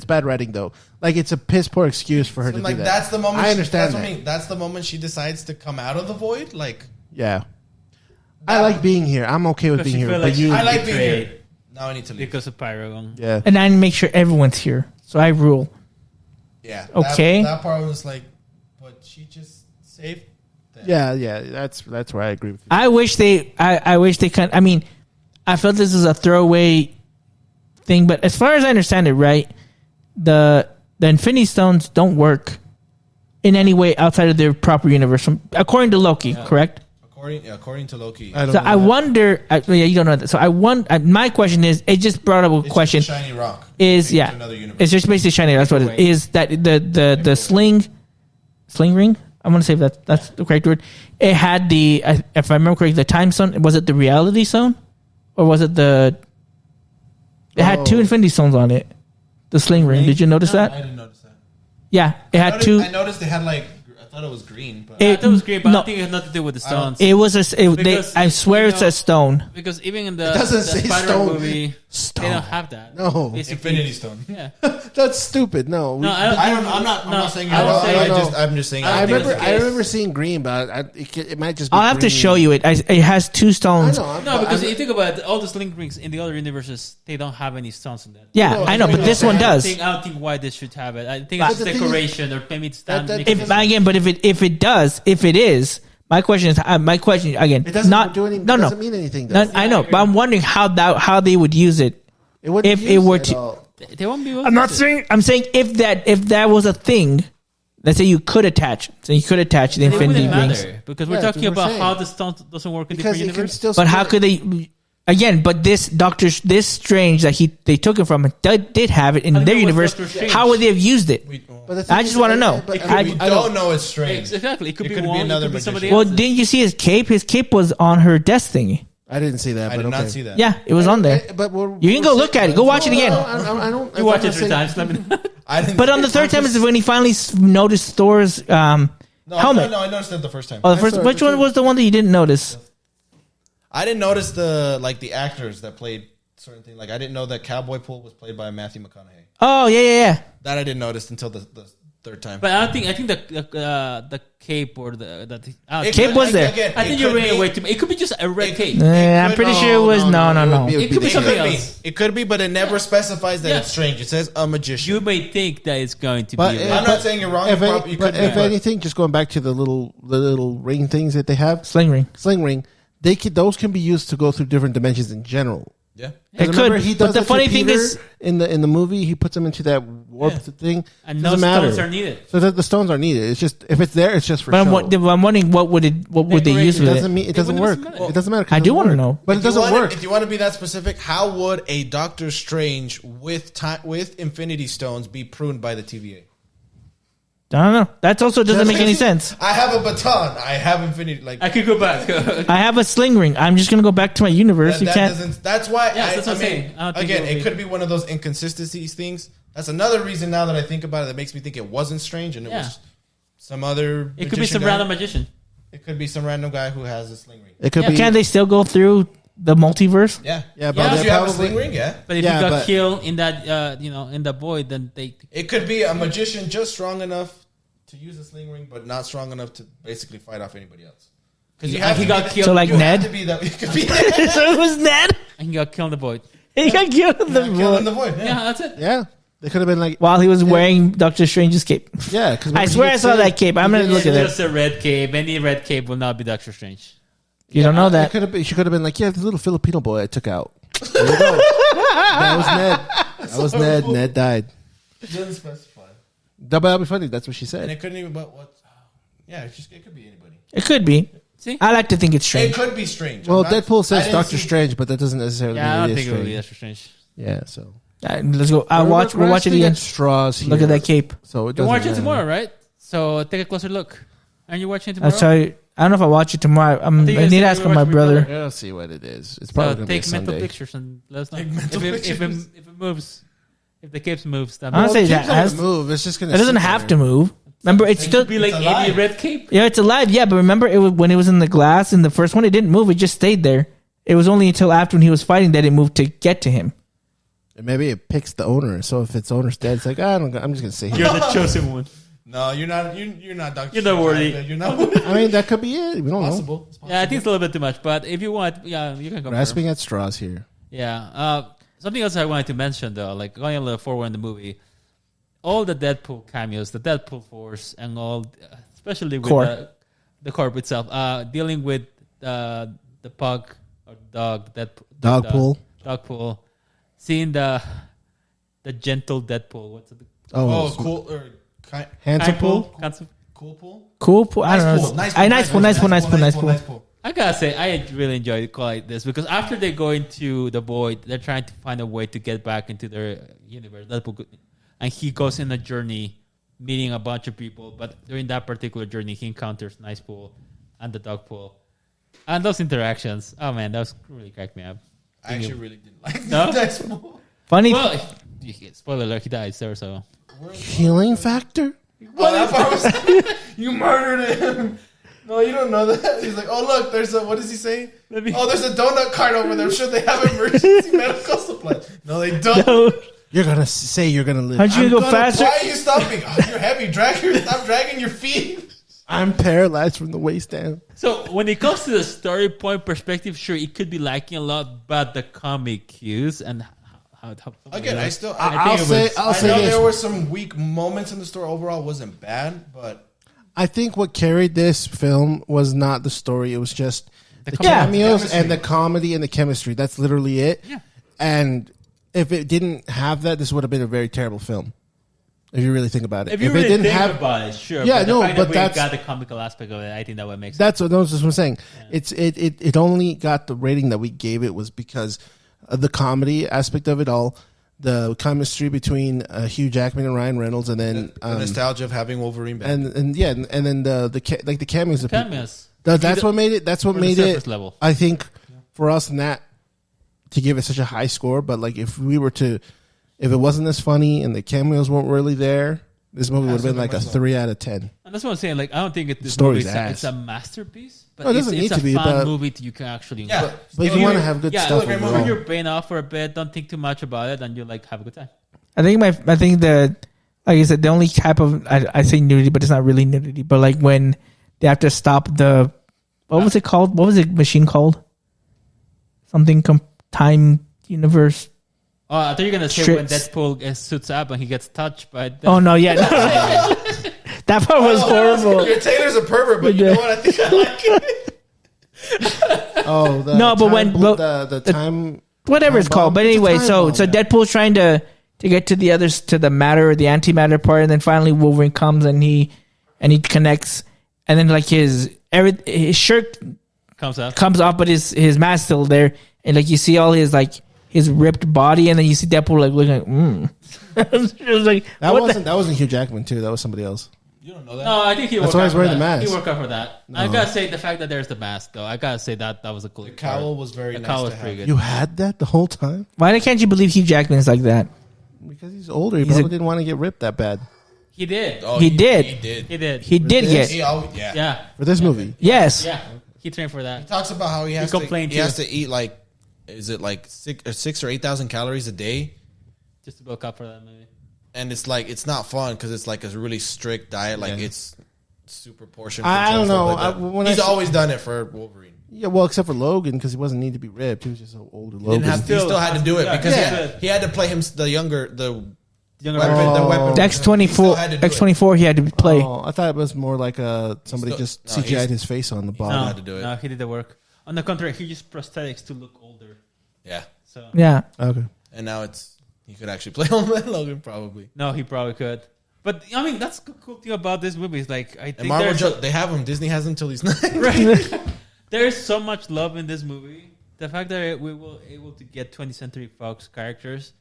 bad writing though. Like it's a piss poor excuse for her to like, do that. that's the moment. I understand that's what that. I mean. That's the moment she decides to come out of the void. Like, Yeah, I like being here. I'm okay with Because being she here, feel but like you, I like being betrayed here. Now I need to leave. because of Pyro. yeah. And I make sure everyone's here. So I rule. Yeah. Okay. That part was like, but she just saved them. Yeah, that's where I agree with you. I wish they kind. I mean, I felt this is a throwaway thing, but as far as I understand it, right, the Infinity Stones don't work in any way outside of their proper universe, according to Loki. Correct? According to Loki. I don't So know I that. wonder. You don't know that. So my question is, it just brought up a It's question. just a shiny rock. Is Into another universe. it's just basically shiny. That's what it is. That the sling ring. I'm gonna say that's the correct word. It had if I remember correctly, the time stone. Was it the reality stone, or was it the? It had two Infinity Stones on it. The sling ring. Did you notice I that? didn't notice that. Yeah, it had two. I noticed they had like. I thought it was green, but That was great, but no, I think it had nothing to do with the stones. it was Because, I swear you it's know, a stone. Because even in the, doesn't the say Spider stone. movie, Stone. they don't have that. No. Basically, Infinity Stone. Yeah. That's stupid. No, No, I'm not saying you're I would wrong. say- I'm just saying. I I think remember. it's the I case. remember seeing green, but it might just. Be I'll have to green. show you it. It has two I stones. know. No, because you think about it, all the sling rings in the other universes, they don't have any stones in that. Yeah, No, I know, but this one does. I don't think why this should have it. I think But it's the thing is- decoration or maybe it's stand. That- making If it- again, but if it is, my question is again. It doesn't not do any. no, doesn't no, mean anything. no. Though. I know, but I'm wondering how they would use it. It wouldn't if use it were at to- all. they won't be able I'm to not use it. saying. I'm saying if that was a thing, let's say you could attach. So you could attach the It Infinity wouldn't Rings. matter because we're Yeah, talking that's what about we're how saying. the stone doesn't work in Because different it can universes. still. But how split. could they? Again, but this Strange that they took it from did have it in How do their you know universe. what's Doctor Strange? How would they have used it? But the thing I just is, want to know. but We don't know it's strange. Exactly. It could It be could be Wong. another It could be somebody magician. Well, else. didn't you see his cape? His cape was on her desk thingy. I didn't see that. I but did okay. not see that. Yeah, it was on there. But You can go look at it. Go watch it again. I don't. You watch it 3 times. Let me know. I didn't. But on the third time is when he finally noticed Thor's helmet. No, I noticed it the first time. Oh, the first. saw it Which the one first- was the one that you didn't notice? I didn't notice the actors that played certain things. Like I didn't know that Cowboy Pool was played by Matthew McConaughey. Oh yeah. That I didn't notice until the third time. But I think the cape or the It Cape could- was there. Again, I think it you're could reading be- away too much. It could be just a red cape. I'm pretty sure it was no. It could be It something could be. else. It could be, but it never specifies that Yeah. it's strange. It says a magician. You may think that it's going to But be. I'm not saying you're wrong. If, You probably- you but could if be, but- anything, just going back to the little ring things that they have, Sling ring. sling ring, those can be used to go through different dimensions in general. yeah. It 'Cause remember, could, he but does the that to funny thing Peter is, in the movie, he puts him into that warped thing. and no Doesn't matter. stones are needed. So the stones are needed. It's just if it's there, it's just for but show. I'm wondering what would they use It with doesn't it? mean it doesn't wouldn't work. matter. It doesn't matter. 'cause I it do doesn't want to work. know. but it doesn't work. If you want to be that specific, how would a Doctor Strange with Infinity Stones be pruned by the TVA? I don't know. That also doesn't make any sense. I have a baton. I have Infinity. Like I could go back. I have a sling ring. I'm just gonna go back to my universe. that, You can't. doesn't. That's why. Yes, that's what I'm mean, saying. I don't think again, it will it be. could be one of those inconsistencies things. That's another reason now that I think about it that makes me think it wasn't strange and it Yeah. was some other. It could be magician some guy. random magician. It could be some random guy who has a sling ring. It could Yeah, be. Can't they still go through the multiverse? Yeah, Yeah, but Yeah, If they're you have a probably- sling ring, yeah. But if Yeah, you got but- killed in that, in the void, then they. It could be a magician just strong enough to use a sling ring, but not strong enough to basically fight off anybody else. Because you And have he to got be killed. So like you have Ned? to be that. You could be So it was Ned. And he got killed in the void. He got killed in the killed in the void void. Yeah, that's it. Yeah, they could have been like. while he was wearing Doctor Strange's cape. Yeah, because I swear I saw that cape. I'm gonna look at It's it. just a red cape. Any red cape will not be Doctor Strange. You don't know that. Could have been, she could have been like, yeah, the little Filipino boy I took out. There you go. That was Ned. That was Ned. Ned died. It doesn't specify, That'll be funny. That's what she and said. it couldn't even. But what? Yeah, it could be anybody. It could be. See? I like to think it's It strange. could be strange. Well, I'm not- Deadpool I says didn't Doctor see- Strange, but that doesn't necessarily Yeah, I mean don't it think is it will be strange. Doctor Strange. Yeah, so Let's go. We'll watch it Grasping again. at straws here. Look at that cape. So it You're doesn't watching matter. tomorrow, right? So take a closer look. And you're watching I'll tomorrow? tell you. I don't know if I'll watch it tomorrow. I think you need said to ask you for were my watching brother. Before. Yeah, I'll see what it is. It's probably So gonna be a take mental Sunday. pictures and let us know. Take mental If it pictures. moves. If the cape moves, that Honestly, means that It's not has- gonna move. It's just gonna. It doesn't sit have there. to move. Remember, it's still. be like It's any alive. red cape. Yeah, it's alive. Yeah, but remember, when it was in the glass in the first one, it didn't move. It just stayed there. It was only until after when he was fighting that it moved to get to him. And maybe it picks the owner. So if its owner's dead, it's like I'm just gonna say. You're the chosen one. No, you're not. You're not Doctor. You're not worthy. You're not I mean, that could be it. We don't know. possible. It's possible. Yeah, I think it's a little bit too much. But if you want, yeah, you can go. Grasping at straws here. Yeah. Something else I wanted to mention though, like going a little forward in the movie, all the Deadpool cameos, the Deadpool Force, and all, especially with Core. the corp itself, dealing with the pug or dog, Dogpool. Dogpool, seeing the gentle Deadpool. What's it? Oh, cool. Or Handsome pool. cool pool. Cool pool. I Nice don't know. pool. Nice Nice pool. Nice pool. I gotta say, I really enjoyed calling this because after they go into the void, they're trying to find a way to get back into their universe. Deadpool, and he goes in a journey, meeting a bunch of people. But during that particular journey, he encounters Nice Pool and the Dog Pool, and those interactions. Oh man, that was really cracked me up. I actually really didn't like No? Nice pool. Funny. Well, spoiler alert, he dies there. So Healing factor. Oh, that part was you murdered him. No, you don't know that. He's like, oh look, there's a. What does he say? Oh, there's a donut cart over there. I'm sure they have emergency medical supplies. No, they don't. No. You're gonna say you're gonna live. Aren't you gonna go faster? Why are you stopping? Oh, you're heavy. Stop dragging your feet. I'm paralyzed from the waist down. So when it comes to the story point perspective, sure, it could be lacking a lot, but the comic cues and how Again, I still. I'll I say know this. there were some weak moments in the story. Overall, wasn't bad, but I think what carried this film was not the story. It was just the Yeah. cameos Chemistry. and the comedy and the chemistry. That's literally it. Yeah. And if it didn't have that, this would have been a very terrible film. If you really think about it, If you really think about it, sure. Yeah, but the no, fact but that we that's- got the comical aspect of it. I think that what makes that's what I'm saying. It only got the rating that we gave it was because of the comedy aspect of it all, the chemistry between Hugh Jackman and Ryan Reynolds, and then the nostalgia of having Wolverine back. and then the cameos of people. cameos. That's what made it. That's what For the made surface it. level. I think for us, Nat, to give it such a high score. But like, if it wasn't as funny and the cameos weren't really there, this movie would have been like a 3 out of 10. And that's what I'm saying. Like, I don't think this Story's movie ass. it's a masterpiece, but No, it doesn't it's need a to be, fun but- movie that you can actually Yeah. enjoy. But if you want to have good Yeah, stuff, look, overall. when you're paying off for a bit, don't think too much about it, and you like have a good time. I think that, like I said, the only type of I say nudity, but it's not really nudity. But like when they have to stop the, what was it called? What was the machine called? Something time universe. Oh, I thought you were gonna say when Strips. Deadpool suits up and he gets touched by. Oh no, yeah, that part was horrible. Taylor's a pervert, but you know what? I think I like it. Oh, the No, but time when- boom- but- the time Whatever it's Time called. bomb? But It's a anyway, time so bomb, so yeah. Deadpool's trying to get to the others, to the matter or the antimatter part, and then finally Wolverine comes and he connects, and then like his shirt comes out. comes off, but his mask's still there, and like you see all his ripped body, and then you see Deadpool like looking like, it was like that what the- wasn't Hugh Jackman too. That was somebody else. You don't know that. No, I think he. That's worked why out he's for wearing the that. mask. He worked out for that. I gotta say the fact that there's the mask though. I gotta say that was a cool. The cowl was very The nice cowl to was pretty have. good. You had that the whole time Why can't you believe Hugh Jackman is like that? because he's older. He He's probably a- didn't want to get ripped that bad He did. Oh, He did. He did. He did. He did this? get He always, yeah. Yeah. for this movie. yes. Yeah. He trained for that. Talks about how he has complained he has too. to eat like, is it like 6 or 8,000 calories a day? Just to build up for that movie. And it's like it's not fun because it's like a really strict diet. Like it's super portion. I control, don't know. stuff like that. When He's I- always done it for Wolverine. Yeah, well, except for Logan because he wasn't need to be ripped. He was just so older. He Logan. still had to do it Yeah, because yeah. he had to play him the younger Younger weapon. version. The weapon. The X-24, He had to do it. X-24, he had to play. Oh, I thought it was more like somebody Still- just no, CGI'd his face on the bottom. No, had to do it. no, he did the work. On the contrary, he used prosthetics to look older. Yeah, So Yeah. Okay. and now he could actually play Logan probably. no, he probably could. But I mean, that's the cool thing about this movie is like I And think Marvel, there's they have him. Disney has him until he's 9. right. There's so much love in this movie. The fact that we were able to get 20th Century Fox characters,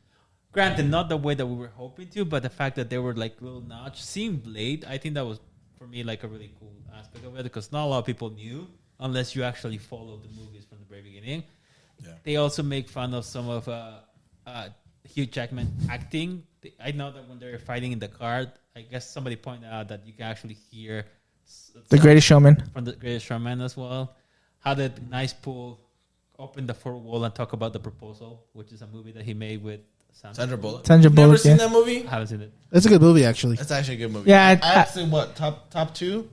granted, not the way that we were hoping to, but the fact that they were like little notch. Seeing Blade, I think that was for me like a really cool aspect of it because not a lot of people knew unless you actually followed the movies from the very beginning. Yeah. They also make fun of some of Hugh Jackman acting. I know that when they're fighting in the car, I guess somebody pointed out that you can actually hear The Greatest Showman. from the Greatest Showman as well. How did Nice Pool open the fourth wall and talk about The Proposal, which is a movie that he made with Sandra Bullock. Sandra You've never Bullock, seen yeah. that movie? I haven't seen it. That's a good movie, actually. That's actually a good movie. Yeah, I actually what top 2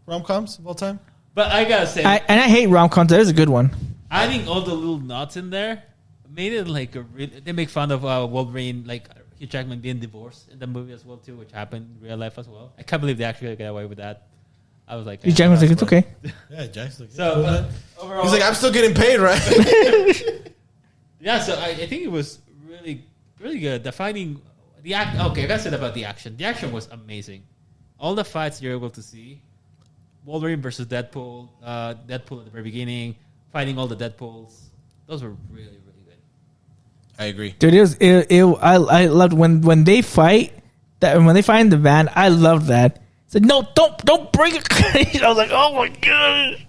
rom coms of all time. But I gotta say, I hate rom-coms. That is a good one. adding all the little knots in there made it like a real. They make fun of Wolverine, like Hugh Jackman being divorced in the movie as well too, which happened in real life as well. I can't believe they actually got away with that. I was like, Hugh Jackman's like, it's okay. Yeah, Jack's like, So but overall, he's like, I'm still getting paid, right? yeah. So I think it was really, really good. The fighting, the act. Okay, that's it about the action. The action was amazing. All the fights you're able to see. Wolverine versus Deadpool. Deadpool at the very beginning, fighting all the Deadpools. Those were really, really good. I agree. Dude, I loved when they fight that when they find the van. I loved that. Said no, don't break it. I was like, oh my god.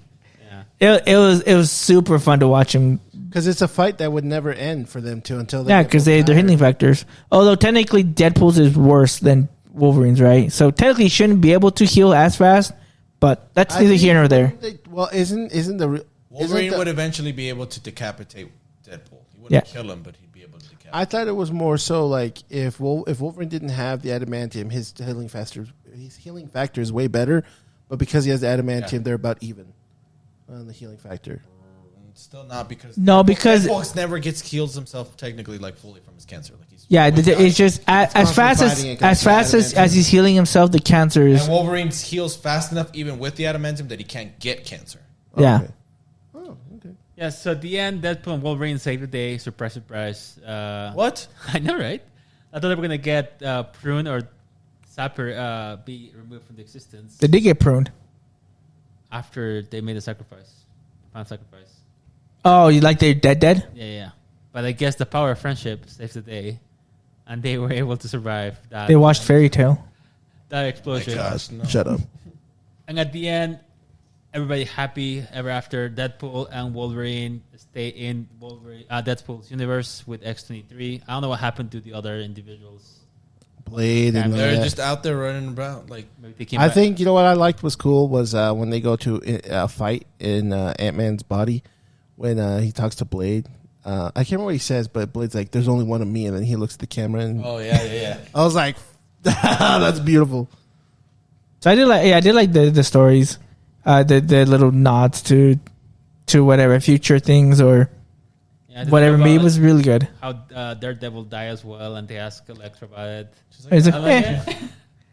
Yeah. It was super fun to watch him. Because it's a fight that would never end for them until they Yeah, get because both they're tired. healing factors. Although technically Deadpool's is worse than Wolverine's, right? So technically he shouldn't be able to heal as fast. But that's I neither think- here nor there. Well, isn't the Wolverine isn't the- would eventually be able to decapitate Deadpool. He wouldn't Yeah. kill him, but he'd be able to decapitate. I thought it was more so like if Wolverine didn't have the adamantium, his healing factor is way better. But because he has the adamantium, Yeah. they're about even on the healing factor. Still not because No, because- Deadpool never heals himself technically like fully from his cancer. Like he's Yeah, always it's just as constantly fast fighting it 'cause as it's fast adamantium. as he's healing himself, the cancer is and Wolverine heals fast enough even with the adamantium that he can't get cancer. yeah. Okay. Oh, okay. Yeah, so at the end, Deadpool and Wolverine save the day. Surprise, surprise. What? I know, right? I thought they were going to get pruned or Sapper be removed from the existence They did get pruned. after they made a sacrifice, final sacrifice. Oh, you like they're dead? Yeah. But I guess the power of friendship saves the day, and they were able to survive that. They watched Fairy Tale. that explosion. Gosh, no. Shut up. And at the end, everybody happy ever after. Deadpool and Wolverine stay in Deadpool's universe with X-23. I don't know what happened to the other individuals. Blade and They're just out there running about. Like, Maybe they came I back. think you know what I liked was cool was when they go to a fight in Ant-Man's body when he talks to Blade. I can't remember what he says, but Blade's like, "There's only one of me," and then he looks at the camera and oh yeah. I was like, "That's beautiful." So I did like the stories, the little nods to whatever future things or Yeah, I did whatever. think Maybe it about was really good. how Daredevil died as well, and they asked Elektra about it. She's It's like, I like eh. it.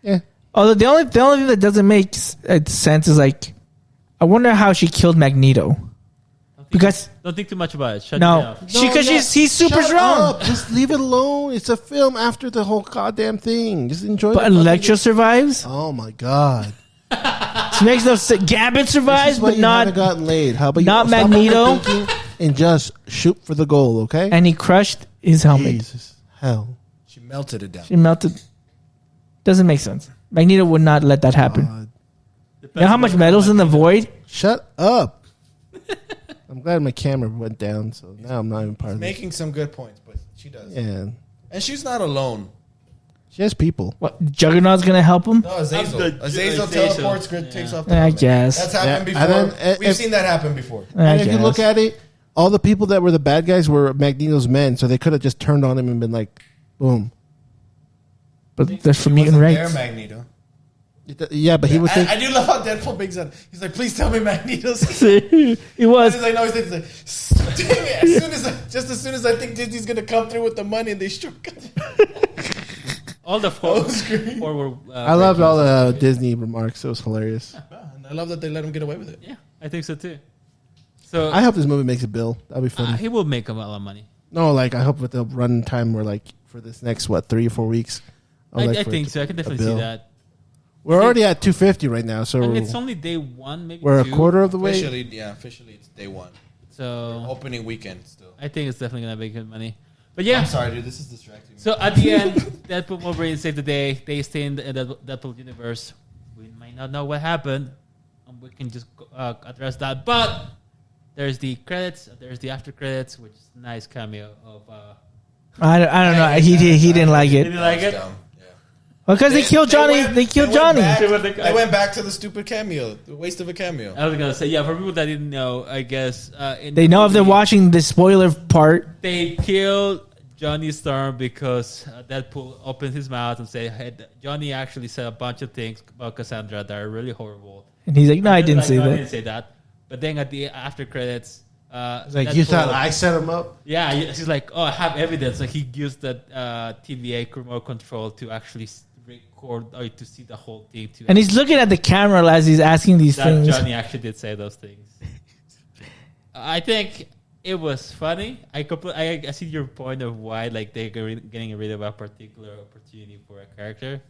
Yeah, Although the only thing that doesn't make sense is like, I wonder how she killed Magneto. Because Don't think too much about it. Shut it no, off. because he's super Shut strong. up. Just leave it alone. It's a film after the whole goddamn thing. Just enjoy. But the fucking- Electro survives. Oh my god. She makes no sense. Gambit This survives, is why but you haven't not. gotten laid. How about not you stop Magneto? overthinking and just shoot for the goal, okay? And he crushed his helmet. Jesus, hell. she melted it down. She melted. Doesn't make sense. Magneto would not let that happen. God. You know how much metal's in the void? Shut up. I'm glad my camera went down, so now I'm not even part of it. Making some good points, but she does. Yeah, And she's not alone. she has people. What? Juggernaut's gonna help him? No, Azazel. I'm the- Azazel Azazel. teleports, takes off the I helmet. guess. That's happened Yeah, before. and then, We've if- seen that happen before. I And if you guess. look at it, all the people that were the bad guys were Magneto's men, so they could have just turned on him and been like, boom. But that's for He mutant wasn't there, rights. Magneto. Yeah, but he would think. I do love how Deadpool makes that. He's like, please tell me Magneto's. He was. He's like, no, he's like, dang it. As soon as I think Disney's gonna come through with the money, and they struck. All the four, was great. four were. I loved all the Disney remarks. It was hilarious. And I love that they let him get away with it. Yeah, I think so too. So I hope this movie makes a bill. That'd be funny. he will make a lot of money. No, like I hope with the run time we're like for this next 3 or 4 weeks. I like for think it so. I can a definitely bill. see that. We're already at 250 right now, so And it's only day one, maybe we're two. a quarter of the way. Officially it's day one. So Opening weekend still. I think it's definitely gonna make good money. But yeah, I'm sorry, dude. This is distracting me. so at the end, Deadpool and Wolverine save the day. They stay in the Deadpool universe. We might not know what happened, and we can just address that. But there's the credits. There's the after credits, which is a nice cameo of. I don't know. He didn't like Did it. you like it? Dumb. Yeah. Because they killed Johnny. They killed Johnny. They went back to the stupid cameo. The waste of a cameo. I was gonna say, yeah. For people that didn't know, I guess in They the know if they're movie, watching the spoiler part. They killed Johnny Storm because Deadpool opened his mouth and said, "Hey, Johnny actually said a bunch of things about Cassandra that are really horrible." And he's like, no, I didn't Like, say no, I that. didn't say that. But then at the after credits, Like you thought I set him up. Yeah, she's like, "Oh, I have evidence." Like he used that TVA remote control to actually record or to see the whole thing. To And he's looking at the camera as he's asking these that things. Johnny actually did say those things. I think it was funny. I see your point of why like they're getting rid of a particular opportunity for a character.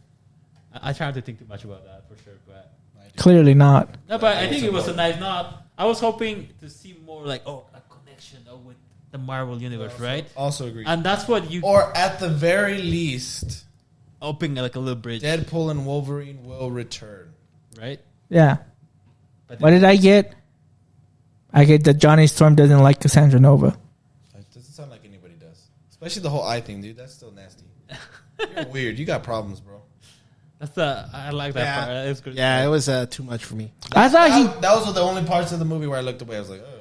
I try not to think too much about that for sure, but Clearly not. no, but I think it was a nice nod. I was hoping to see more like a connection with the Marvel universe, right? Also agree. And that's what you Or at the very least, open like a little bridge, Deadpool and Wolverine will return. right? Yeah. But What did I get? I get that Johnny Storm doesn't like Cassandra Nova. It doesn't sound like anybody does. Especially the whole eye thing, dude. That's still nasty. You're weird. You got problems, bro. I like that part. It was good. Yeah, it was too much for me. I thought That was the only parts of the movie where I looked away. I was like, oh.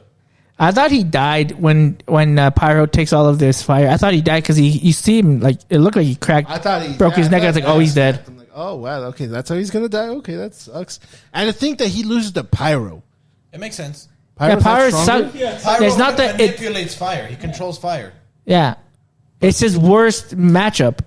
I thought he died when Pyro takes all of this fire. I thought he died because you see him like it looked like he cracked. I thought he broke his neck. I was like, oh, he's dead. I'm like, oh wow, okay, that's how he's gonna die. Okay, that sucks. And to think that he loses to Pyro. It makes sense. Pyro's Pyro not stronger? suck- Pyro It's not that it. manipulates fire. He controls fire. Yeah, it's his worst matchup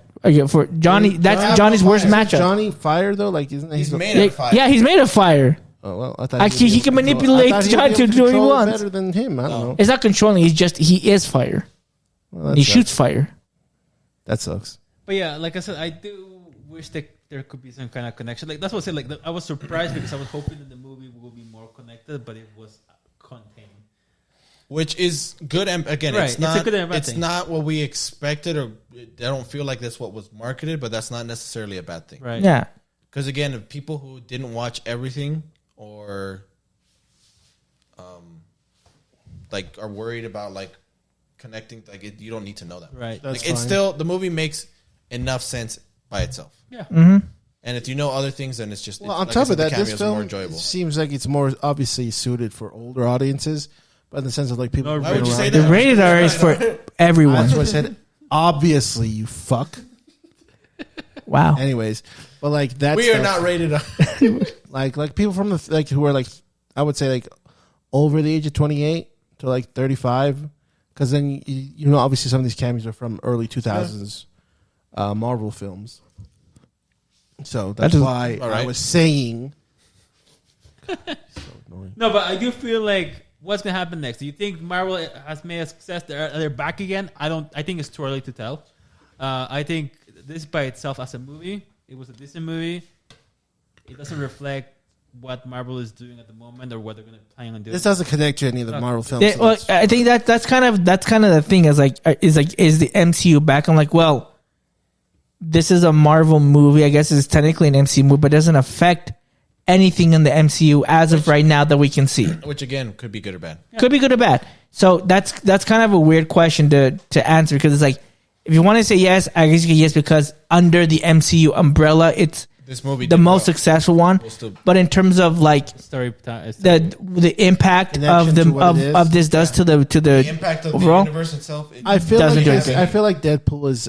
for Johnny. That's Johnny's worst Isn't matchup. Johnny fire though, like isn't He's the- made Yeah, of fire. yeah, he's made of fire. Oh well, I thought Actually, he can manipulate Johnny to do what he wants. better than him. I don't know. It's not controlling. He is fire. Well, that He sucks. shoots fire. That sucks. But yeah, like I said, I do wish there there could be some kind of connection. Like that's what I said. Like I was surprised because I was hoping that the movie will be more connected, but it was contained. Which is good. And again, Right, it's it's not. a good and bad It's thing. not what we expected, or I don't feel like that's what was marketed. But that's not necessarily a bad thing. Right. Yeah. Because again, if people who didn't watch everything or, like are worried about like connecting, like you don't need to know that. Right. That's Like it's fine. still the movie makes enough sense by itself. Yeah. And if you know other things, then it's just Well, it's, on like I top of said, the that, this cameos are film more enjoyable. seems like it's more obviously suited for older audiences, but in the sense of like people. No, who've why been would you say around- The that? rated R is for everyone. That's what I said. Obviously, you fuck. Wow. Anyways, but like that. We are stuff- not rated R. like people from the like who are like I would say like over the age of 28 to like 35, because then you know obviously some of these cameos are from early 2000s Marvel films. So that's That is- why All right. I was saying. No, but I do feel like what's gonna happen next? Do you think Marvel has made a success? They're back again. I don't. I think it's too early to tell. I think this by itself as a movie, it was a decent movie. It doesn't reflect what Marvel is doing at the moment or what they're gonna plan on doing. This doesn't connect to any of the Marvel films. Yeah, so well, that's- I think that's kind of the thing is is the MCU back? I'm like, well, this is a Marvel movie. I guess it's technically an MCU movie, but it doesn't affect anything in the MCU as of right now that we can see. Which again could be good or bad. Could be good or bad. So that's kind of a weird question to answer because it's like if you want to say yes, I guess you can yes because under the MCU umbrella, it's This movie the did most well. successsul one. We'll still- But in terms of like Story time. the impact Connection of to the what it is. of this does to The the impact of overall. the universe itself. I feel Doesn't like do this, anything. I feel like Deadpool is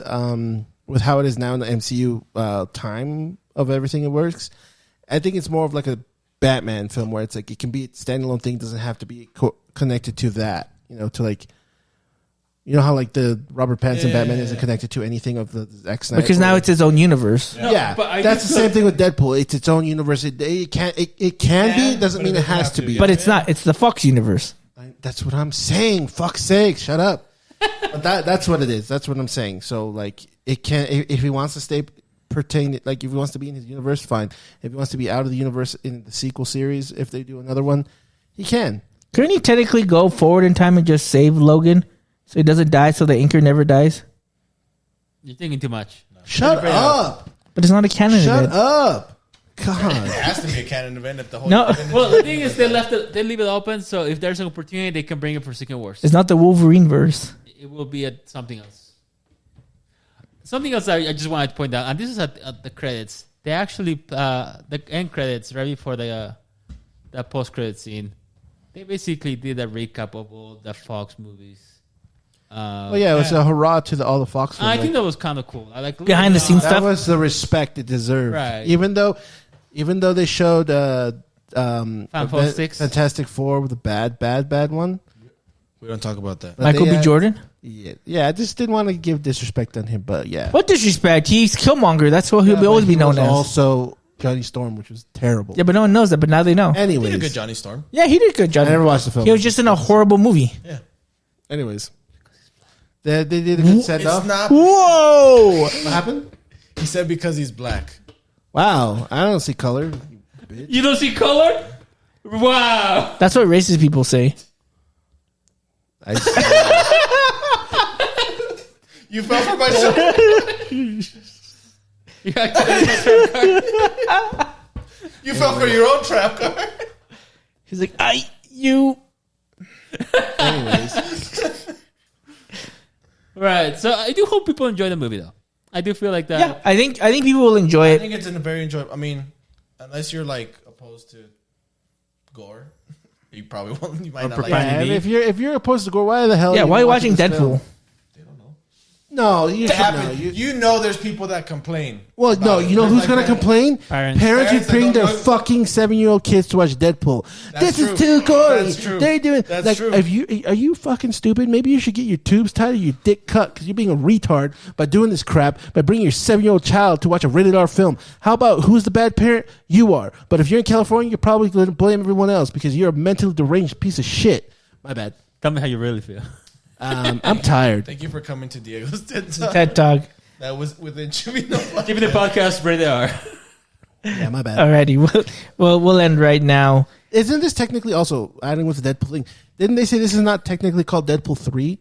with how it is now in the MCU time of everything it works. I think it's more of like a Batman film where it's like it can be a standalone thing, doesn't have to be connected to that. You know, to like you know how like the Robert Pattinson Batman isn't connected to anything of the Zack Snyder because now it's its own universe. yeah, but I that's do the feel- same thing with Deadpool. It's its own universe. It can be. Doesn't but mean it it doesn't has have to to, be. yeah. But it's not. It's the Fox universe. That's what I'm saying. Fuck's sake, shut up. But that's what it is. That's what I'm saying. So like, it can if he wants to stay pertain like if he wants to be in his universe, fine. If he wants to be out of the universe in the sequel series, if they do another one, he can. Couldn't he technically go forward in time and just save Logan so he doesn't die? So the Inker never dies. You're thinking too much. Shut up. But it's not a canon Shut event. up. God. It has to be a canon event if the whole No. Well, the thing is, they leave it open. So if there's an opportunity, they can bring it for Secret Wars. It's not the Wolverine verse. It will be something else. Something else I just wanted to point out, and this is at the credits. They actually the end credits right before the post credit scene. They basically did a recap of all the Fox movies. Oh yeah, it was a hurrah to all the Fox films. I think that was kind of cool. I like Behind the scenes that stuff. was the respect it deserved. Right. Even though they showed Fantastic Four with a bad one. We don't talk about that. But Michael they, B. Jordan. Yeah. I just didn't want to give disrespect on him, but yeah. What disrespect? He's Killmonger. That's what he'll Yeah, always but be he known was as. Also, Johnny Storm, which was terrible. Yeah, but no one knows that. But now they know. He did a Anyways, good Johnny Storm. Yeah, he did good, Johnny. I never watched the film. He was just in a horrible movie. Yeah. Anyways, they did a good send It's off. not. Whoa! What happened? He said because he's black. Wow, I don't see color. You don't see color? Wow. That's what racist people say. I see. You fell for my shot. You fell for your own trap card. He's like, you. Anyways, Right. So I do hope people enjoy the movie, though. I do feel like that. Yeah, I think people will enjoy I it. think it's in a very enjoyable. I mean, unless you're like opposed to gore, you probably won't. You might not like yeah, it. and if you're opposed to gore, why the hell? Yeah, are why are you watching this Deadpool? film? They don't know. No, you It should know. happened. You know, there's people that complain. Well, no, about it. you know There's who's like gonna that. complain? Parents. Parents who Parents that bring don't their know- fucking 7-year-old kids to watch Deadpool. That's This true. is too gory. That's true. They're doing That's like, true. are you fucking stupid? Maybe you should get your tubes tied or your dick cut because you're being a retard by doing this crap by bringing your 7-year-old child to watch a rated R film. How about who's the bad parent? You are. But if you're in California, you're probably going to blame everyone else because you're a mentally deranged piece of shit. My bad. Tell me how you really feel. I'm tired. Thank you for coming to Diego's TED Talk. TED Talk. That was within Jimmy. No Give me the podcast where they are. Yeah, my bad. Alrighty, we'll end right now. Isn't this technically also adding with the Deadpool thing? Didn't they say this is not technically called Deadpool 3?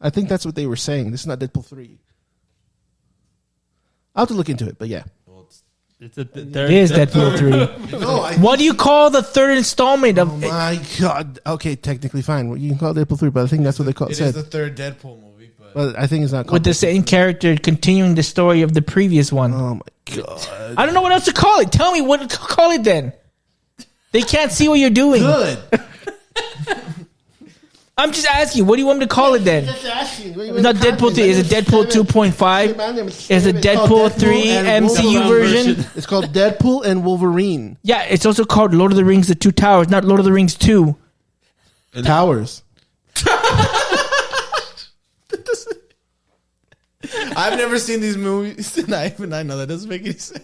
I think that's what they were saying. This is not Deadpool 3. I'll have to look into it, but yeah. It's a It is Deadpool 3. No, What do you call the third installment of? Oh my god. Okay, technically fine. Well, you can call it Deadpool 3, but I think that's what they It is said. the third Deadpool movie, but But I think it's not called With the Deadpool same 3. character continuing the story of the previous one. Oh my god. I don't know what else to call it. Tell me what to call it then. They can't see what you're doing. Good. I'm just asking. What do you want me to call it then? It's not Deadpool 3. Is it Deadpool 2.5? Is it Deadpool 3 MCU version? It's called Deadpool and Wolverine. Yeah, it's also called Lord of the Rings: The Two Towers, not Lord of the Rings 2. Towers. I've never seen these movies, and even I know that doesn't make any sense.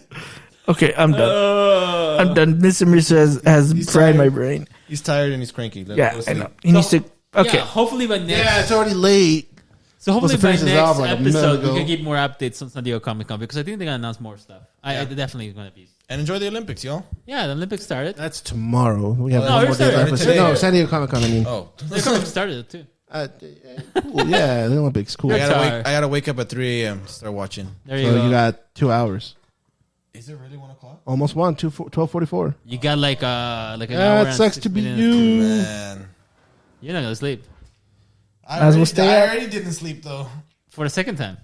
Okay, I'm done. I'm done. Mr. Mercer has fried my brain. He's tired and he's cranky. Yeah, I know. He needs to. Okay. Yeah, hopefully by next. Yeah, it's already late. So hopefully Supposed by to finish next this off like a minute episode we ago. can get more updates on San Diego Comic Con because I think they're gonna announce more stuff. I definitely gonna be. And enjoy the Olympics, y'all. Yeah, the Olympics started. That's tomorrow. We have No, one it more day started left. today. No, San Diego Comic Con, I mean. Oh, The Olympics started too. Cool. Yeah, the Olympics. Cool. I Good. gotta wake up at 3 a.m. to start watching. There you So go. you got 2 hours. Is it really 1 o'clock? Almost 12:44. You got like an hour. That and sucks 6 to be minutes. you. Man, You're not gonna sleep As well stay I up. already didn't sleep though. for the second time.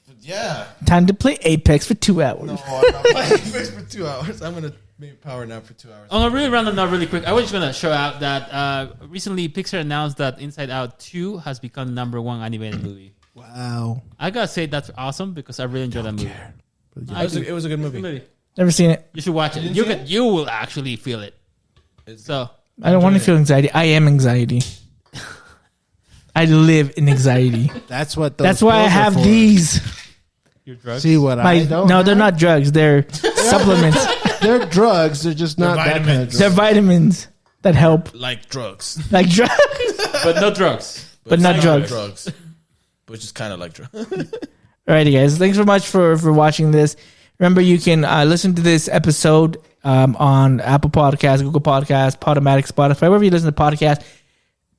But yeah. Time to play Apex for 2 hours. No, I'm not playing Apex for 2 hours. I'm gonna maybe power nap for 2 hours. On a really random note, really quick, I was just gonna show out that recently Pixar announced that Inside Out 2 has become the #1 animated movie. Wow. I gotta say that's awesome because I really enjoyed that movie. It was a good movie. Never seen it. You should watch it. You will actually feel it. So I don't want to feel anxiety. I am anxiety. I live in anxiety. That's what. Those That's why I pills are have for. these. your drugs. See what My, I don't. no, they're not drugs. They're supplements. They're drugs. They're just not that kind of vitamins. They're drugs. vitamins that help, Like drugs, like drugs, but no drugs. but not it's drugs. Drugs, which is kind of like drugs. Alrighty, guys. Thanks so much for watching this. Remember, you can listen to this episode on Apple Podcasts, Google Podcasts, Podomatic, Spotify, wherever you listen to podcasts.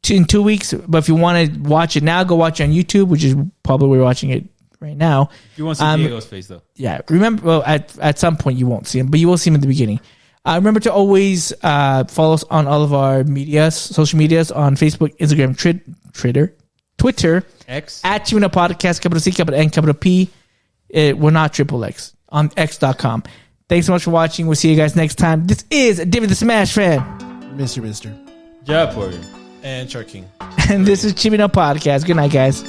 In 2 weeks. But if you want to watch it now, go watch it on YouTube, which is probably where you're watching it right now. You want to see Diego's face though. Yeah. Remember, well, at some point you won't see him, but you will see him at the beginning. Remember to always follow us on all of our social medias on Facebook, Instagram, Twitter, X. at Chimino Podcast, capital C, capital N, capital P. We're not XXX on X.com. Thanks so much for watching. We'll see you guys next time. This is David the Smash Fan. Mister. Job for you. And Shark King. And this is Chimino Podcast. Good night, guys.